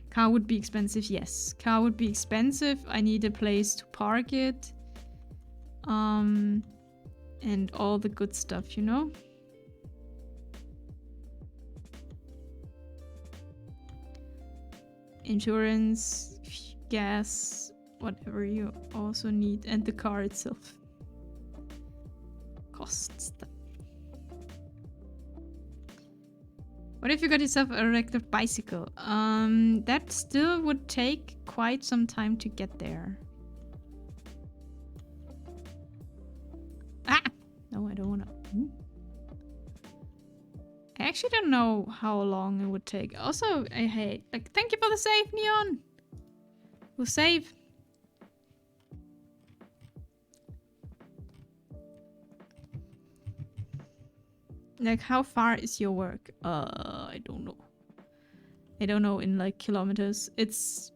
Car would be expensive, yes. Car would be expensive. I need a place to park it. And all the good stuff, you know? Insurance, gas, whatever you also need. And the car itself. Costs. What if you got yourself a electric bicycle? That still would take quite some time to get there. Ah! No, I don't wanna. I actually don't know how long it would take. Also, I hate, like, thank you for the save, Neon! We'll save. Like, how far is your work? I don't know. I don't know in, like, kilometers. It's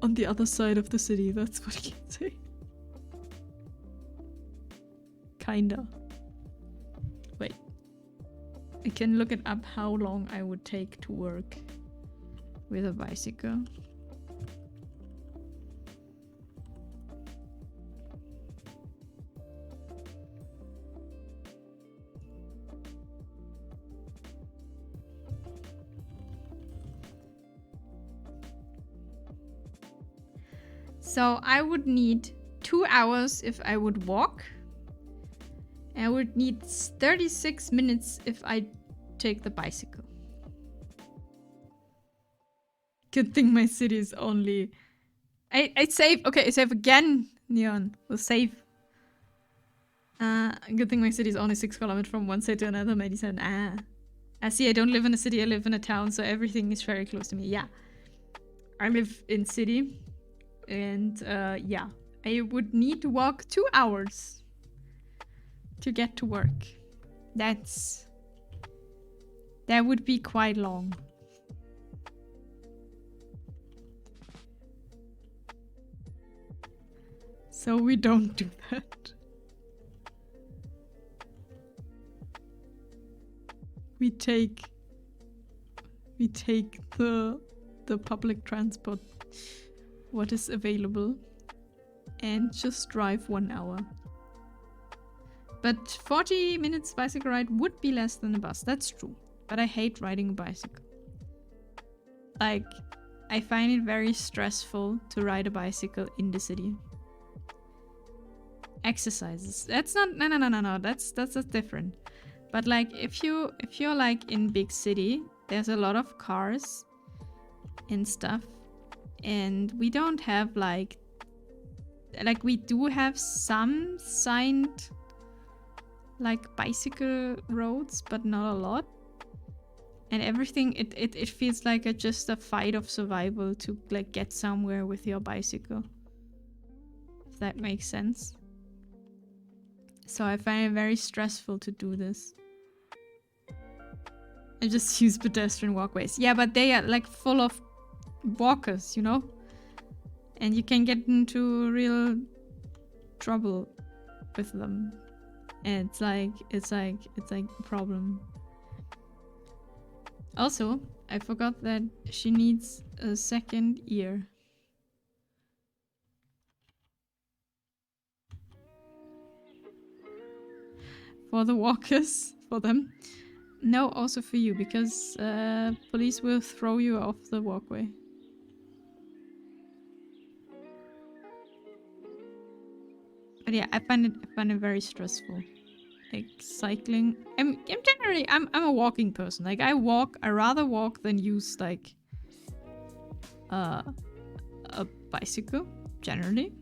on the other side of the city, that's what I can say. Kinda. Wait. I can look it up how long I would take to work with a bicycle. So I would need 2 hours if I would walk. I would need 36 minutes if I take the bicycle. Good thing my city is only... I save. Okay, I save again, Neon. We'll save. Good thing my city is only 6 kilometers from one side to another. Maybe said, I see, I don't live in a city, I live in a town, so everything is very close to me. Yeah. I live in city. And yeah, I would need to walk 2 hours to get to work. That would be quite long. So we don't do that. We take the public transport, what is available, and just drive 1 hour. But 40 minutes bicycle ride would be less than a bus, that's true. But I hate riding a bicycle. Like, I find it very stressful to ride a bicycle in the city. Exercises. That's not, no, that's different. But like, if you're like in big city, there's a lot of cars and stuff. And we don't have like we do have some signed like bicycle roads, but not a lot. And everything, it feels like just a fight of survival to like get somewhere with your bicycle. If that makes sense. So I find it very stressful to do this. I just use pedestrian walkways. Yeah, but they are like full of walkers, you know? And you can get into real trouble with them. And it's like a problem. Also, I forgot that she needs a second ear. For the walkers, for them. No, also for you, because police will throw you off the walkway. But yeah, I find it very stressful. Like cycling. I'm generally I'm a walking person. Like I rather walk than use like a bicycle, generally.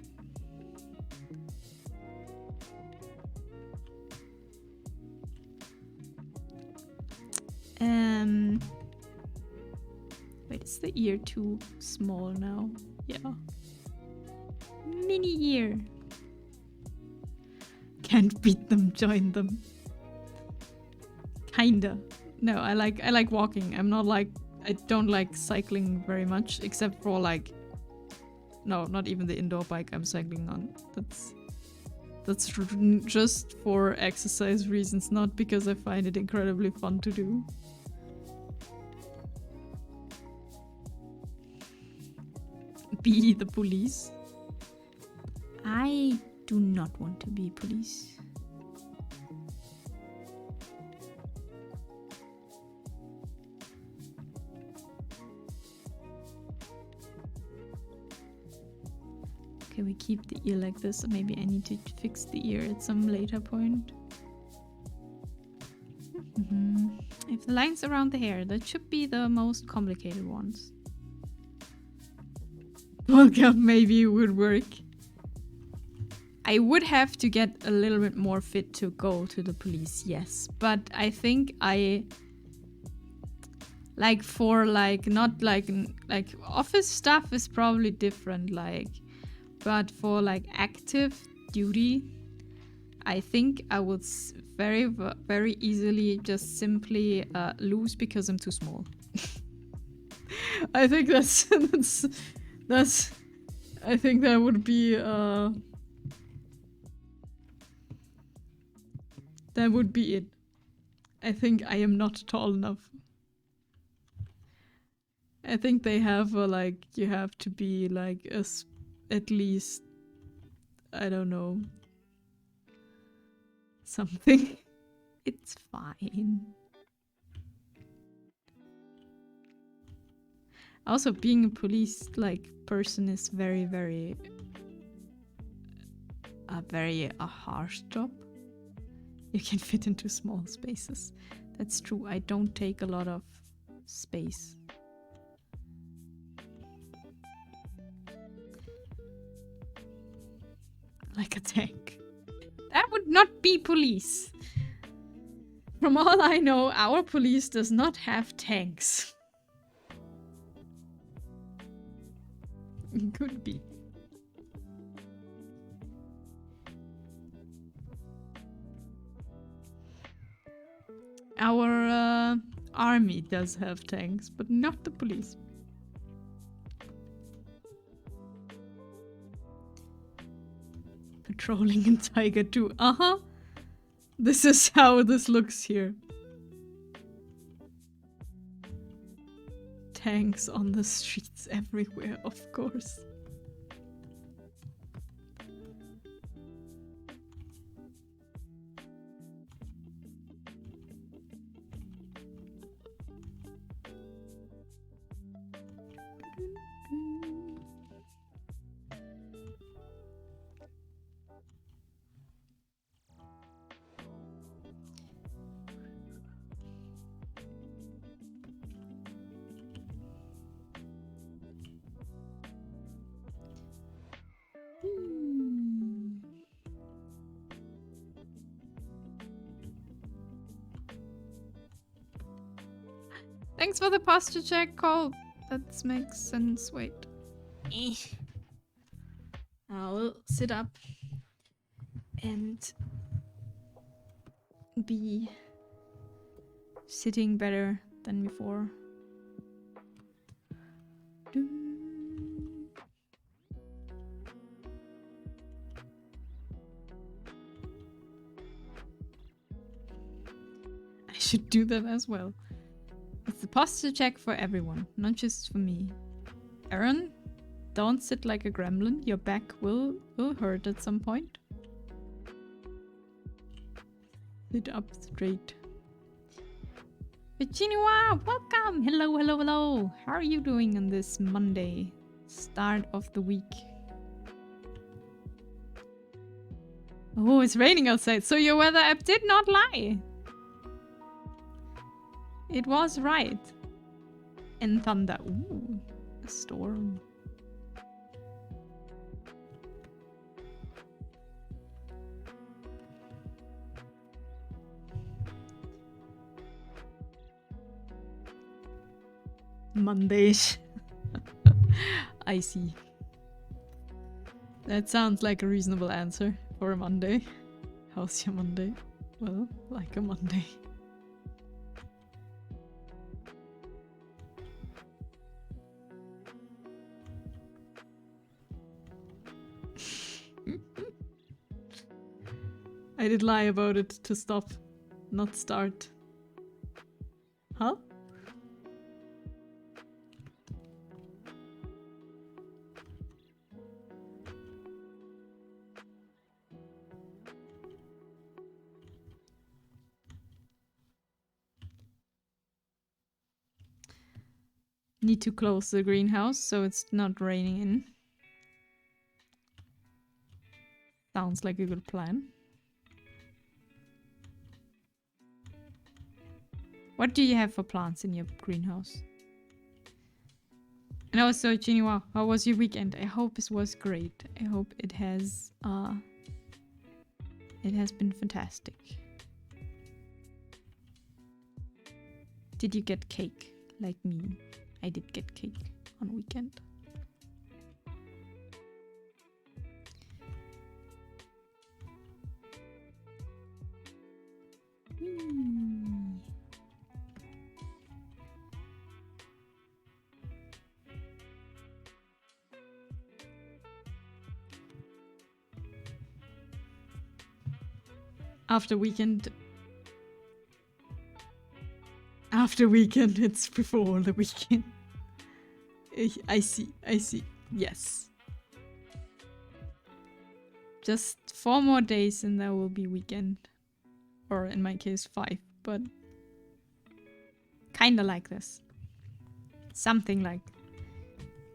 is the ear too small now? Yeah. Mini ear. Can't beat them, join them. Kinda. No, I like walking. I don't like cycling very much, except for like, no, not even the indoor bike I'm cycling on. That's just for exercise reasons, not because I find it incredibly fun to do. Be the police. I do not want to be police. Okay, we keep the ear like this. Maybe I need to fix the ear at some later point. If the lines around the hair, that should be the most complicated ones. Welcome, maybe it would work. I would have to get a little bit more fit to go to the police, yes. But I think like for like, not like office stuff is probably different, like, but for like active duty, I think I would very easily just simply lose because I'm too small. I think that's I think that would be that would be it. I think I am not tall enough. I think they have like, you have to be like at least, I don't know, something. It's fine. Also, being a police like person is very a harsh job. You can fit into small spaces. That's true. I don't take a lot of space. Like a tank. That would not be police. From all I know, our police does not have tanks. It could be. Our army does have tanks, but not the police. Patrolling in Tiger 2. Uh-huh. This is how this looks here. Tanks on the streets everywhere, of course. Thanks for the posture check, Cole. That makes sense. Wait. I'll sit up and be sitting better than before. I should do that as well. It's a posture check for everyone, not just for me. Aaron, don't sit like a gremlin. Your back will hurt at some point. Sit up straight. Virginia, welcome! Hello, hello, hello! How are you doing on this Monday? Start of the week. Oh, it's raining outside, so your weather app did not lie. It was right. And thunder. Ooh, a storm. Mondays. I see. That sounds like a reasonable answer for a Monday. How's your Monday? Well, like a Monday. I did lie about it to stop, not start. Huh? Need to close the greenhouse so it's not raining in. Sounds like a good plan. What do you have for plants in your greenhouse? And also, Jinhua, how was your weekend? I hope it was great. I hope it has been fantastic. Did you get cake like me? I did get cake on weekend. After weekend, it's before the weekend. I see. Yes. Just 4 more days and there will be weekend. Or in my case 5, but kinda like this. Something like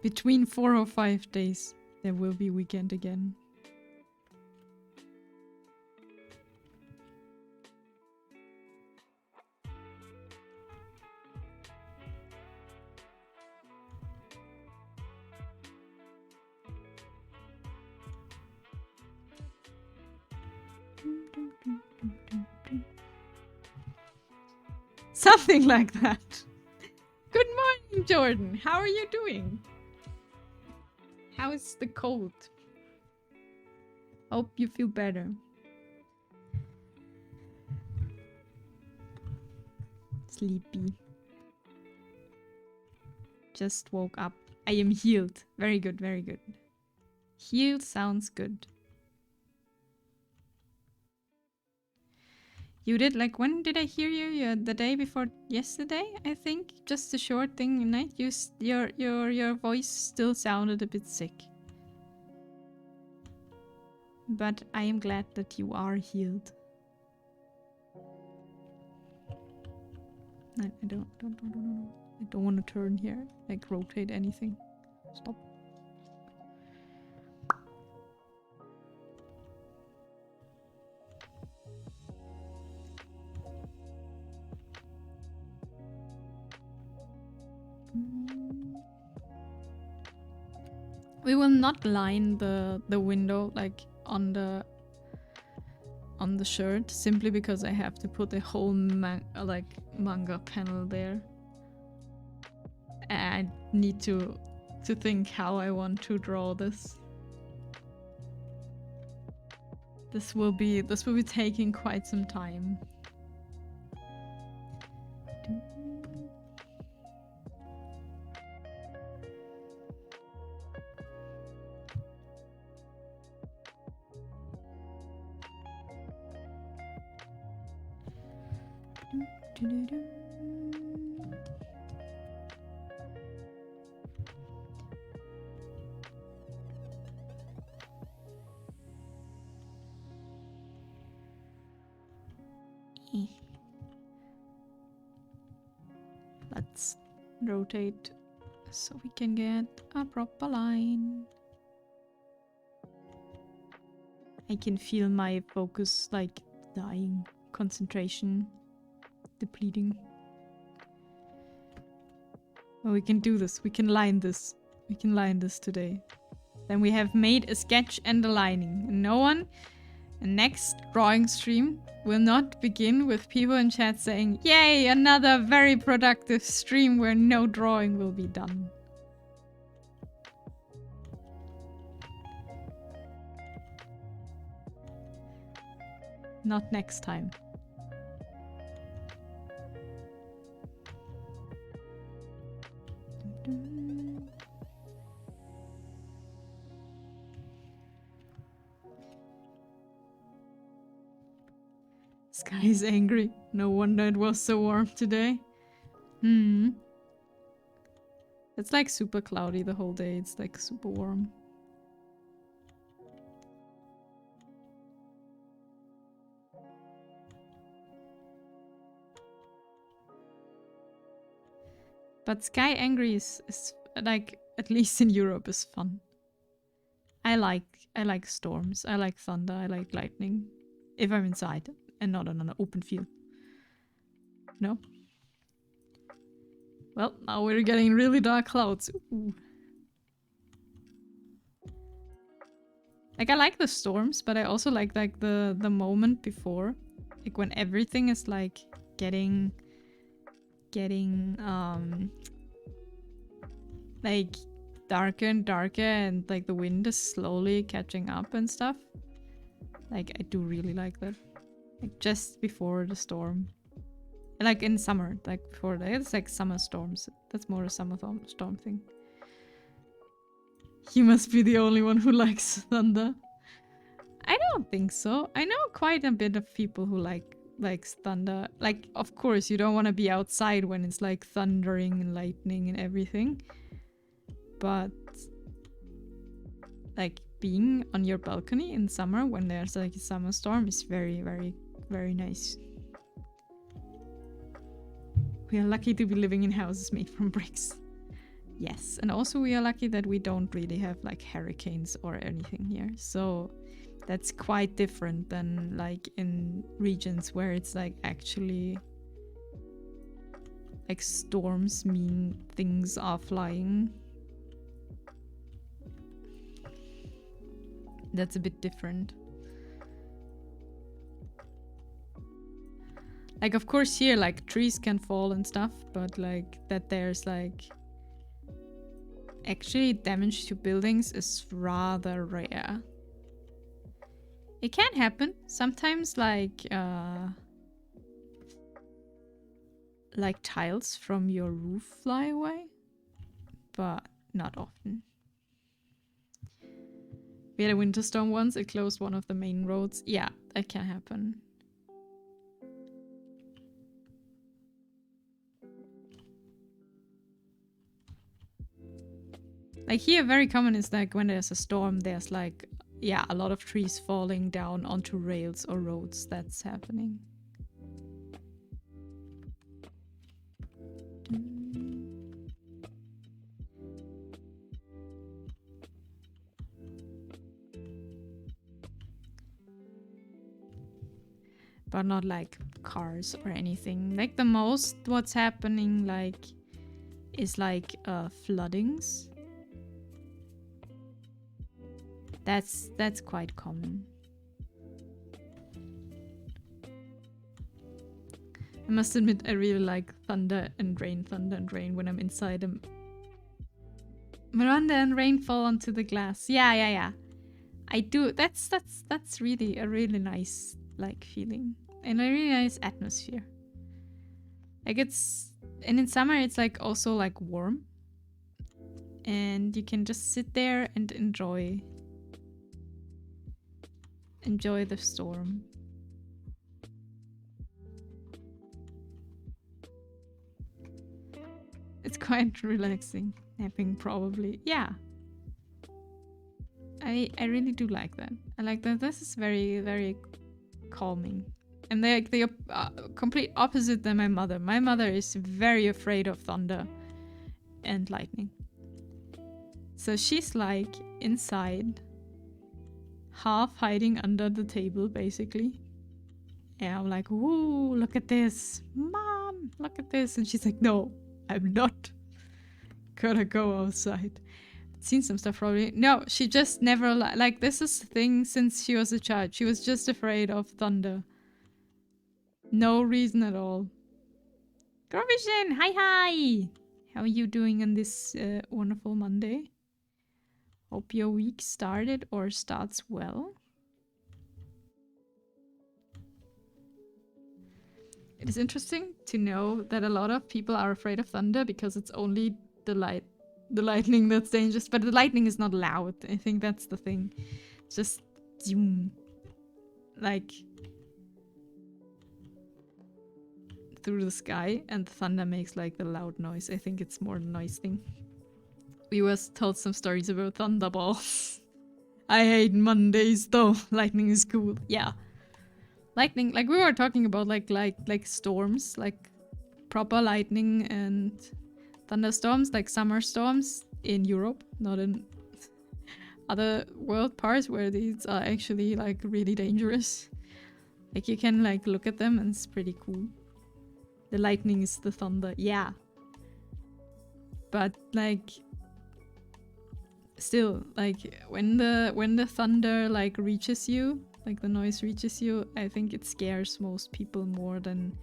between 4 or 5 days there will be weekend again. Something like that. Good morning, Jordan. How are you doing? How is the cold? Hope you feel better. Sleepy. Just woke up. I am healed. Very good, very good. Healed sounds good. You did, like, when did I hear you? The day before yesterday, I think? Just a short thing at night. Your voice still sounded a bit sick. But I am glad that you are healed. I don't want to turn here, like rotate anything. Stop. We will not line the window like on the shirt, simply because I have to put a whole manga panel there. And I need to think how I want to draw this. This will be taking quite some time. Let's rotate so we can get a proper line. I can feel my focus like dying, concentration depleting. Well, we can do this. We can line this. We can line this today. Then we have made a sketch and a lining. And no one, the next drawing stream will not begin with people in chat saying, "Yay, another very productive stream where no drawing will be done." Not next time. Sky is angry. No wonder it was so warm today. It's like super cloudy the whole day. It's like super warm. But Sky Angry is like, at least in Europe, is fun. I like storms. I like thunder. I like lightning. If I'm inside and not on an open field. No? Well, now we're getting really dark clouds. Ooh. Like, I like the storms, but I also like the moment before. Like when everything is like getting like darker and darker, and like the wind is slowly catching up and stuff. Like, I do really like that. Like just before the storm. Like in summer, like before that. It's like summer storms. That's more a summer storm thing. You must be the only one who likes thunder. I don't think so. I know quite a bit of people who likes thunder. Like, of course, you don't want to be outside when it's like thundering and lightning and everything. But like being on your balcony in summer when there's like a summer storm is very, very, very nice. We are lucky to be living in houses made from bricks. Yes, and also we are lucky that we don't really have like hurricanes or anything here. So that's quite different than like in regions where it's like actually like storms mean things are flying. That's a bit different. Like, of course here like trees can fall and stuff, but like that there's like actually damage to buildings is rather rare. It can happen. Sometimes like tiles from your roof fly away, but not often. We had a winter storm once, it closed one of the main roads. Yeah, that can happen. Like here, very common is like when there's a storm, there's like, yeah, a lot of trees falling down onto rails or roads. That's happening. But not like cars or anything. Like the most what's happening like is like floodings. That's quite common. I must admit I really like thunder and rain when I'm inside them. Miranda and rain fall onto the glass. Yeah. I do. That's really a really nice like feeling and a really nice atmosphere. Like and in summer it's like also like warm, and you can just sit there and enjoy the storm. It's quite relaxing. Napping probably. Yeah. I really do like that. I like that. This is very, very calming. And they're like the complete opposite than my mother. My mother is very afraid of thunder and lightning. So she's like inside, half hiding under the table, basically. And I'm like, ooh, look at this. Mom, look at this. And she's like, no, I'm not gonna go outside. Seen some stuff probably. No, she just never like this is the thing since she was a child. She was just afraid of thunder. No reason at all. Grovision, hi. How are you doing on this wonderful Monday? Hope your week started or starts well. It's interesting to know that a lot of people are afraid of thunder because it's only the lightning that's dangerous. But the lightning is not loud. I think that's the thing. It's just zoom, like through the sky, and the thunder makes like the loud noise. I think it's more the noise thing. We was told some stories about thunderballs. I hate Mondays though. Lightning is cool. Yeah. Lightning, like we were talking about like storms, like proper lightning and thunderstorms, like summer storms in Europe, not in other world parts where these are actually like really dangerous. Like you can like look at them and it's pretty cool. The lightning is the thunder, yeah. But like still, like when the thunder like reaches you, like the noise reaches you, I think it scares most people more than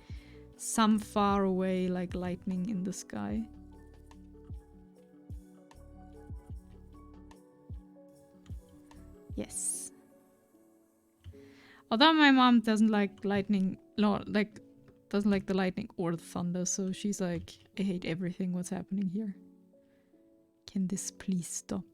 some far away like lightning in the sky. Yes. Although my mom doesn't like lightning, no, like doesn't like the lightning or the thunder, so she's like, I hate everything what's happening here. Can this please stop?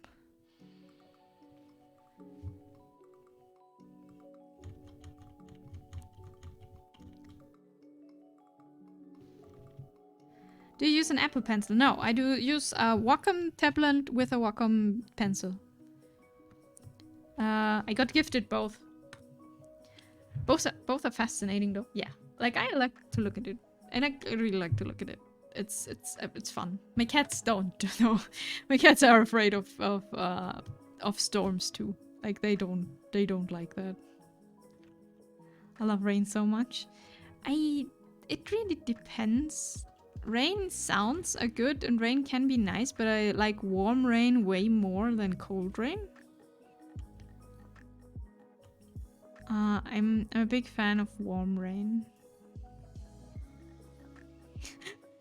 Do you use an Apple Pencil? No, I do use a Wacom tablet with a Wacom pencil. I got gifted both. Both are fascinating though. Yeah, like I like to look at it, and I really like to look at it. It's fun. My cats don't. No, my cats are afraid of storms too. Like they don't like that. I love rain so much. It really depends. Rain sounds are good and rain can be nice, but I like warm rain way more than cold rain. I'm a big fan of warm rain.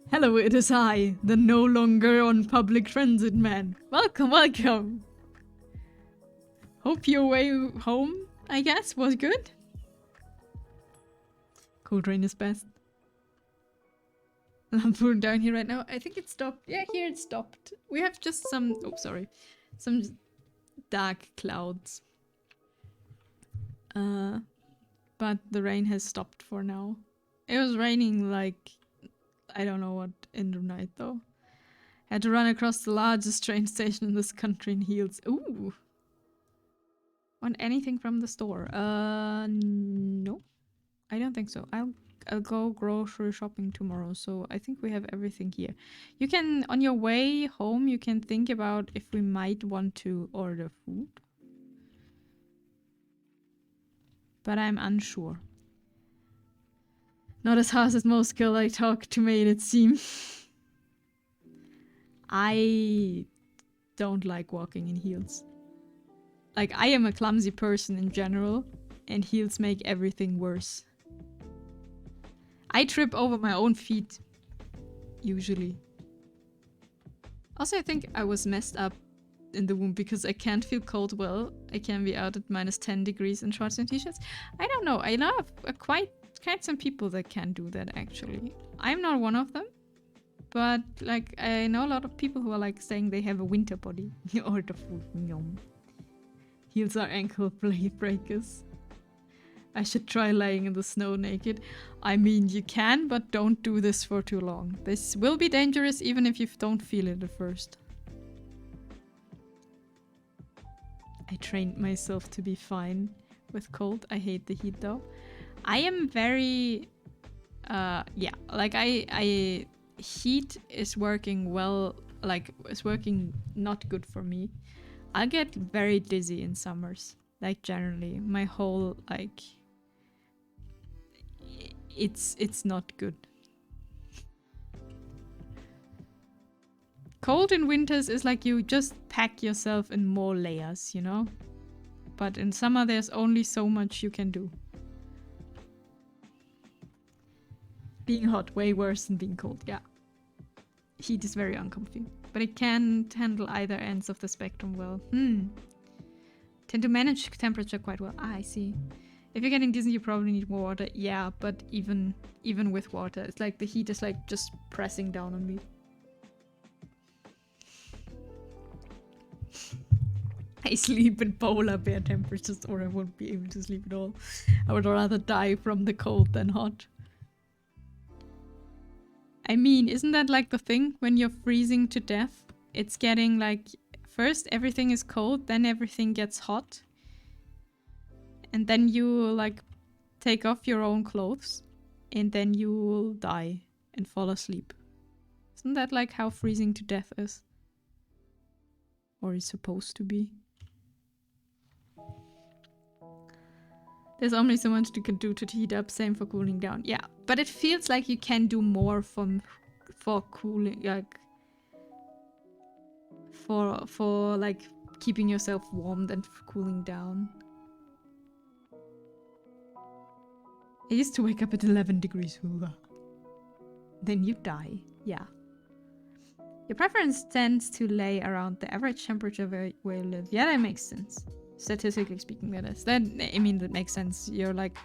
Hello, it is I, the no longer on public transit man. Welcome, welcome. Hope your way home, I guess, was good. Cold rain is best. Lampoon down here right now. I think it stopped. Yeah, here it stopped. We have just some... Oh, sorry. Some dark clouds. But the rain has stopped for now. It was raining like... I don't know what in the night though. Had to run across the largest train station in this country in heels. Ooh. Want anything from the store? No. I don't think so. I'll go grocery shopping tomorrow, so I think we have everything here. You can, on your way home, you can think about if we might want to order food. But I'm unsure. Not as hard as most girl I talk to made it seem. I don't like walking in heels. Like, I am a clumsy person in general, and heels make everything worse. I trip over my own feet, usually. Also, I think I was messed up in the womb because I can't feel cold well. I can be out at -10 degrees in shorts and t-shirts. I don't know. I know quite some people that can do that, actually. I'm not one of them. But, like, I know a lot of people who are, like, saying they have a winter body. Or the food. Yum. Heels are ankle breakers. I should try laying in the snow naked. I mean, you can, but don't do this for too long. This will be dangerous even if you don't feel it at first. I trained myself to be fine with cold. I hate the heat though. I am very... yeah, like I heat is working well, like it's working not good for me. I get very dizzy in summers, like generally. My whole, like... It's not good. Cold in winters is like you just pack yourself in more layers, you know? But in summer there's only so much you can do. Being hot, way worse than being cold, yeah. Heat is very uncomfy. But it can handle either ends of the spectrum well. Tend to manage temperature quite well. Ah, I see. If you're getting dizzy, you probably need more water. Yeah, but even with water, it's like the heat is like just pressing down on me. I sleep in polar bear temperatures, or I won't be able to sleep at all. I would rather die from the cold than hot. I mean, isn't that like the thing when you're freezing to death? It's getting like, first everything is cold, then everything gets hot. And then you like take off your own clothes, and then you will die and fall asleep. Isn't that like how freezing to death is? Or is supposed to be? There's only so much you can do to heat up, same for cooling down. Yeah, but it feels like you can do more for cooling, like for like keeping yourself warm than for cooling down. I used to wake up at 11 degrees. Then you die. Yeah. Your preference tends to lay around the average temperature where you live. Yeah, that makes sense. Statistically speaking, that is. That makes sense. You're like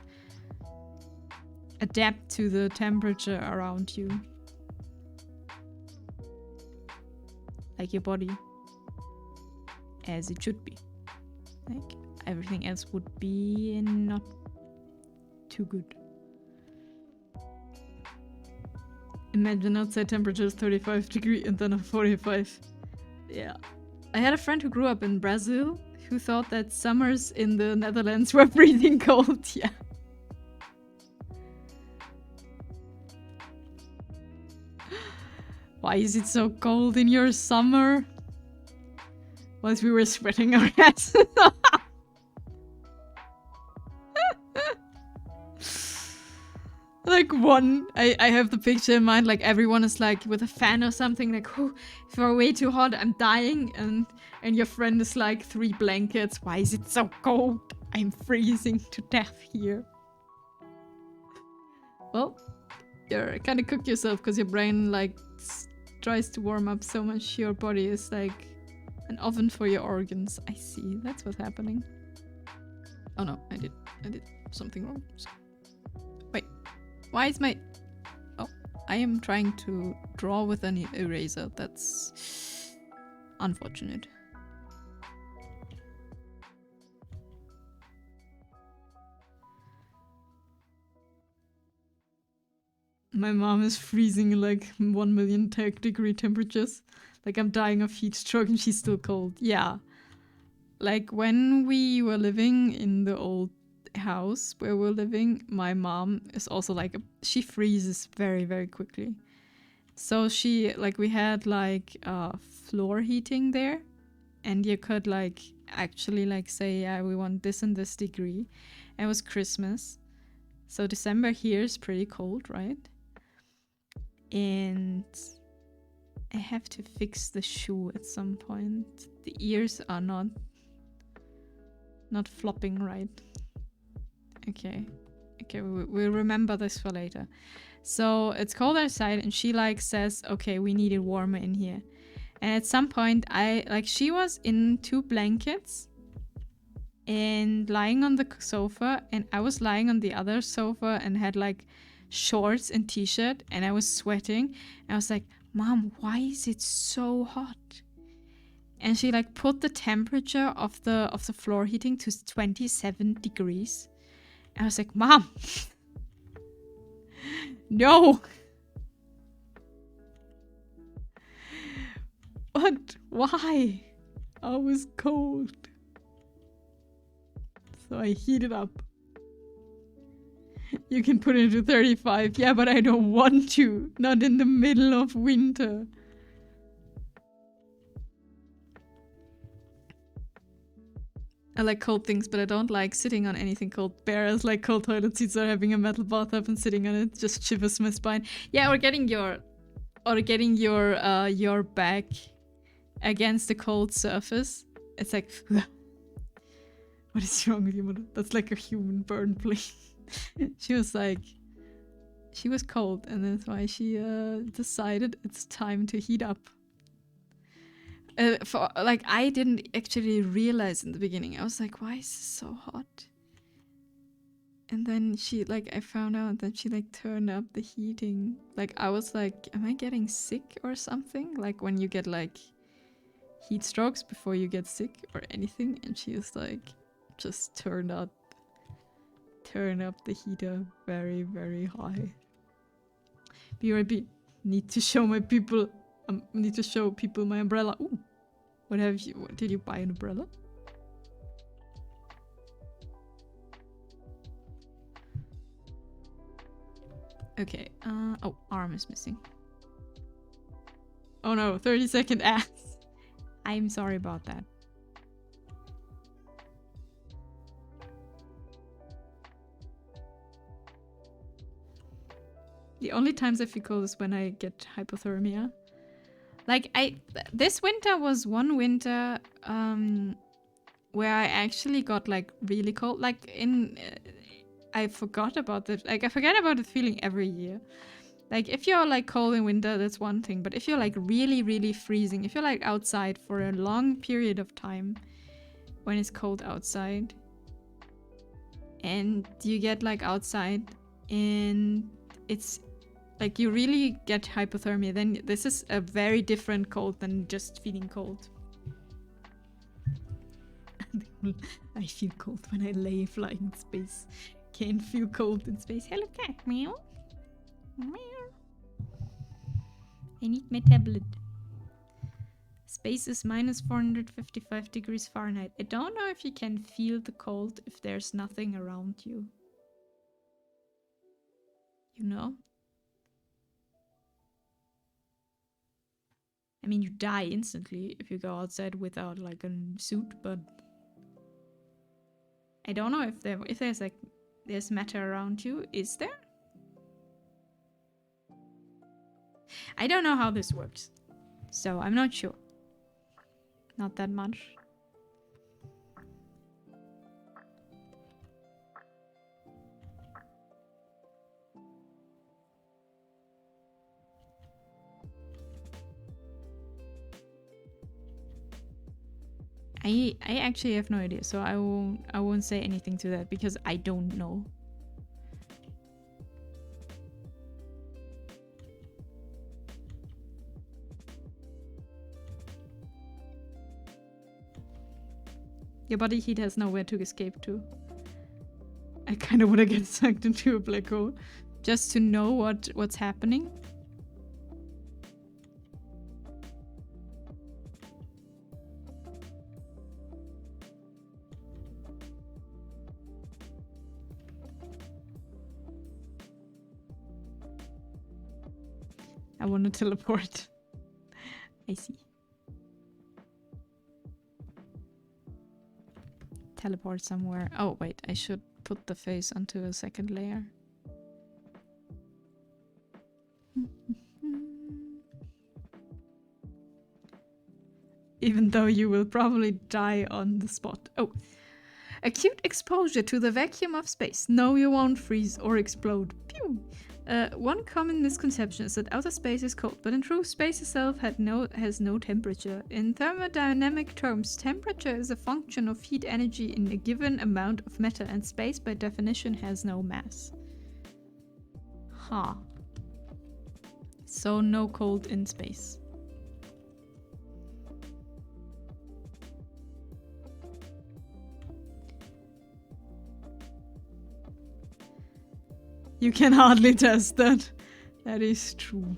adapt to the temperature around you. Like your body. As it should be. Like everything else would be not too good. Imagine outside temperature is 35 degrees and then a 45. Yeah. I had a friend who grew up in Brazil who thought that summers in the Netherlands were freezing cold. Yeah. Why is it so cold in your summer? Whilst we were sweating our ass. Like I have the picture in mind, like everyone is like with a fan or something, like, oh, if you're way too hot, I'm dying, and your friend is like 3 blankets. Why is it so cold? I'm freezing to death here. Well, you kind of cook yourself because your brain like tries to warm up so much. Your body is like an oven for your organs. I see. That's what's happening. Oh no, I did something wrong. So, wait. Why is my... Oh, I am trying to draw with an eraser. That's unfortunate. My mom is freezing like 1 million degree temperatures. Like I'm dying of heat stroke and she's still cold. Yeah. Like when we were living in the old house where we're living, my mom is also like she freezes very, very quickly. So she we had like floor heating there, and you could like actually like say, yeah, we want this and this degree. And it was Christmas, so December here is pretty cold, right? And I have to fix the shoe at some point. The ears are not flopping right. Okay, we'll remember this for later. So it's cold outside, and she like says, okay, we need it warmer in here. And at some point, she was in 2 blankets and lying on the sofa, and I was lying on the other sofa and had like shorts and t-shirt, and I was sweating. And I was like, Mom, why is it so hot? And she like put the temperature of the floor heating to 27 degrees. And I was like, Mom, no. What? Why? I was cold. So I heated up. You can put it to 35. Yeah, but I don't want to. Not in the middle of winter. I like cold things, but I don't like sitting on anything cold. Bears like cold toilet seats or having a metal bathtub and sitting on it just shivers my spine. Yeah, or getting your back against the cold surface. It's like, what is wrong with you, mother? That's like a human burn, please. She was like, she was cold, and that's why she decided it's time to heat up. I didn't actually realize in the beginning. I was like, why is this so hot? And then she, like, I found out that she, like, turned up the heating. Like, I was like, am I getting sick or something? Like, when you get, like, heat strokes before you get sick or anything. And she was like, just turn up the heater very, very high. BRB, need to show my people, need to show people my umbrella. Ooh, what did you buy an umbrella? Okay, oh, arm is missing. Oh no, 30-second ass. I'm sorry about that. The only times I feel cold is when I get hypothermia. Like, this winter was one winter, where I actually got, like, really cold. Like, I forgot about this. Like, I forget about the feeling every year. Like, if you're, like, cold in winter, that's one thing. But if you're, like, really, really freezing, if you're, like, outside for a long period of time when it's cold outside, and you get, like, outside and it's, like, you really get hypothermia, then this is a very different cold than just feeling cold. I feel cold when I lay flying in space. Can't feel cold in space. Hello cat, meow. Meow. I need my tablet. Space is minus 455 degrees Fahrenheit. I don't know if you can feel the cold if there's nothing around you. You know? I mean, you die instantly if you go outside without, like, a suit, but I don't know if there's, like, there's matter around you. Is there? I don't know how this works, so I'm not sure. Not that much. I actually have no idea, so I won't say anything to that because I don't know. Your body heat has nowhere to escape to. I kind of want to get sucked into a black hole just to know what's happening. I want to teleport. I see. Teleport somewhere. Oh, wait. I should put the face onto a second layer. Even though you will probably die on the spot. Oh. Acute exposure to the vacuum of space. No, you won't freeze or explode. Pew! One common misconception is that outer space is cold, but in truth, space itself has no temperature. In thermodynamic terms, temperature is a function of heat energy in a given amount of matter, and space, by definition, has no mass. Huh. So no cold in space. You can hardly test that. That is true.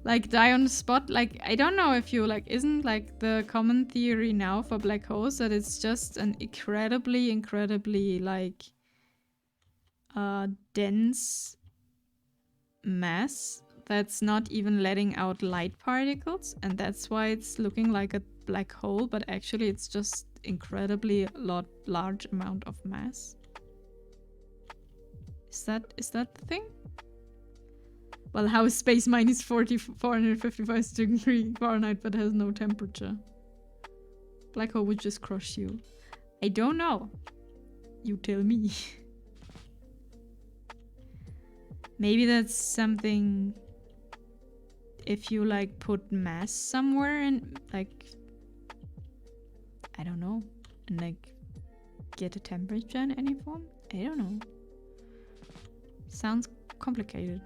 Like, die on the spot. Like, I don't know if you, like, isn't, like, the common theory now for black holes that it's just an incredibly, like, dense mass that's not even letting out light particles, and that's why it's looking like a black hole, but actually it's just incredibly large amount of mass. Is that the thing? Well, how is space minus 455 degrees Fahrenheit but has no temperature? Black hole would just crush you. I don't know. You tell me. Maybe that's something if you, like, put mass somewhere and, like, I don't know, and, like, get a temperature in any form? I don't know. Sounds complicated.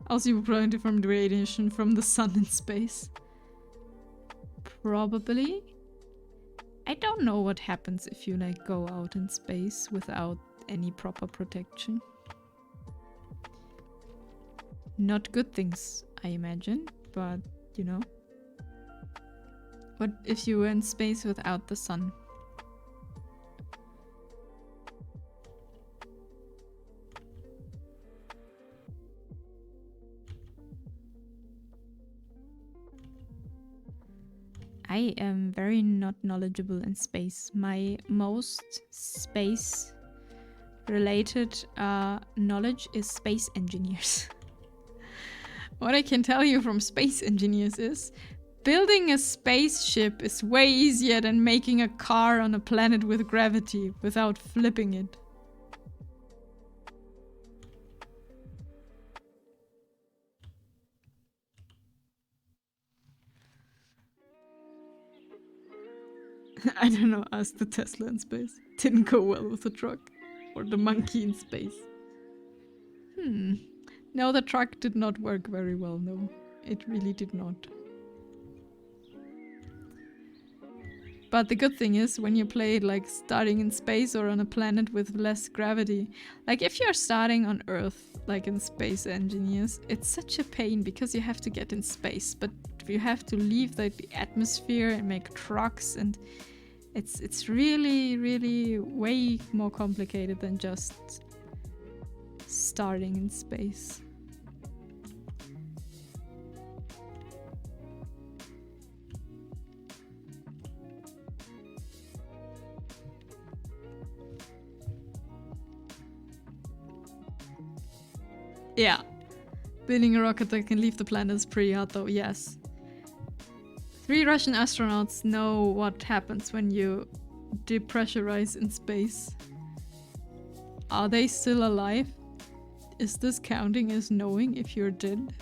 Also, you protected from the radiation from the sun in space. Probably. I don't know what happens if you like go out in space without any proper protection. Not good things, I imagine, but you know. What if you were in space without the sun? I am very not knowledgeable in space. My most space related knowledge is space engineers. What I can tell you from space engineers is building a spaceship is way easier than making a car on a planet with gravity without flipping it. I don't know, ask the Tesla in space. Didn't go well with the truck. Or the monkey in space. No, the truck did not work very well, no. It really did not. But the good thing is, when you play like starting in space or on a planet with less gravity, like if you're starting on Earth, like in Space Engineers, it's such a pain because you have to get in space, but you have to leave the atmosphere and make trucks, and it's really, really way more complicated than just starting in space. Yeah. Building a rocket that can leave the planet is pretty hard though, yes. 3 Russian astronauts know what happens when you depressurize in space. Are they still alive? Is this counting as knowing if you're dead?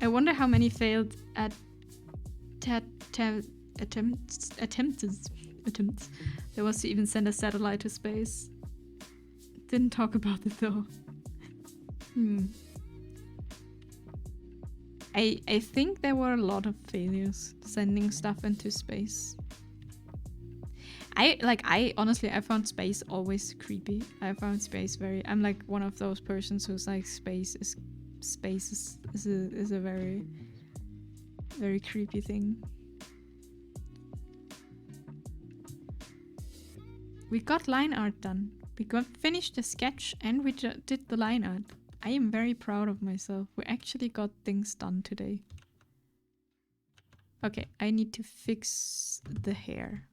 I wonder how many failed attempts there was to even send a satellite to space. Didn't talk about it though. I think there were a lot of failures sending stuff into space. I honestly found space always creepy. I found space I'm like one of those persons who's like space is a very, very creepy thing. We got line art done. We finished the sketch and we did the line art. I am very proud of myself. We actually got things done today. Okay, I need to fix the hair.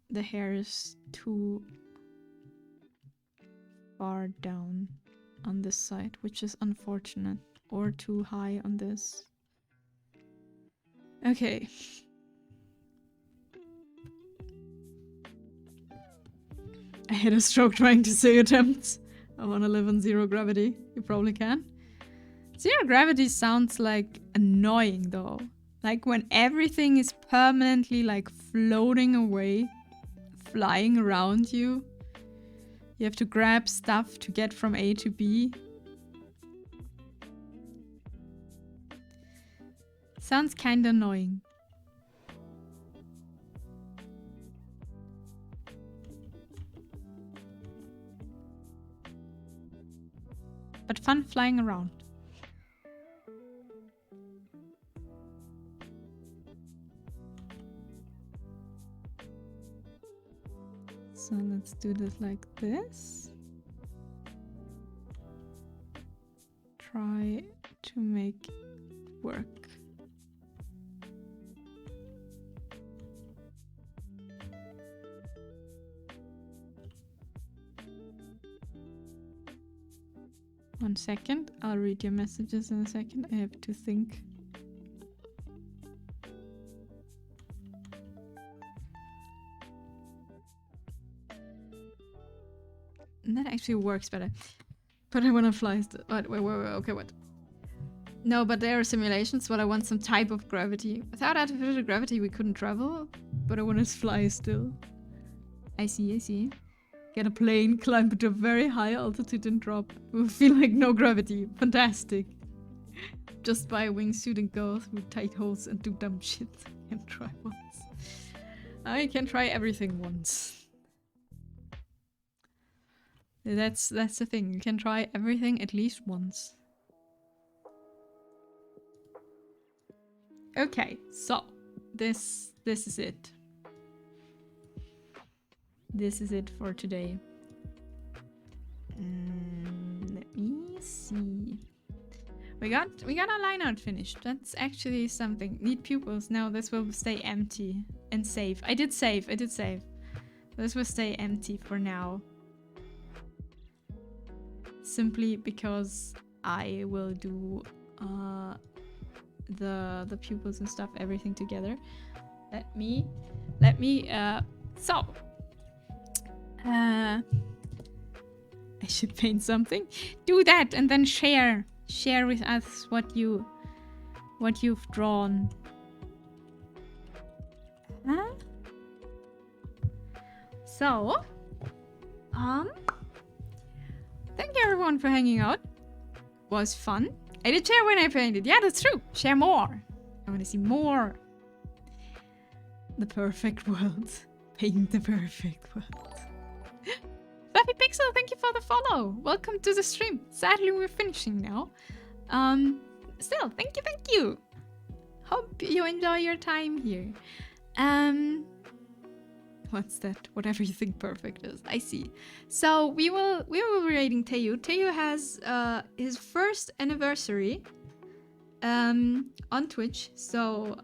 The hair is too far down on this side, which is unfortunate. Or too high on this. Okay. I had a stroke trying to say attempts. I wanna live in 0 gravity. You probably can. 0 gravity sounds like annoying though. Like when everything is permanently like floating away, flying around you. You have to grab stuff to get from A to B. Sounds kinda annoying. But fun flying around. So let's do this like this. Try to make it work. 1 second. I'll read your messages in a second. I have to think. And that actually works better. But I want to fly still. Wait, okay, what? No, but there are simulations, but I want some type of gravity. Without artificial gravity, we couldn't travel. But I want to fly still. I see. Get a plane, climb to a very high altitude and drop. We'll feel like no gravity. Fantastic. Just buy a wingsuit and go through tight holes and do dumb shit. And try once. I can try everything once. That's the thing. You can try everything at least once. Okay, so this is it. This is it for today. Let me see. We got our line out finished. That's actually something. Need pupils. Now this will stay empty and save. I did save. This will stay empty for now. Simply because I will do the pupils and stuff, everything together. Let me I should paint something. Do that and then share with us what you've drawn. Huh? So thank you everyone for hanging out. Was fun. I did share when I painted. Yeah, that's true. Share more. I want to see more. The perfect world. Paint the perfect world. Fluffy Pixel, thank you for the follow. Welcome to the stream. Sadly, we're finishing now. Still, thank you. Hope you enjoy your time here. What's that? Whatever you think perfect is. I see. So we will be rating Teo. Teo has his first anniversary on Twitch. So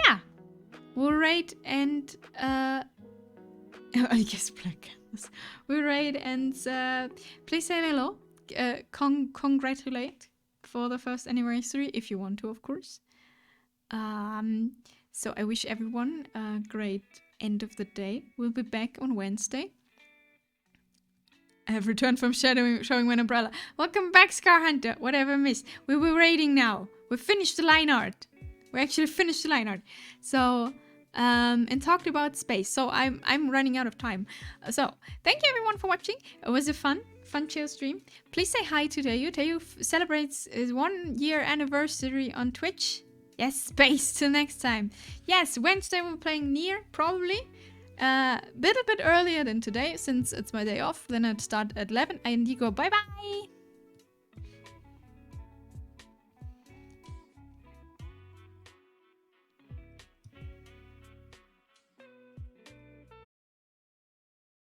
yeah, we'll rate and I guess Black Canvas. We'll rate and please say hello. Congratulate for the first anniversary if you want to, of course. So I wish everyone a great end of the day. We'll be back on Wednesday. I have returned from showing one umbrella. Welcome back, Scar Hunter. Whatever I missed. We were rating now. We finished the line art. We actually finished the line art. So, and talked about space. So I'm running out of time. So thank you everyone for watching. It was a fun chill stream. Please say hi to Teo. Teo celebrates his 1 year anniversary on Twitch. Yes, space. Till next time. Yes, Wednesday we're playing Nier, probably. A bit earlier than today, since it's my day off. Then I'd start at 11. And you go, bye-bye.